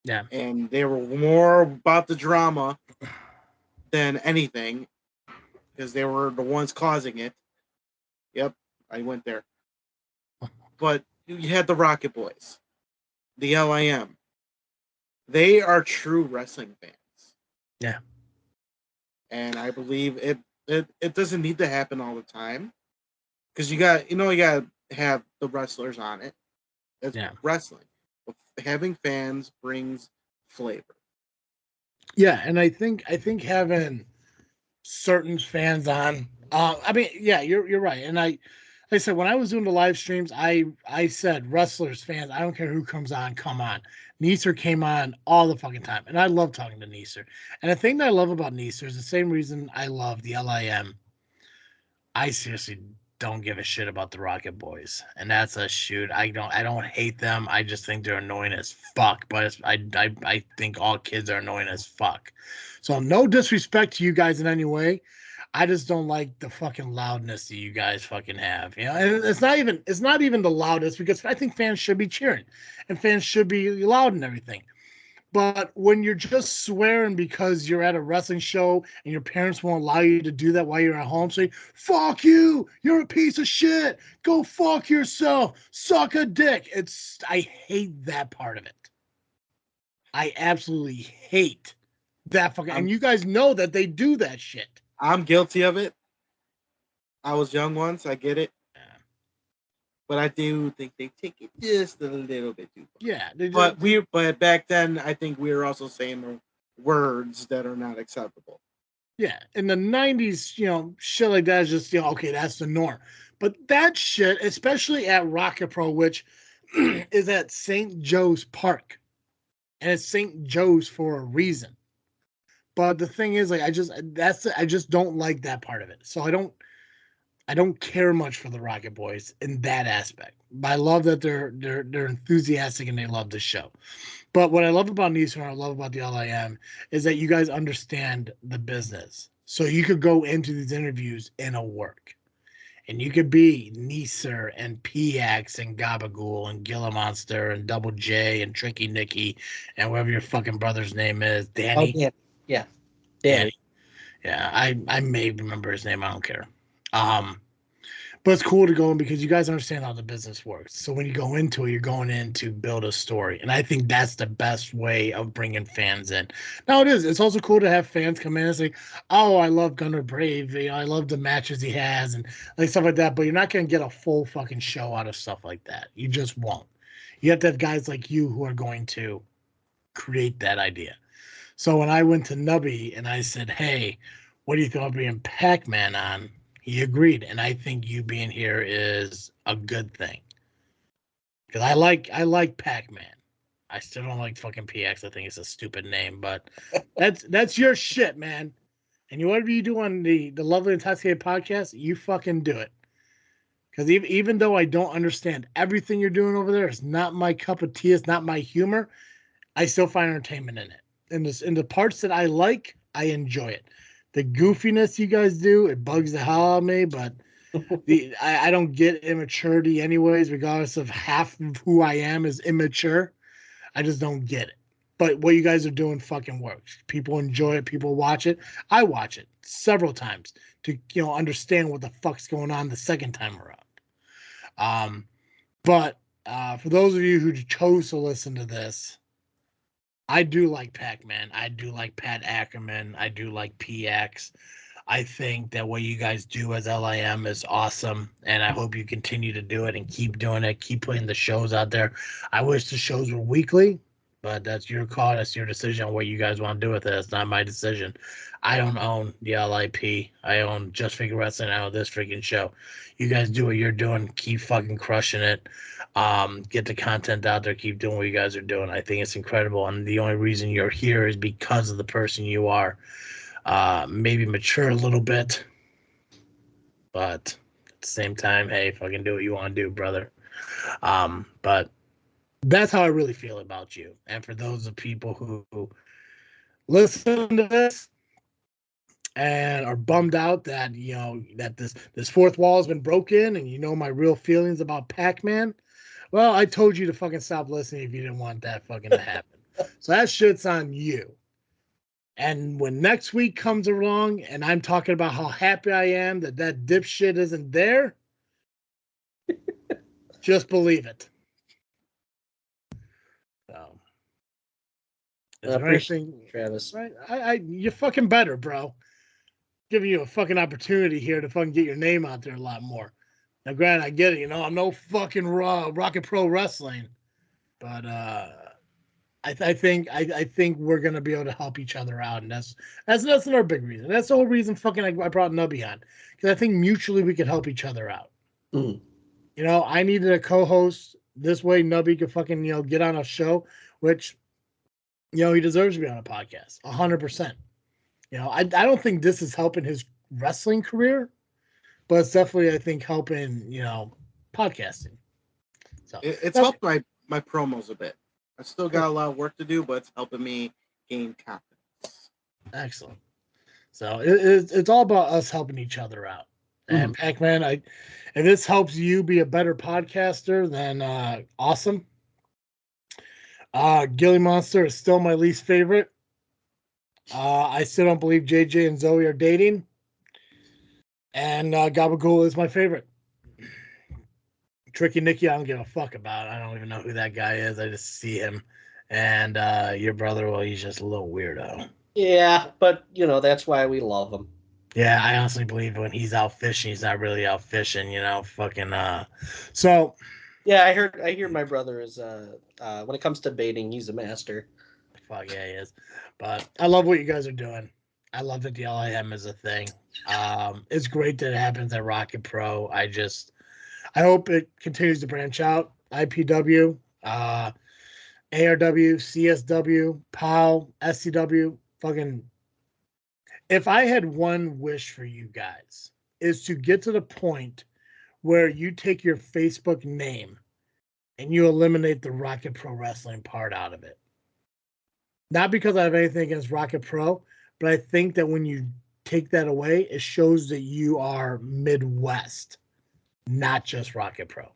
Yeah. And they were more about the drama than anything. Because they were the ones causing it. Yep, I went there. But you had the Rocket Boys. The LIM. They are true wrestling fans. Yeah. And I believe it doesn't need to happen all the time. Because you got to have the wrestlers on it. It's wrestling. But having fans brings flavor. Yeah, and I think having certain fans on. I mean, yeah, you're right, and I I said, when I was doing the live streams, I said, wrestlers, fans, I don't care who comes on, come on. Neeser came on all the fucking time. And I love talking to Neeser. And the thing that I love about Neeser is the same reason I love the LIM. I seriously don't give a shit about the Rocket Boys. And that's a shoot. I don't hate them. I just think they're annoying as fuck. But I think all kids are annoying as fuck. So no disrespect to you guys in any way. I just don't like the fucking loudness that you guys fucking have. You know, and it's not even the loudest, because I think fans should be cheering and fans should be loud and everything. But when you're just swearing because you're at a wrestling show and your parents won't allow you to do that while you're at home, saying, fuck you, you're a piece of shit, go fuck yourself, suck a dick. I hate that part of it. I absolutely hate that fucking, and you guys know that they do that shit. I'm guilty of it. I was young once. I get it. Yeah. But I do think they take it just a little bit too far. Yeah. But back then, I think we were also saying words that are not acceptable. Yeah. In the 90s, you know, shit like that is just, you know, okay, that's the norm. But that shit, especially at Rocket Pro, which is at St. Joe's Park. And it's St. Joe's for a reason. But the thing is, like, I just don't like that part of it. So I don't care much for the Rocket Boys in that aspect. But I love that they're enthusiastic and they love the show. But what I love about Neeser and I love about the LIM is that you guys understand the business. So you could go into these interviews and it'll work. And you could be Neeser and PX and Gabagool and Gila Monster and Double J and Tricky Nicky and whatever your fucking brother's name is. Danny? Oh, yeah. Yeah. Danny. Yeah, I may remember his name. I don't care. But it's cool to go in because you guys understand how the business works. So when you go into it, you're going in to build a story. And I think that's the best way of bringing fans in. Now it is. It's also cool to have fans come in and say, oh, I love Gunner Brave. You know, I love the matches he has and like stuff like that. But you're not going to get a full fucking show out of stuff like that. You just won't. You have to have guys like you who are going to create that idea. So when I went to Nubby and I said, hey, what do you think about bringing Pacman on? He agreed, and I think you being here is a good thing. Because I like Pacman. I still don't like fucking PX. I think it's a stupid name, but that's your shit, man. And whatever you do on the Lovely Intoxicated podcast, you fucking do it. Because even though I don't understand everything you're doing over there, it's not my cup of tea, it's not my humor, I still find entertainment in it. In the parts that I like, I enjoy it. The goofiness you guys do, it bugs the hell out of me, but I don't get immaturity anyways, regardless of half of who I am is immature. I just don't get it. But what you guys are doing fucking works. People enjoy it. People watch it. I watch it several times to, you know, understand what the fuck's going on the second time around. But for those of you who chose to listen to this, I do like Pacman. I do like Pat Ackerman. I do like PX. I think that what you guys do as LIM is awesome, and I hope you continue to do it and keep doing it. Keep putting the shows out there. I wish the shows were weekly, but that's your call. That's your decision on what you guys want to do with it. It's not my decision. I don't own the LIP. I own Just Figure Wrestling. I own this freaking show. You guys do what you're doing. Keep fucking crushing it. Get the content out there. Keep doing what you guys are doing. I think it's incredible, and the only reason you're here is because of the person you are. Maybe mature a little bit, but at the same time, hey, fucking do what you want to do, brother. But that's how I really feel about you. And for those of people who listen to this and are bummed out that, you know, that this fourth wall has been broken and you know my real feelings about Pacman, well, I told you to fucking stop listening if you didn't want that fucking to happen. So that shit's on you. And when next week comes along and I'm talking about how happy I am that dipshit isn't there, just believe it. So, is there anything, Travis? Right? You're fucking better, bro. Giving you a fucking opportunity here to fucking get your name out there a lot more. Now, granted, I get it. You know, I'm no fucking Rocket Pro Wrestling, but I think we're gonna be able to help each other out, and that's another big reason. That's the whole reason fucking I brought Nubby on, because I think mutually we could help each other out. Mm. You know, I needed a co-host. This way, Nubby could fucking, get on a show, which, he deserves to be on a podcast, 100%. I don't think this is helping his wrestling career, but it's definitely, I think, helping, podcasting. So It's helped my promos a bit. I still got a lot of work to do, but it's helping me gain confidence. Excellent. So it's all about us helping each other out. And Pacman, if this helps you be a better podcaster, then awesome. Gilly Monster is still my least favorite. I still don't believe JJ and Zoe are dating. And Gabagool is my favorite. Tricky Nicky, I don't give a fuck about. I don't even know who that guy is. I just see him. And your brother, well, he's just a little weirdo. Yeah, but that's why we love him. Yeah, I honestly believe when he's out fishing, he's not really out fishing, fucking so yeah, I hear my brother is when it comes to baiting, he's a master. Fuck yeah, he is. But I love what you guys are doing. I love that the LIM is a thing. It's great that it happens at Rocket Pro. I hope it continues to branch out. IPW, ARW, CSW, POW, SCW, fucking. If I had one wish for you guys, is to get to the point where you take your Facebook name and you eliminate the Rocket Pro Wrestling part out of it. Not because I have anything against Rocket Pro, but I think that when you take that away, it shows that you are Midwest, not just Rocket Pro.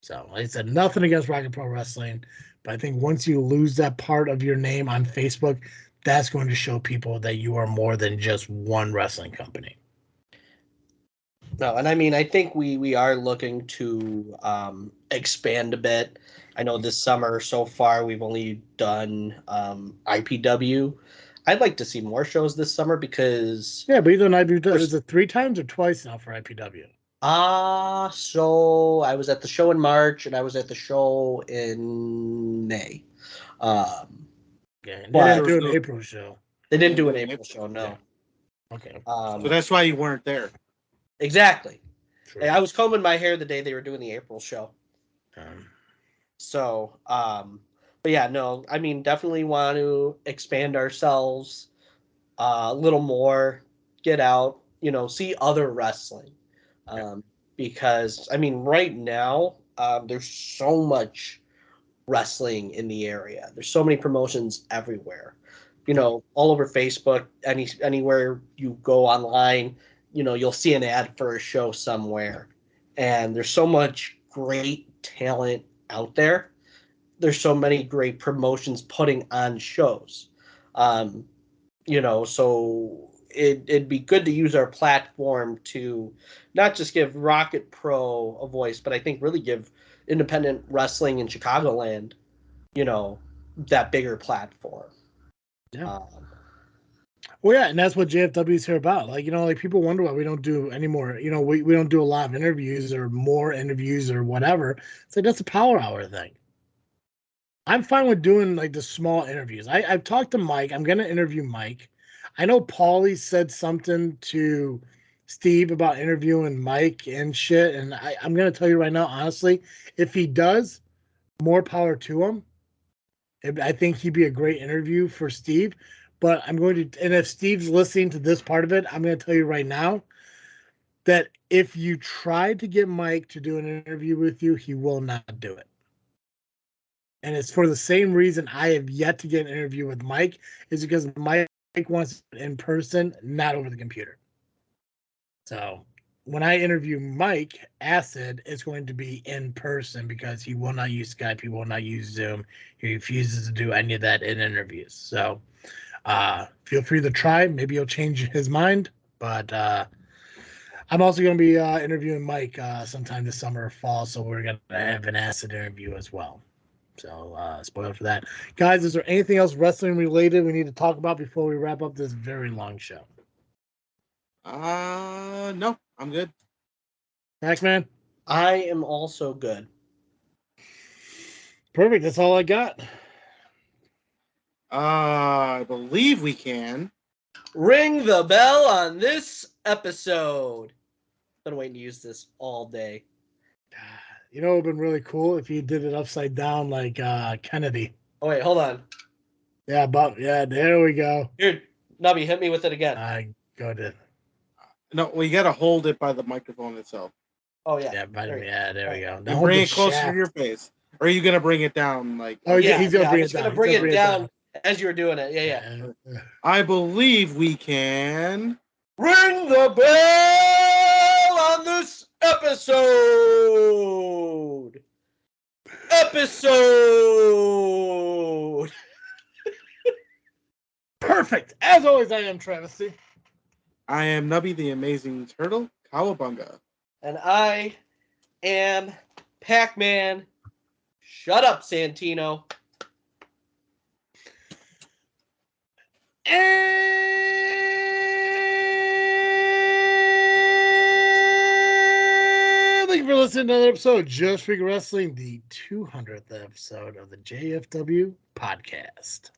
So, like I said, nothing against Rocket Pro Wrestling, but I think once you lose that part of your name on Facebook, that's going to show people that you are more than just one wrestling company. No, and I mean, I think we are looking to expand a bit. I know this summer so far we've only done IPW. I'd like to see more shows this summer because yeah, but either IPW is it 3 times or twice now for IPW? So I was at the show in March and I was at the show in May. Yeah, they but didn't do an April show. They didn't do an April show, no. Yeah. Okay. So that's why you weren't there. Exactly. True. I was combing my hair the day they were doing the April show. So, but yeah, no, I mean, definitely want to expand ourselves a little more, get out, see other wrestling. Because, I mean, right now, there's so much wrestling in the area. There's so many promotions everywhere, all over Facebook, anywhere you go online, you'll see an ad for a show somewhere. And there's so much great talent out there. There's so many great promotions putting on shows. So it'd be good to use our platform to not just give Rocket Pro a voice, but I think really give independent wrestling in Chicagoland, that bigger platform. Yeah. Well, yeah, and that's what JFW is here about. Like people wonder why we don't do any more. We don't do a lot of interviews or more interviews or whatever. It's like that's a power hour thing. I'm fine with doing like the small interviews. I've talked to Mike. I'm gonna interview Mike. I know Paulie said something to Steve about interviewing Mike and shit. And I'm gonna tell you right now, honestly, if he does, more power to him. I think he'd be a great interview for Steve. But I'm going to, and if Steve's listening to this part of it, I'm going to tell you right now that if you try to get Mike to do an interview with you, he will not do it. And it's for the same reason I have yet to get an interview with Mike, is because Mike wants it in person, not over the computer. So when I interview Mike Acid, it's going to be in person because he will not use Skype, he will not use Zoom. He refuses to do any of that in interviews. So feel free to try. Maybe he'll change his mind. But I'm also going to be interviewing Mike sometime this summer or fall. So we're going to have an acid interview as well. So spoiled for that. Guys, is there anything else wrestling related we need to talk about before we wrap up this very long show? No, I'm good. Pacman? I am also good. Perfect. That's all I got. I believe we can ring the bell on this episode. Been waiting to use this all day. You know, it would have been really cool if you did it upside down like Kennedy. Oh wait, hold on. Yeah, but yeah, there we go. Here, Nubby, hit me with it again. I go to. No, well, you got to hold it by the microphone itself. Oh yeah. Yeah, There you there we go. And Now bring hold it the closer to shaft. your face. Or are you going to bring it down? Like, Oh, yeah, he's gonna yeah, bring I'm it just down. gonna He's bring gonna it down as you were doing it. Yeah. I believe we can. Ring the bell on this episode. Perfect. As always, I am Travesty. I am Nubby the Amazing Turtle, Cowabunga. And I am Pacman. Shut up, Santino. And thank you for listening to another episode of Just Freakin' Wrestling, the 200th episode of the JFW Podcast.